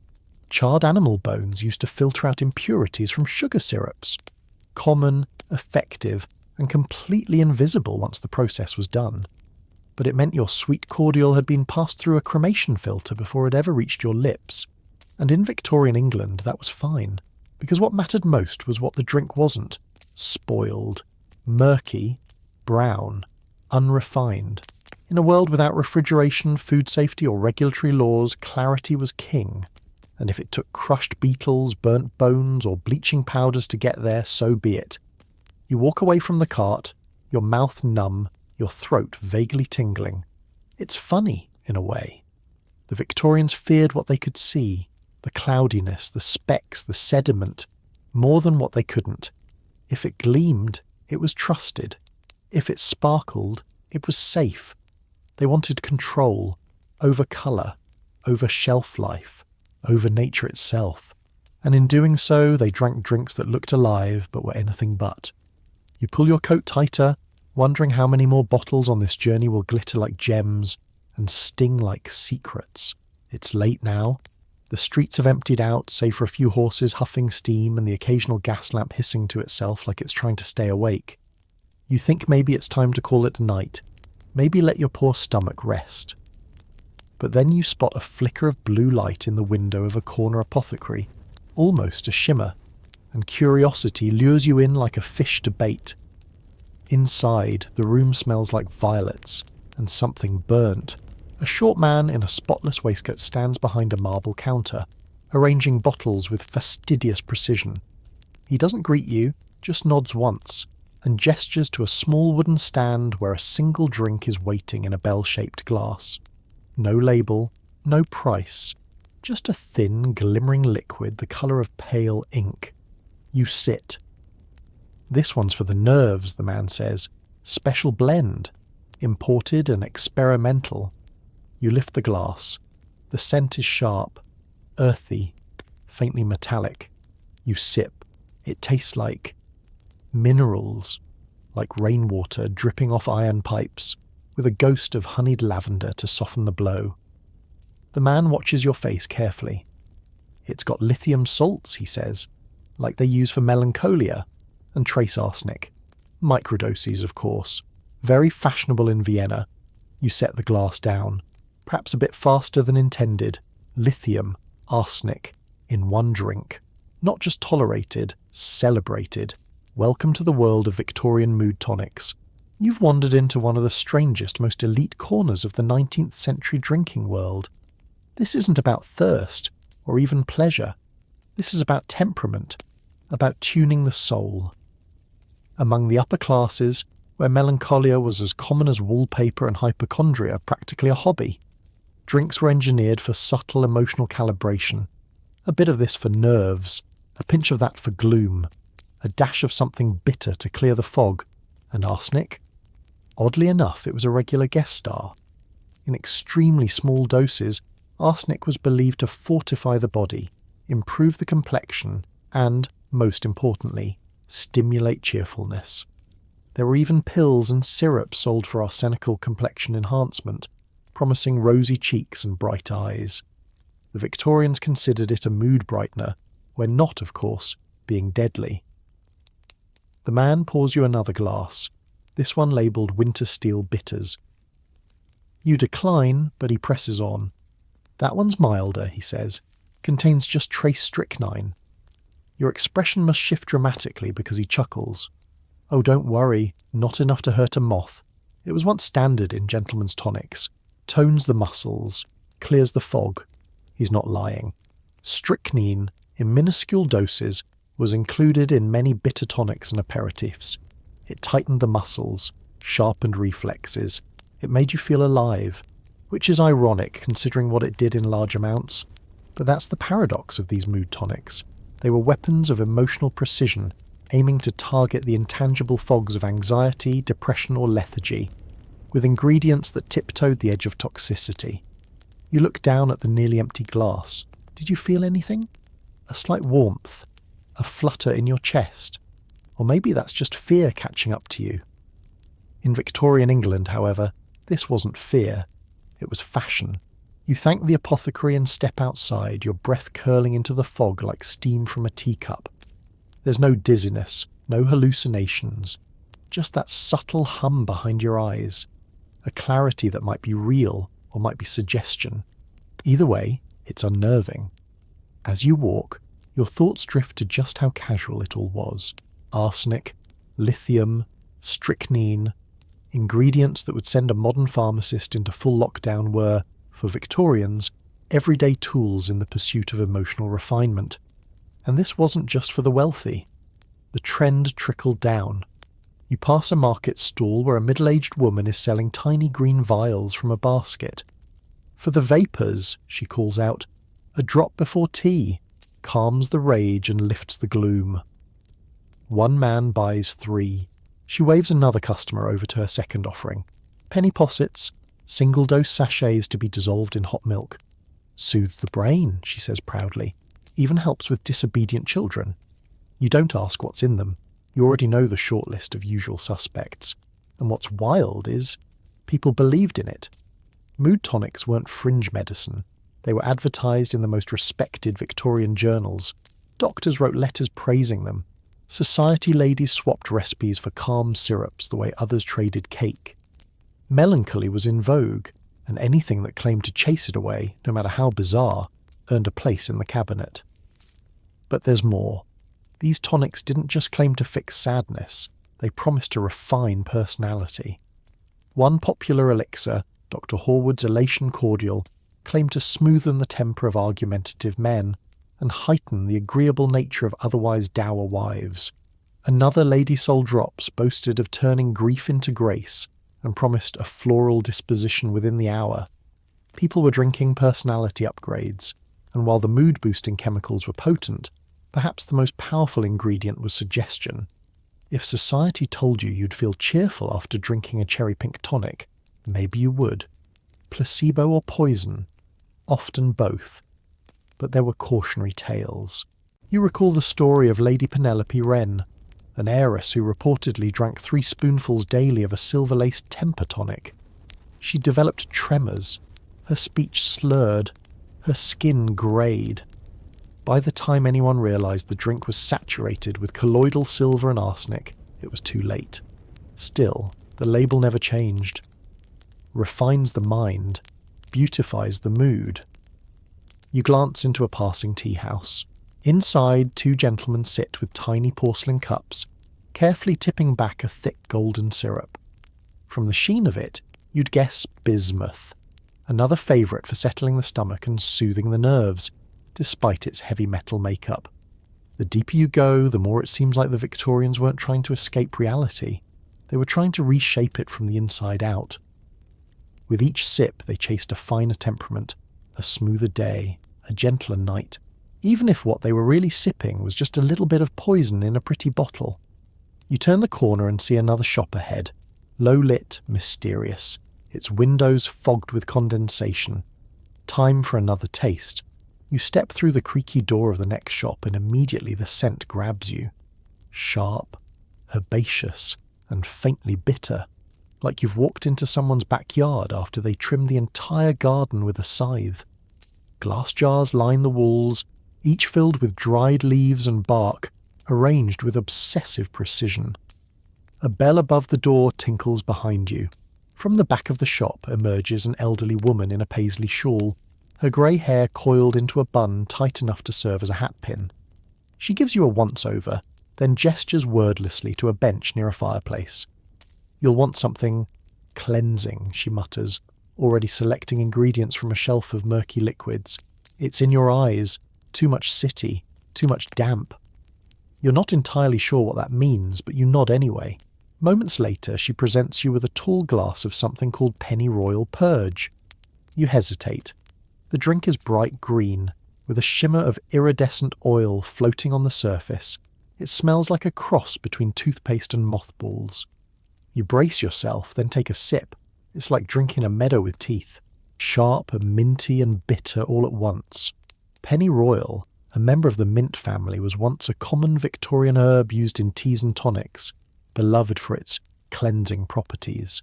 Charred animal bones used to filter out impurities from sugar syrups. Common, effective, and completely invisible once the process was done. But it meant your sweet cordial had been passed through a cremation filter before it ever reached your lips. And in Victorian England that was fine, because what mattered most was what the drink wasn't. Spoiled, murky, brown, unrefined. In a world without refrigeration, food safety or regulatory laws, clarity was king. And if it took crushed beetles, burnt bones or bleaching powders to get there, so be it. You walk away from the cart, your mouth numb, your throat vaguely tingling. It's funny, in a way. The Victorians feared what they could see, the cloudiness, the specks, the sediment, more than what they couldn't. If it gleamed, it was trusted. If it sparkled, it was safe. They wanted control, over colour, over shelf life, over nature itself. And in doing so, they drank drinks that looked alive but were anything but. You pull your coat tighter, wondering how many more bottles on this journey will glitter like gems and sting like secrets. It's late now. The streets have emptied out, save for a few horses huffing steam and the occasional gas lamp hissing to itself like it's trying to stay awake. You think maybe it's time to call it a night. Maybe let your poor stomach rest. But then you spot a flicker of blue light in the window of a corner apothecary, almost a shimmer, and curiosity lures you in like a fish to bait. Inside, the room smells like violets and something burnt. A short man in a spotless waistcoat stands behind a marble counter, arranging bottles with fastidious precision. He doesn't greet you, just nods once, and gestures to a small wooden stand where a single drink is waiting in a bell-shaped glass. No label, no price, just a thin, glimmering liquid the colour of pale ink. You sit. "This one's for the nerves," the man says. "Special blend. Imported and experimental." You lift the glass. The scent is sharp, earthy, faintly metallic. You sip. It tastes like minerals, like rainwater dripping off iron pipes, with a ghost of honeyed lavender to soften the blow. The man watches your face carefully. "It's got lithium salts," he says, "like they use for melancholia, and trace arsenic. Microdoses, of course. Very fashionable in Vienna." You set the glass down, perhaps a bit faster than intended. Lithium, arsenic, in one drink. Not just tolerated, celebrated. Welcome to the world of Victorian mood tonics. You've wandered into one of the strangest, most elite corners of the 19th century drinking world. This isn't about thirst, or even pleasure. This is about temperament, about tuning the soul. Among the upper classes, where melancholia was as common as wallpaper and hypochondria, practically a hobby, drinks were engineered for subtle emotional calibration. A bit of this for nerves, a pinch of that for gloom, a dash of something bitter to clear the fog, and arsenic? Oddly enough, it was a regular guest star. In extremely small doses, arsenic was believed to fortify the body, improve the complexion, and, most importantly, stimulate cheerfulness. There were even pills and syrup sold for arsenical complexion enhancement, promising rosy cheeks and bright eyes. The Victorians considered it a mood brightener, when not, of course, being deadly. The man pours you another glass, this one labelled Winter Steel Bitters. You decline, but he presses on. That one's milder, he says. Contains just trace strychnine. Your expression must shift dramatically because he chuckles. Oh, don't worry, not enough to hurt a moth. It was once standard in gentlemen's tonics. Tones the muscles, clears the fog. He's not lying. Strychnine, in minuscule doses, was included in many bitter tonics and aperitifs. It tightened the muscles, sharpened reflexes. It made you feel alive, which is ironic considering what it did in large amounts. But that's the paradox of these mood tonics. They were weapons of emotional precision, aiming to target the intangible fogs of anxiety, depression or lethargy, with ingredients that tiptoed the edge of toxicity. You look down at the nearly empty glass. Did you feel anything? A slight warmth? A flutter in your chest? Or maybe that's just fear catching up to you. In Victorian England, however, this wasn't fear. It was fashion. You thank the apothecary and step outside, your breath curling into the fog like steam from a teacup. There's no dizziness, no hallucinations, just that subtle hum behind your eyes, a clarity that might be real or might be suggestion. Either way, it's unnerving. As you walk, your thoughts drift to just how casual it all was. Arsenic, lithium, strychnine, ingredients that would send a modern pharmacist into full lockdown were, for Victorians, everyday tools in the pursuit of emotional refinement. And this wasn't just for the wealthy. The trend trickled down. You pass a market stall where a middle-aged woman is selling tiny green vials from a basket. For the vapours, she calls out, a drop before tea, calms the rage and lifts the gloom. One man buys 3. She waves another customer over to her second offering. Penny possets, single-dose sachets to be dissolved in hot milk. Soothes the brain, she says proudly. Even helps with disobedient children. You don't ask what's in them. You already know the short list of usual suspects. And what's wild is, people believed in it. Mood tonics weren't fringe medicine. They were advertised in the most respected Victorian journals. Doctors wrote letters praising them. Society ladies swapped recipes for calm syrups the way others traded cake. Melancholy was in vogue, and anything that claimed to chase it away, no matter how bizarre, earned a place in the cabinet. But there's more. These tonics didn't just claim to fix sadness, they promised to refine personality. One popular elixir, Dr. Horwood's Elation Cordial, claimed to smoothen the temper of argumentative men and heighten the agreeable nature of otherwise dour wives. Another Lady Soul Drops boasted of turning grief into grace and promised a floral disposition within the hour. People were drinking personality upgrades, and while the mood-boosting chemicals were potent, perhaps the most powerful ingredient was suggestion. If society told you you'd feel cheerful after drinking a cherry-pink tonic, maybe you would. Placebo or poison? Often both. But there were cautionary tales. You recall the story of Lady Penelope Wren, an heiress who reportedly drank 3 spoonfuls daily of a silver-laced temper tonic. She developed tremors, her speech slurred, her skin greyed. By the time anyone realised the drink was saturated with colloidal silver and arsenic, it was too late. Still, the label never changed. Refines the mind, beautifies the mood. You glance into a passing tea house. Inside, 2 gentlemen sit with tiny porcelain cups, carefully tipping back a thick golden syrup. From the sheen of it, you'd guess bismuth, another favourite for settling the stomach and soothing the nerves, despite its heavy metal makeup. The deeper you go, the more it seems like the Victorians weren't trying to escape reality. They were trying to reshape it from the inside out. With each sip, they chased a finer temperament, a smoother day, a gentler night, even if what they were really sipping was just a little bit of poison in a pretty bottle. You turn the corner and see another shop ahead, low-lit, mysterious, its windows fogged with condensation. Time for another taste. You step through the creaky door of the next shop and immediately the scent grabs you. Sharp, herbaceous, and faintly bitter, like you've walked into someone's backyard after they trimmed the entire garden with a scythe. Glass jars line the walls, each filled with dried leaves and bark, arranged with obsessive precision. A bell above the door tinkles behind you. From the back of the shop emerges an elderly woman in a paisley shawl, her grey hair coiled into a bun tight enough to serve as a hatpin. She gives you a once-over, then gestures wordlessly to a bench near a fireplace. "You'll want something cleansing," she mutters, already selecting ingredients from a shelf of murky liquids. "It's in your eyes. Too much city. Too much damp." You're not entirely sure what that means, but you nod anyway. Moments later, she presents you with a tall glass of something called Pennyroyal Purge. You hesitate. The drink is bright green, with a shimmer of iridescent oil floating on the surface. It smells like a cross between toothpaste and mothballs. You brace yourself, then take a sip. It's like drinking a meadow with teeth. Sharp and minty and bitter all at once. Pennyroyal, a member of the mint family, was once a common Victorian herb used in teas and tonics, beloved for its cleansing properties.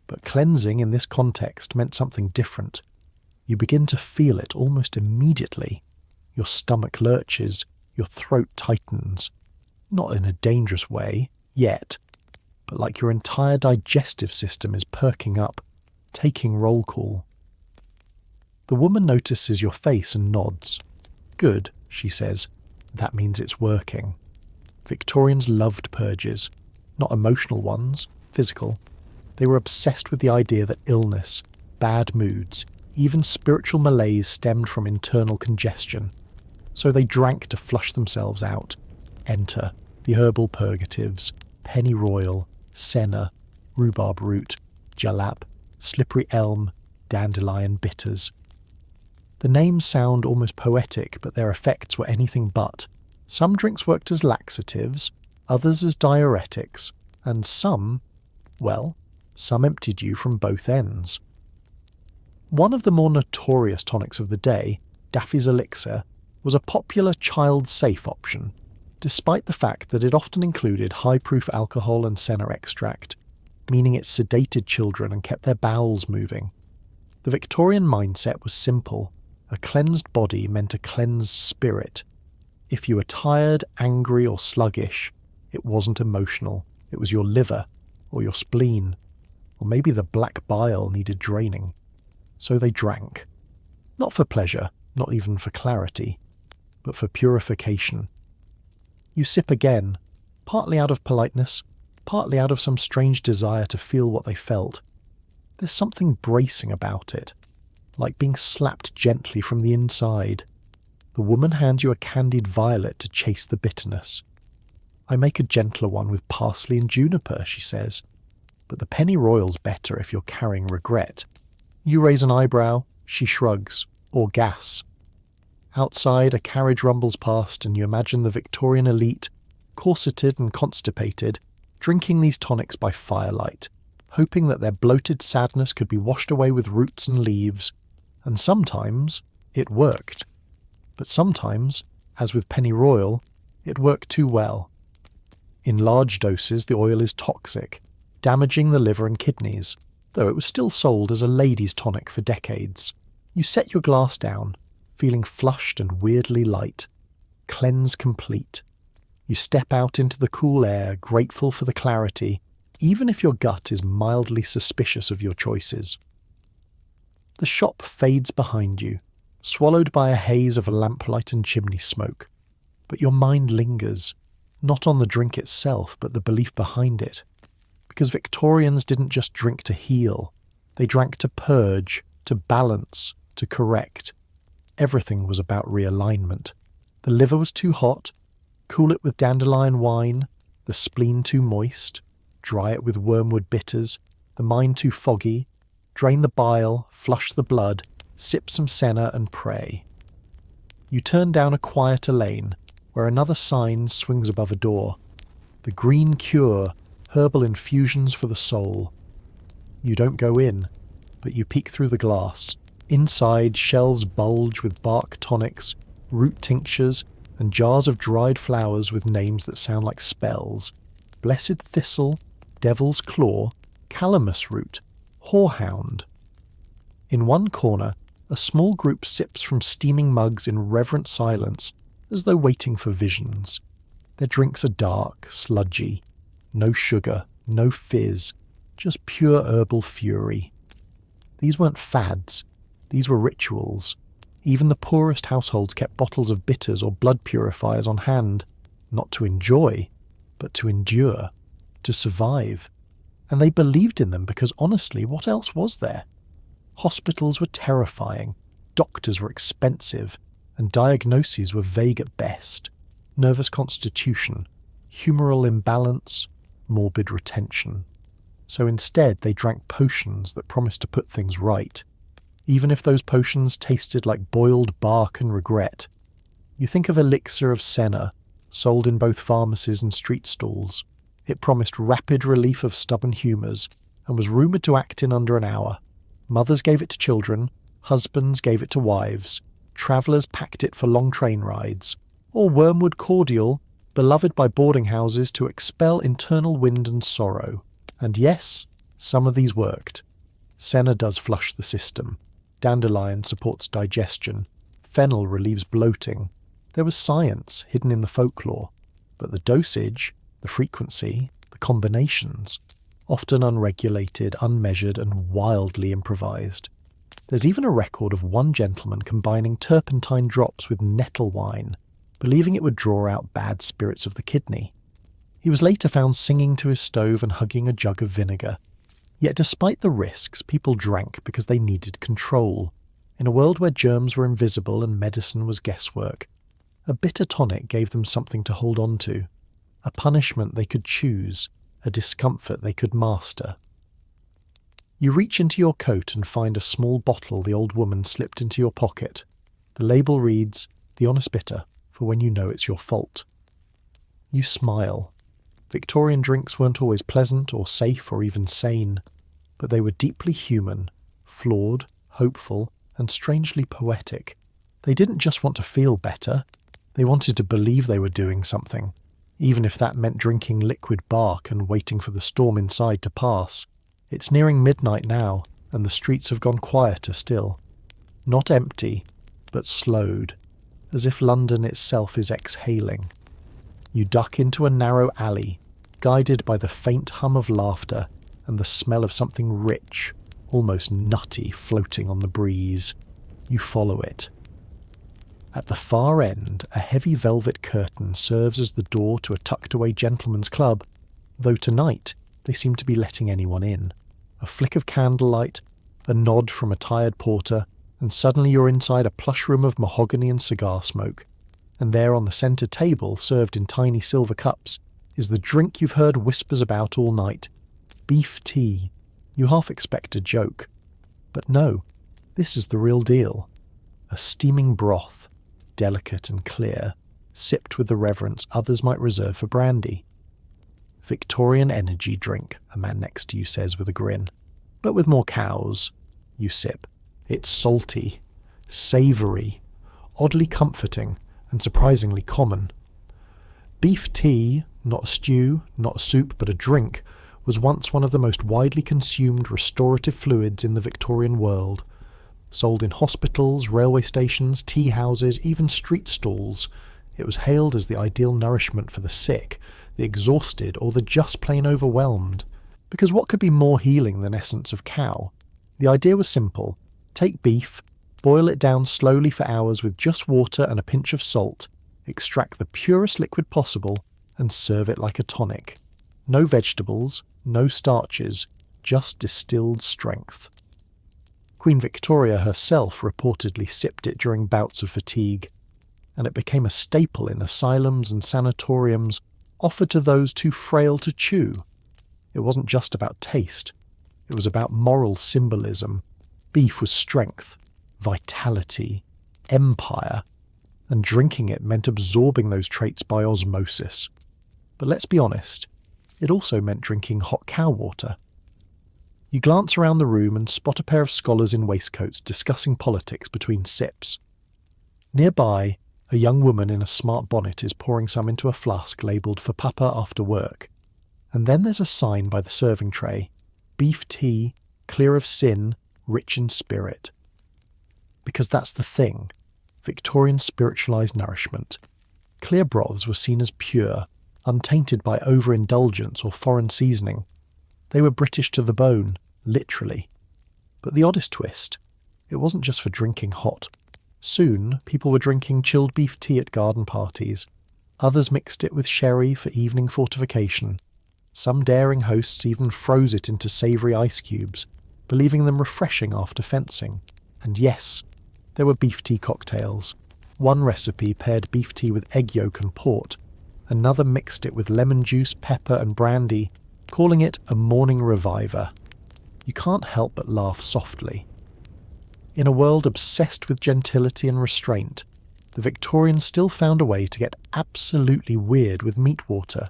But cleansing in this context meant something different. You begin to feel it almost immediately. Your stomach lurches, your throat tightens. Not in a dangerous way, yet, but like your entire digestive system is perking up, taking roll call. The woman notices your face and nods. "Good," she says. "That means it's working." Victorians loved purges. Not emotional ones, physical. They were obsessed with the idea that illness, bad moods, even spiritual malaise stemmed from internal congestion. So they drank to flush themselves out. Enter the herbal purgatives, pennyroyal, senna, rhubarb root, jalap, slippery elm, dandelion bitters. The names sound almost poetic, but their effects were anything but. Some drinks worked as laxatives, others as diuretics, and some emptied you from both ends. One of the more notorious tonics of the day, Daffy's Elixir, was a popular child-safe option, despite the fact that it often included high-proof alcohol and senna extract, meaning it sedated children and kept their bowels moving. The Victorian mindset was simple. A cleansed body meant a cleansed spirit. If you were tired, angry, or sluggish, it wasn't emotional. It was your liver, or your spleen, or maybe the black bile needed draining. So they drank. Not for pleasure, not even for clarity, but for purification. You sip again, partly out of politeness, partly out of some strange desire to feel what they felt. There's something bracing about it, like being slapped gently from the inside. The woman hands you a candied violet to chase the bitterness. "I make a gentler one with parsley and juniper," she says, "but the pennyroyal's better if you're carrying regret." You raise an eyebrow, she shrugs, or gas. Outside, a carriage rumbles past and you imagine the Victorian elite, corseted and constipated, drinking these tonics by firelight, hoping that their bloated sadness could be washed away with roots and leaves. And sometimes it worked. But sometimes, as with pennyroyal, it worked too well. In large doses, the oil is toxic, damaging the liver and kidneys, though it was still sold as a ladies' tonic for decades. You set your glass down, feeling flushed and weirdly light. Cleanse complete. You step out into the cool air, grateful for the clarity, even if your gut is mildly suspicious of your choices. The shop fades behind you, swallowed by a haze of lamplight and chimney smoke. But your mind lingers, not on the drink itself, but the belief behind it. Because Victorians didn't just drink to heal. They drank to purge, to balance, to correct. Everything was about realignment. The liver was too hot, cool it with dandelion wine. The spleen too moist, dry it with wormwood bitters. The mind too foggy, drain the bile, flush the blood, sip some senna and pray. You turn down a quieter lane, where another sign swings above a door. The Green Cure, herbal infusions for the soul. You don't go in, but you peek through the glass. Inside, shelves bulge with bark tonics, root tinctures, and jars of dried flowers with names that sound like spells. Blessed Thistle, devil's claw, calamus root, horehound. In one corner, a small group sips from steaming mugs in reverent silence, as though waiting for visions. Their drinks are dark, sludgy, no sugar, no fizz, just pure herbal fury. These weren't fads, these were rituals. Even the poorest households kept bottles of bitters or blood purifiers on hand, not to enjoy, but to endure, to survive. And they believed in them because honestly, what else was there? Hospitals were terrifying, doctors were expensive, and diagnoses were vague at best. Nervous constitution, humoral imbalance, morbid retention. So instead they drank potions that promised to put things right, even if those potions tasted like boiled bark and regret. You think of elixir of senna, sold in both pharmacies and street stalls. It promised rapid relief of stubborn humours and was rumoured to act in under an hour. Mothers gave it to children, husbands gave it to wives, travellers packed it for long train rides, or wormwood cordial, beloved by boarding houses to expel internal wind and sorrow. And yes, some of these worked. Senna does flush the system. Dandelion supports digestion. Fennel relieves bloating. There was science hidden in the folklore, but the dosage, the frequency, the combinations, often unregulated, unmeasured, and wildly improvised. There's even a record of one gentleman combining turpentine drops with nettle wine, believing it would draw out bad spirits of the kidney. He was later found singing to his stove and hugging a jug of vinegar. Yet despite the risks, people drank because they needed control. In a world where germs were invisible and medicine was guesswork, a bitter tonic gave them something to hold on to, a punishment they could choose, a discomfort they could master. You reach into your coat and find a small bottle the old woman slipped into your pocket. The label reads, "The Honest Bitter, for when you know it's your fault." You smile. Victorian drinks weren't always pleasant or safe or even sane, but they were deeply human, flawed, hopeful, and strangely poetic. They didn't just want to feel better, they wanted to believe they were doing something, even if that meant drinking liquid bark and waiting for the storm inside to pass. It's nearing midnight now, and the streets have gone quieter still. Not empty, but slowed, as if London itself is exhaling. You duck into a narrow alley, guided by the faint hum of laughter and the smell of something rich, almost nutty, floating on the breeze. You follow it. At the far end, a heavy velvet curtain serves as the door to a tucked-away gentleman's club, though tonight they seem to be letting anyone in. A flick of candlelight, a nod from a tired porter, and suddenly you're inside a plush room of mahogany and cigar smoke. And there on the centre table, served in tiny silver cups, is the drink you've heard whispers about all night. Beef tea. You half expect a joke. But no, this is the real deal. A steaming broth, delicate and clear, sipped with the reverence others might reserve for brandy. Victorian energy drink, a man next to you says with a grin. But with more cows. You sip. It's salty, savoury, oddly comforting, and surprisingly common. Beef tea, not a stew, not a soup, but a drink, was once one of the most widely consumed restorative fluids in the Victorian world. Sold in hospitals, railway stations, tea houses, even street stalls, it was hailed as the ideal nourishment for the sick, the exhausted, or the just plain overwhelmed. Because what could be more healing than essence of cow? The idea was simple. Take beef, boil it down slowly for hours with just water and a pinch of salt, extract the purest liquid possible, and serve it like a tonic. No vegetables, no starches, just distilled strength. Queen Victoria herself reportedly sipped it during bouts of fatigue, and it became a staple in asylums and sanatoriums offered to those too frail to chew. It wasn't just about taste, it was about moral symbolism. Beef was strength, vitality, empire, and drinking it meant absorbing those traits by osmosis. But let's be honest, it also meant drinking hot cow water. You glance around the room and spot a pair of scholars in waistcoats discussing politics between sips. Nearby, a young woman in a smart bonnet is pouring some into a flask labelled "for Papa after work," And then there's a sign by the serving tray: beef tea, clear of sin, rich in spirit. Because that's the thing. Victorians spiritualised nourishment. Clear broths were seen as pure, untainted by overindulgence or foreign seasoning. They were British to the bone, literally. But the oddest twist, it wasn't just for drinking hot. Soon, people were drinking chilled beef tea at garden parties. Others mixed it with sherry for evening fortification. Some daring hosts even froze it into savoury ice cubes, believing them refreshing after fencing. And yes, there were beef tea cocktails. One recipe paired beef tea with egg yolk and port. Another mixed it with lemon juice, pepper and brandy, calling it a morning reviver. You can't help but laugh softly. In a world obsessed with gentility and restraint, the Victorians still found a way to get absolutely weird with meat water.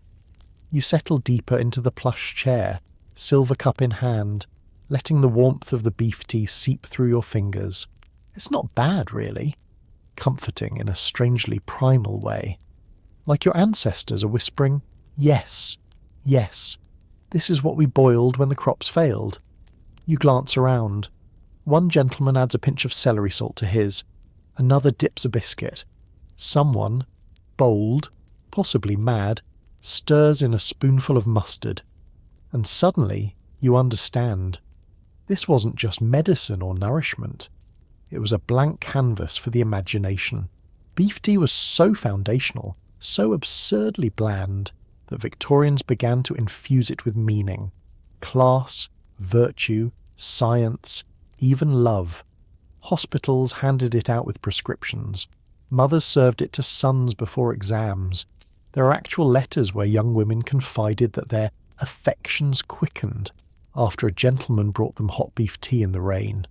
You settle deeper into the plush chair, silver cup in hand, letting the warmth of the beef tea seep through your fingers. It's not bad, really. Comforting in a strangely primal way. Like your ancestors are whispering, yes, yes, this is what we boiled when the crops failed. You glance around. One gentleman adds a pinch of celery salt to his. Another dips a biscuit. Someone, bold, possibly mad, stirs in a spoonful of mustard. And suddenly, you understand. This wasn't just medicine or nourishment. It was a blank canvas for the imagination. Beef tea was so foundational, so absurdly bland, that Victorians began to infuse it with meaning. Class, virtue, science, even love. Hospitals handed it out with prescriptions. Mothers served it to sons before exams. There are actual letters where young women confided that their affections quickened after a gentleman brought them hot beef tea in the rain.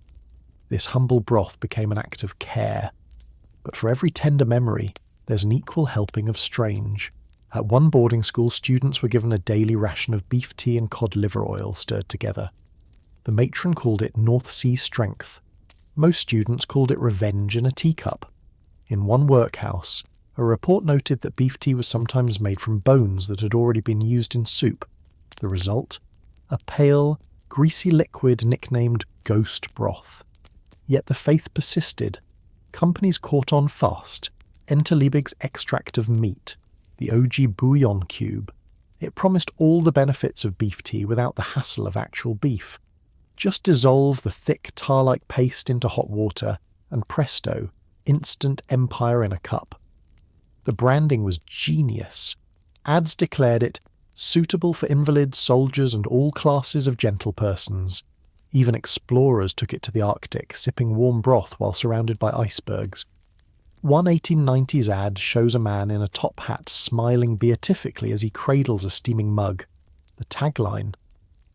This humble broth became an act of care. But for every tender memory, there's an equal helping of strange. At one boarding school, students were given a daily ration of beef tea and cod liver oil stirred together. The matron called it North Sea strength. Most students called it revenge in a teacup. In one workhouse, a report noted that beef tea was sometimes made from bones that had already been used in soup. The result? A pale, greasy liquid nicknamed ghost broth. Yet the faith persisted. Companies caught on fast. Enter Liebig's extract of meat, the OG bouillon cube. It promised all the benefits of beef tea without the hassle of actual beef. Just dissolve the thick tar-like paste into hot water, and presto, instant empire in a cup. The branding was genius. Ads declared it suitable for invalids, soldiers, and all classes of gentle persons. Even explorers took it to the Arctic, sipping warm broth while surrounded by icebergs. One 1890s ad shows a man in a top hat smiling beatifically as he cradles a steaming mug. The tagline,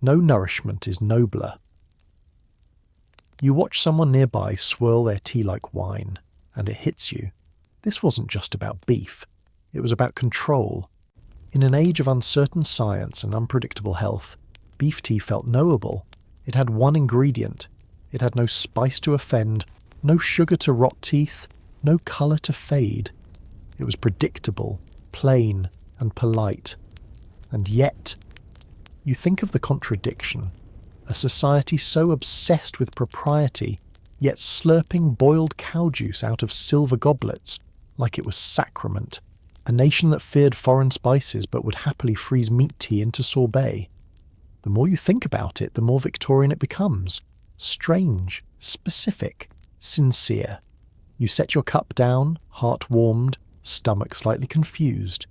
"No nourishment is nobler." You watch someone nearby swirl their tea like wine, and it hits you. This wasn't just about beef. It was about control. In an age of uncertain science and unpredictable health, beef tea felt knowable. It had one ingredient. It had no spice to offend, no sugar to rot teeth, no colour to fade. It was predictable, plain, and polite. And yet, you think of the contradiction. A society so obsessed with propriety, yet slurping boiled cow juice out of silver goblets like it was sacrament. A nation that feared foreign spices but would happily freeze meat tea into sorbet. The more you think about it, the more Victorian it becomes. Strange, specific, sincere. You set your cup down, heart warmed, stomach slightly confused.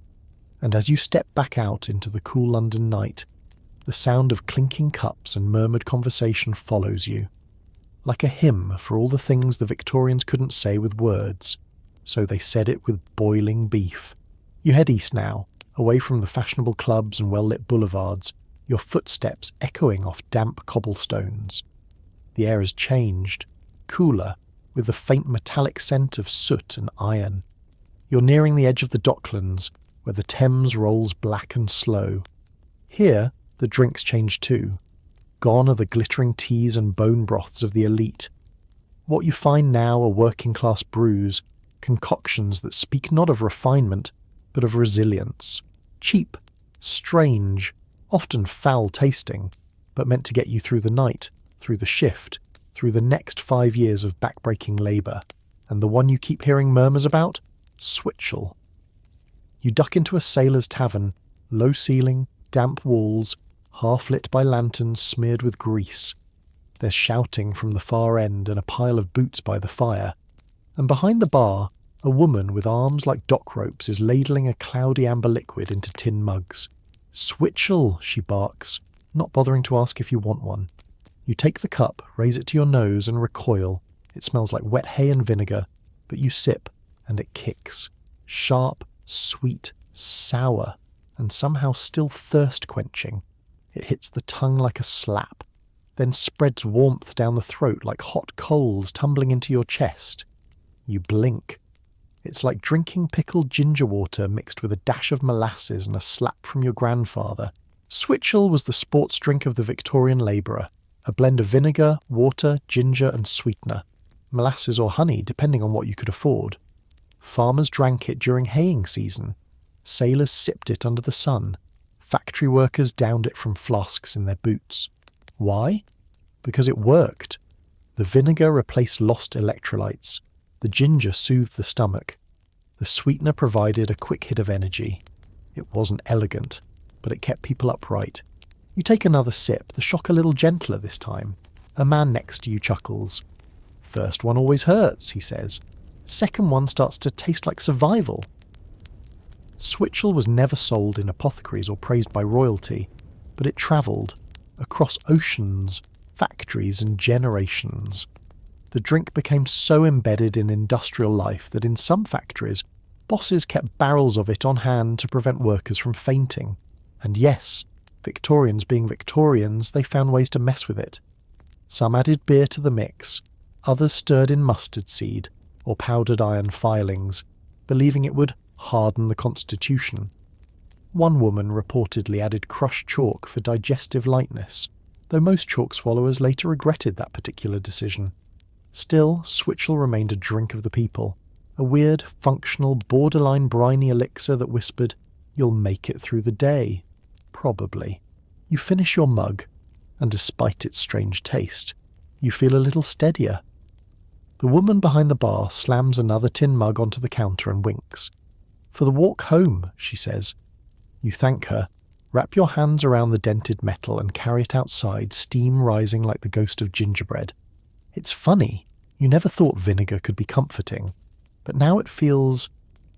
And as you step back out into the cool London night, the sound of clinking cups and murmured conversation follows you. Like a hymn for all the things the Victorians couldn't say with words, so they said it with boiling beef. You head east now, away from the fashionable clubs and well-lit boulevards, your footsteps echoing off damp cobblestones. The air has changed, cooler, with the faint metallic scent of soot and iron. You're nearing the edge of the docklands, where the Thames rolls black and slow. Here, the drinks change too. Gone are the glittering teas and bone broths of the elite. What you find now are working-class brews, concoctions that speak not of refinement, but of resilience. Cheap, strange, often foul tasting, but meant to get you through the night, through the shift, through the next 5 years of backbreaking labour. And the one you keep hearing murmurs about? Switchel. You duck into a sailor's tavern, low ceiling, damp walls, half-lit by lanterns smeared with grease. There's shouting from the far end and a pile of boots by the fire. And behind the bar, a woman with arms like dock ropes is ladling a cloudy amber liquid into tin mugs. "Switchel," she barks, not bothering to ask if you want one. You take the cup, raise it to your nose and recoil. It smells like wet hay and vinegar, but you sip, and it kicks. Sharp, sweet, sour, and somehow still thirst-quenching. It hits the tongue like a slap, then spreads warmth down the throat like hot coals tumbling into your chest. You blink. It's like drinking pickled ginger water mixed with a dash of molasses and a slap from your grandfather. Switchel was the sports drink of the Victorian labourer, a blend of vinegar, water, ginger and sweetener. Molasses or honey, depending on what you could afford. Farmers drank it during haying season. Sailors sipped it under the sun. Factory workers downed it from flasks in their boots. Why? Because it worked. The vinegar replaced lost electrolytes. The ginger soothed the stomach. The sweetener provided a quick hit of energy. It wasn't elegant, but it kept people upright. You take another sip, the shock a little gentler this time. A man next to you chuckles. "First one always hurts," he says. "Second one starts to taste like survival." Switchel was never sold in apothecaries or praised by royalty, but it travelled across oceans, factories and generations. The drink became so embedded in industrial life that in some factories, bosses kept barrels of it on hand to prevent workers from fainting. And yes, Victorians being Victorians, they found ways to mess with it. Some added beer to the mix, others stirred in mustard seed or powdered iron filings, believing it would harden the constitution. One woman reportedly added crushed chalk for digestive lightness, though most chalk swallowers later regretted that particular decision. Still, Switchel remained a drink of the people, a weird, functional, borderline briny elixir that whispered, "You'll make it through the day." Probably. You finish your mug, and despite its strange taste, you feel a little steadier. The woman behind the bar slams another tin mug onto the counter and winks. "For the walk home," she says. You thank her, wrap your hands around the dented metal and carry it outside, steam rising like the ghost of gingerbread. It's funny, you never thought vinegar could be comforting, but now it feels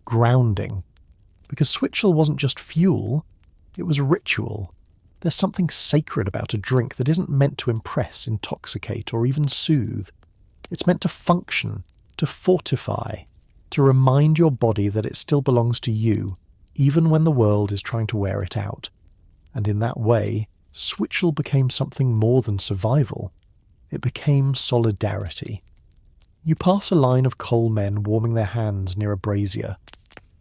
grounding. Because Switchel wasn't just fuel, it was ritual. There's something sacred about a drink that isn't meant to impress, intoxicate, or even soothe. It's meant to function, to fortify, to remind your body that it still belongs to you, even when the world is trying to wear it out. And in that way, Switchel became something more than survival. It became solidarity. You pass a line of coal men warming their hands near a brazier.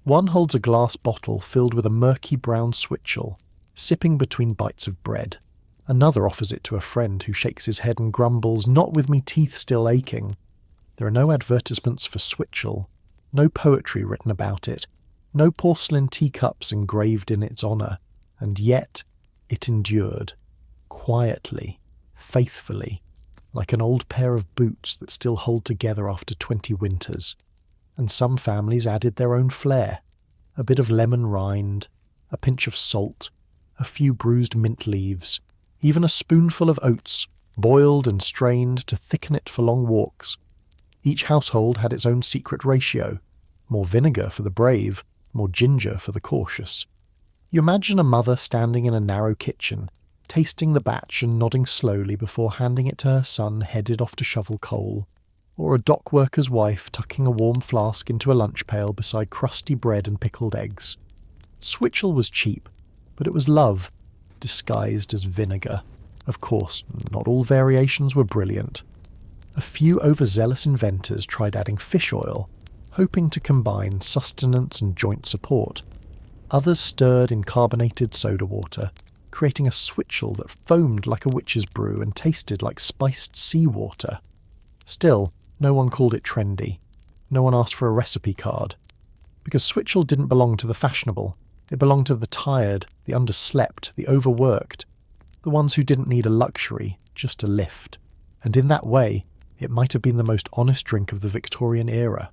One holds a glass bottle filled with a murky brown Switchel, sipping between bites of bread. Another offers it to a friend who shakes his head and grumbles, "Not with me teeth still aching." There are no advertisements for Switchel, no poetry written about it, no porcelain teacups engraved in its honour, and yet it endured, quietly, faithfully, like an old pair of boots that still hold together after 20 winters. And some families added their own flair, a bit of lemon rind, a pinch of salt, a few bruised mint leaves, even a spoonful of oats, boiled and strained to thicken it for long walks. Each household had its own secret ratio, more vinegar for the brave, more ginger for the cautious. You imagine a mother standing in a narrow kitchen, tasting the batch and nodding slowly before handing it to her son headed off to shovel coal, or a dock worker's wife tucking a warm flask into a lunch pail beside crusty bread and pickled eggs. Switchel was cheap, but it was love, disguised as vinegar. Of course, not all variations were brilliant. A few overzealous inventors tried adding fish oil, hoping to combine sustenance and joint support. Others stirred in carbonated soda water, creating a Switchel that foamed like a witch's brew and tasted like spiced seawater. Still, no one called it trendy. No one asked for a recipe card. Because Switchel didn't belong to the fashionable. It belonged to the tired, the underslept, the overworked, the ones who didn't need a luxury, just a lift. And in that way, it might have been the most honest drink of the Victorian era.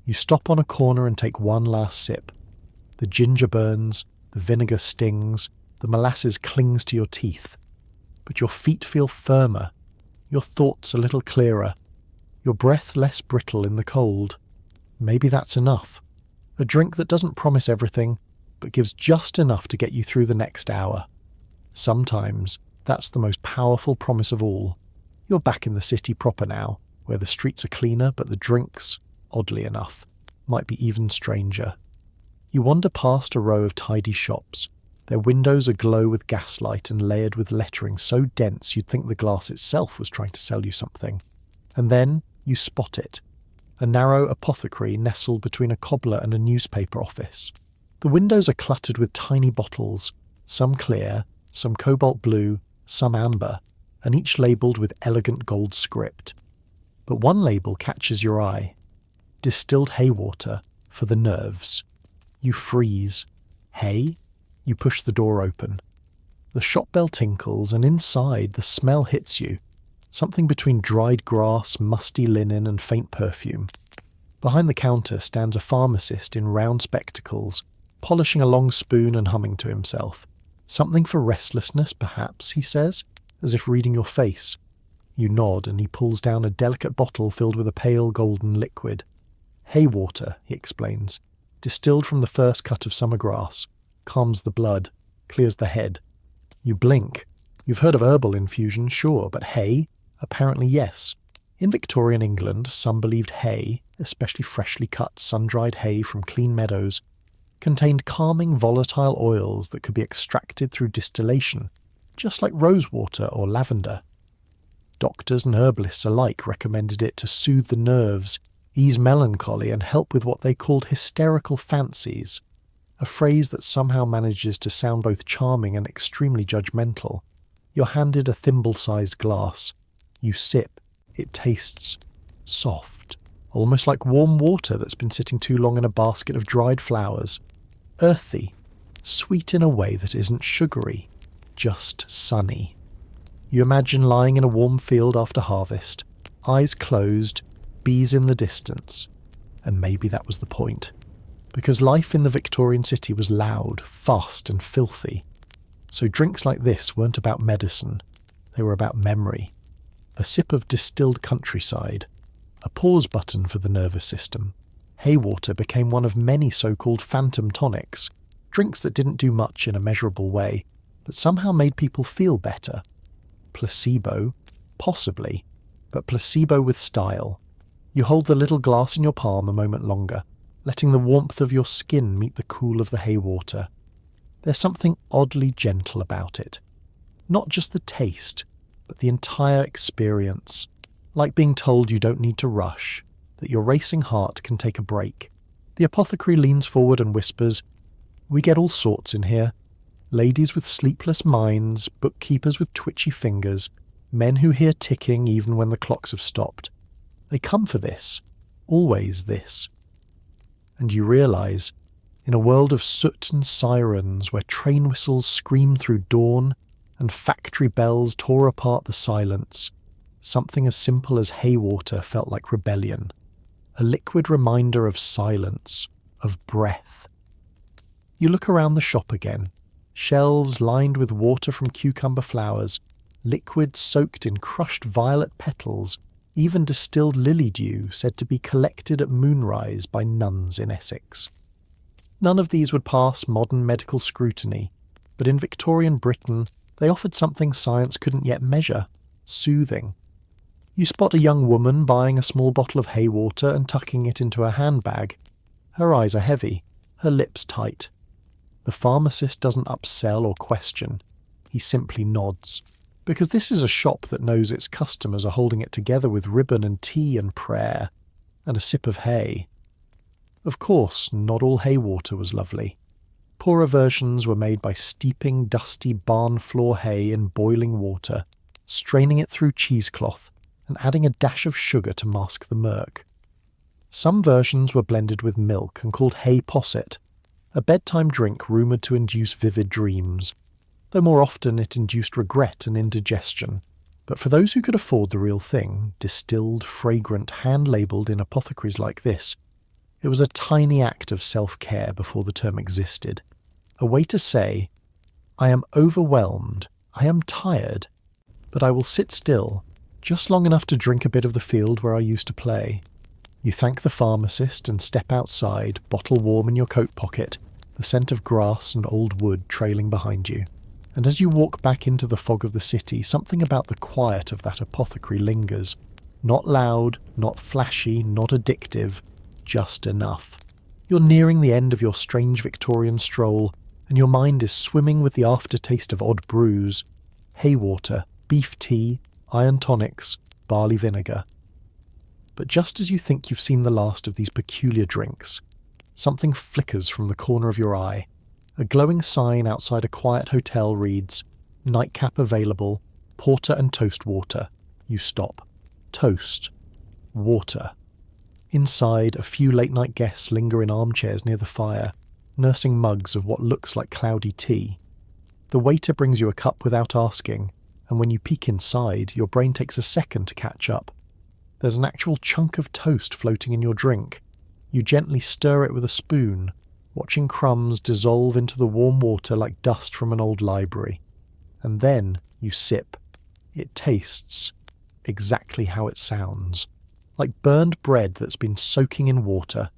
You stop on a corner and take one last sip. The ginger burns, the vinegar stings, the molasses clings to your teeth. But your feet feel firmer, your thoughts a little clearer, your breath less brittle in the cold. Maybe that's enough. A drink that doesn't promise everything, but gives just enough to get you through the next hour. Sometimes that's the most powerful promise of all. You're back in the city proper now, where the streets are cleaner, but the drinks, oddly enough, might be even stranger. You wander past a row of tidy shops. Their windows aglow with gaslight and layered with lettering so dense you'd think the glass itself was trying to sell you something. And then you spot it. A narrow apothecary nestled between a cobbler and a newspaper office. The windows are cluttered with tiny bottles, some clear, some cobalt blue, some amber, and each labelled with elegant gold script. But one label catches your eye. Distilled hay water for the nerves. You freeze. Hay? You push the door open. The shop bell tinkles, and inside the smell hits you. Something between dried grass, musty linen, and faint perfume. Behind the counter stands a pharmacist in round spectacles, polishing a long spoon and humming to himself. Something for restlessness, perhaps, he says, as if reading your face. You nod, and he pulls down a delicate bottle filled with a pale golden liquid. Hay water, he explains, distilled from the first cut of summer grass, calms the blood, clears the head. You blink. You've heard of herbal infusion, sure, but hay? Apparently yes. In Victorian England, some believed hay, especially freshly cut, sun-dried hay from clean meadows, contained calming volatile oils that could be extracted through distillation, just like rosewater or lavender. Doctors and herbalists alike recommended it to soothe the nerves, ease melancholy, and help with what they called hysterical fancies, a phrase that somehow manages to sound both charming and extremely judgmental. You're handed a thimble-sized glass. You sip. It tastes soft, almost like warm water that's been sitting too long in a basket of dried flowers. Earthy, sweet in a way that isn't sugary, just sunny. You imagine lying in a warm field after harvest, eyes closed, bees in the distance. And maybe that was the point. Because life in the Victorian city was loud, fast and filthy. So drinks like this weren't about medicine, they were about memory. A sip of distilled countryside, a pause button for the nervous system. Hay water became one of many so-called phantom tonics, drinks that didn't do much in a measurable way, but somehow made people feel better. Placebo? Possibly, but placebo with style. You hold the little glass in your palm a moment longer, letting the warmth of your skin meet the cool of the hay water. There's something oddly gentle about it. Not just the taste, but the entire experience. Like being told you don't need to rush, that your racing heart can take a break. The apothecary leans forward and whispers, "We get all sorts in here. Ladies with sleepless minds, bookkeepers with twitchy fingers, men who hear ticking even when the clocks have stopped. They come for this. Always this." And you realise, in a world of soot and sirens where train whistles screamed through dawn and factory bells tore apart the silence, something as simple as hay water felt like rebellion. A liquid reminder of silence, of breath. You look around the shop again. Shelves lined with water from cucumber flowers, liquid soaked in crushed violet petals, even distilled lily dew said to be collected at moonrise by nuns in Essex. None of these would pass modern medical scrutiny, but in Victorian Britain they offered something science couldn't yet measure: soothing. You spot a young woman buying a small bottle of hay water and tucking it into her handbag. Her eyes are heavy, her lips tight. The pharmacist doesn't upsell or question. He simply nods. Because this is a shop that knows its customers are holding it together with ribbon and tea and prayer, and a sip of hay. Of course, not all hay water was lovely. Poorer versions were made by steeping dusty barn floor hay in boiling water, straining it through cheesecloth, and adding a dash of sugar to mask the murk. Some versions were blended with milk and called hay posset. a bedtime drink rumoured to induce vivid dreams, though more often it induced regret and indigestion. But for those who could afford the real thing, distilled, fragrant, hand-labelled in apothecaries like this, it was a tiny act of self-care before the term existed. A way to say, I am overwhelmed, I am tired, but I will sit still, just long enough to drink a bit of the field where I used to play. You thank the pharmacist and step outside, bottle warm in your coat pocket, the scent of grass and old wood trailing behind you. And as you walk back into the fog of the city, something about the quiet of that apothecary lingers. Not loud, not flashy, not addictive, just enough. You're nearing the end of your strange Victorian stroll, and your mind is swimming with the aftertaste of odd brews, haywater, beef tea, iron tonics, barley vinegar. But just as you think you've seen the last of these peculiar drinks, something flickers from the corner of your eye. A glowing sign outside a quiet hotel reads, "Nightcap available, porter and toast water." You stop. Toast. Water. Inside, a few late-night guests linger in armchairs near the fire, nursing mugs of what looks like cloudy tea. The waiter brings you a cup without asking, and when you peek inside, your brain takes a second to catch up. There's an actual chunk of toast floating in your drink. You gently stir it with a spoon, watching crumbs dissolve into the warm water like dust from an old library. And then you sip. It tastes exactly how it sounds, like burned bread that's been soaking in water,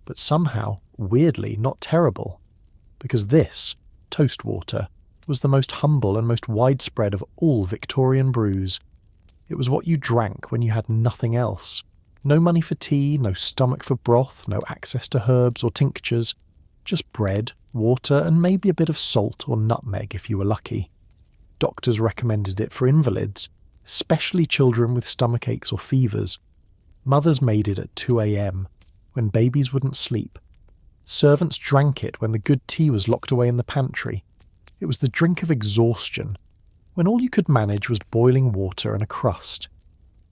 but somehow, weirdly, not terrible, because this, toast water, was the most humble and most widespread of all Victorian brews. It was what you drank when you had nothing else. No money for tea, no stomach for broth, no access to herbs or tinctures, just bread, water, and maybe a bit of salt or nutmeg if you were lucky. Doctors recommended it for invalids, especially children with stomach aches or fevers. Mothers made it at 2 a.m, when babies wouldn't sleep. Servants drank it when the good tea was locked away in the pantry. It was the drink of exhaustion, when all you could manage was boiling water and a crust.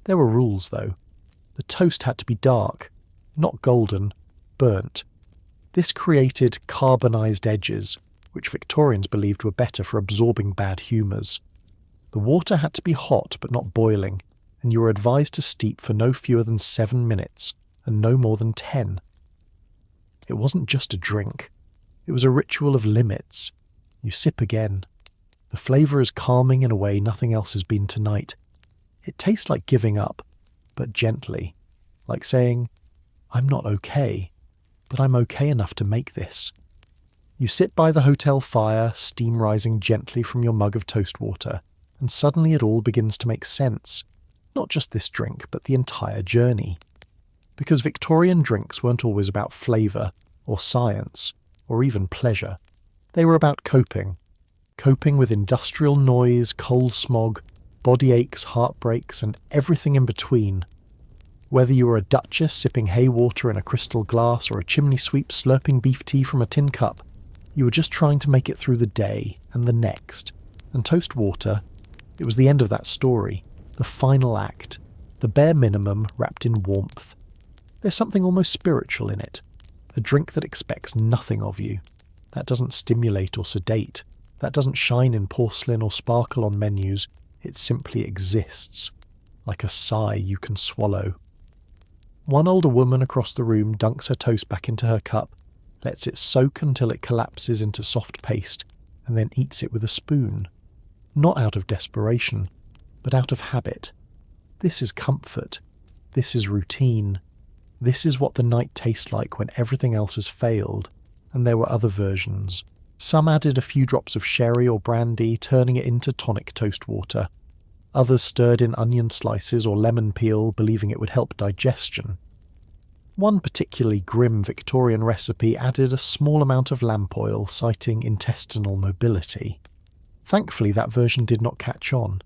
There were rules, though. The toast had to be dark, not golden, burnt. This created carbonised edges, which Victorians believed were better for absorbing bad humours. The water had to be hot but not boiling, and you were advised to steep for no fewer than 7 minutes, and no more than 10. It wasn't just a drink. It was a ritual of limits. You sip again. The flavour is calming in a way nothing else has been tonight. It tastes like giving up, but gently, like saying, I'm not okay, but I'm okay enough to make this. You sit by the hotel fire, steam rising gently from your mug of toast water, and suddenly it all begins to make sense. Not just this drink, but the entire journey. Because Victorian drinks weren't always about flavour, or science, or even pleasure. They were about coping with industrial noise, coal smog, body aches, heartbreaks, and everything in between. Whether you were a duchess sipping haywater in a crystal glass or a chimney sweep slurping beef tea from a tin cup, you were just trying to make it through the day and the next. And toast water, it was the end of that story, the final act, the bare minimum wrapped in warmth. There's something almost spiritual in it, a drink that expects nothing of you, that doesn't stimulate or sedate, that doesn't shine in porcelain or sparkle on menus. It simply exists, like a sigh you can swallow. One older woman across the room dunks her toast back into her cup, lets it soak until it collapses into soft paste, and then eats it with a spoon. Not out of desperation, but out of habit. This is comfort. This is routine. This is what the night tastes like when everything else has failed, and there were other versions. Some added a few drops of sherry or brandy, turning it into tonic toast water. Others stirred in onion slices or lemon peel, believing it would help digestion. One particularly grim Victorian recipe added a small amount of lamp oil, citing intestinal mobility. Thankfully, that version did not catch on,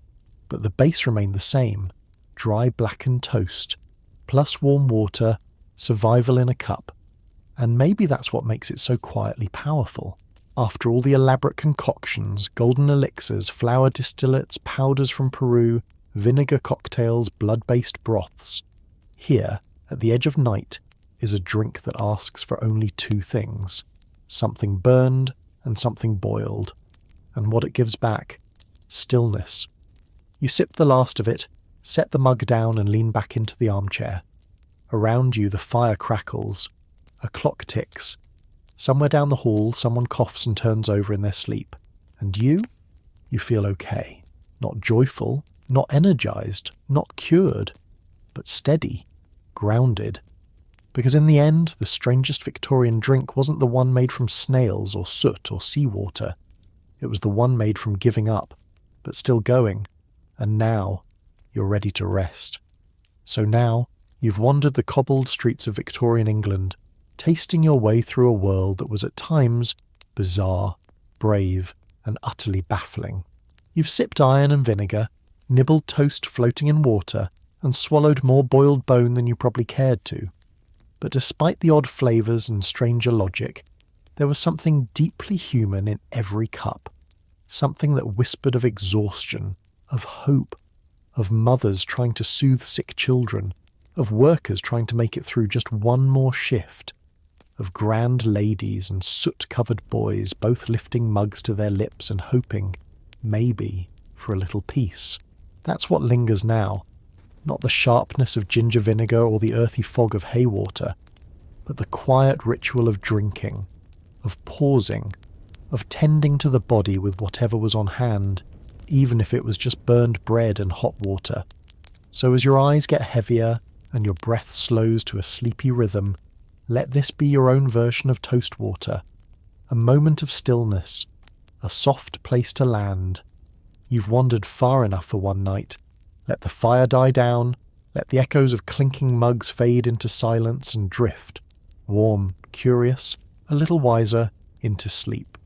but the base remained the same: dry blackened toast, plus warm water, survival in a cup. And maybe that's what makes it so quietly powerful. After all the elaborate concoctions, golden elixirs, flower distillates, powders from Peru, vinegar cocktails, blood-based broths, here, at the edge of night, is a drink that asks for only 2 things: something burned and something boiled. And what it gives back? Stillness. You sip the last of it, set the mug down and lean back into the armchair. Around you the fire crackles. A clock ticks. Somewhere down the hall someone coughs and turns over in their sleep. And you? You feel okay. Not joyful, not energized, not cured, but steady, grounded. Because in the end, the strangest Victorian drink wasn't the one made from snails or soot or seawater. It was the one made from giving up, but still going. And now, you're ready to rest. So now, you've wandered the cobbled streets of Victorian England, tasting your way through a world that was at times bizarre, brave, and utterly baffling. You've sipped iron and vinegar, nibbled toast floating in water, and swallowed more boiled bone than you probably cared to. But despite the odd flavours and stranger logic, there was something deeply human in every cup. Something that whispered of exhaustion, of hope, of mothers trying to soothe sick children, of workers trying to make it through just one more shift, of grand ladies and soot-covered boys both lifting mugs to their lips and hoping, maybe, for a little peace. That's what lingers now. Not the sharpness of ginger vinegar or the earthy fog of haywater, but the quiet ritual of drinking, of pausing, of tending to the body with whatever was on hand, even if it was just burned bread and hot water. So as your eyes get heavier and your breath slows to a sleepy rhythm, let this be your own version of toast water, a moment of stillness, a soft place to land. You've wandered far enough for one night. Let the fire die down, let the echoes of clinking mugs fade into silence and drift, warm, curious, a little wiser, into sleep.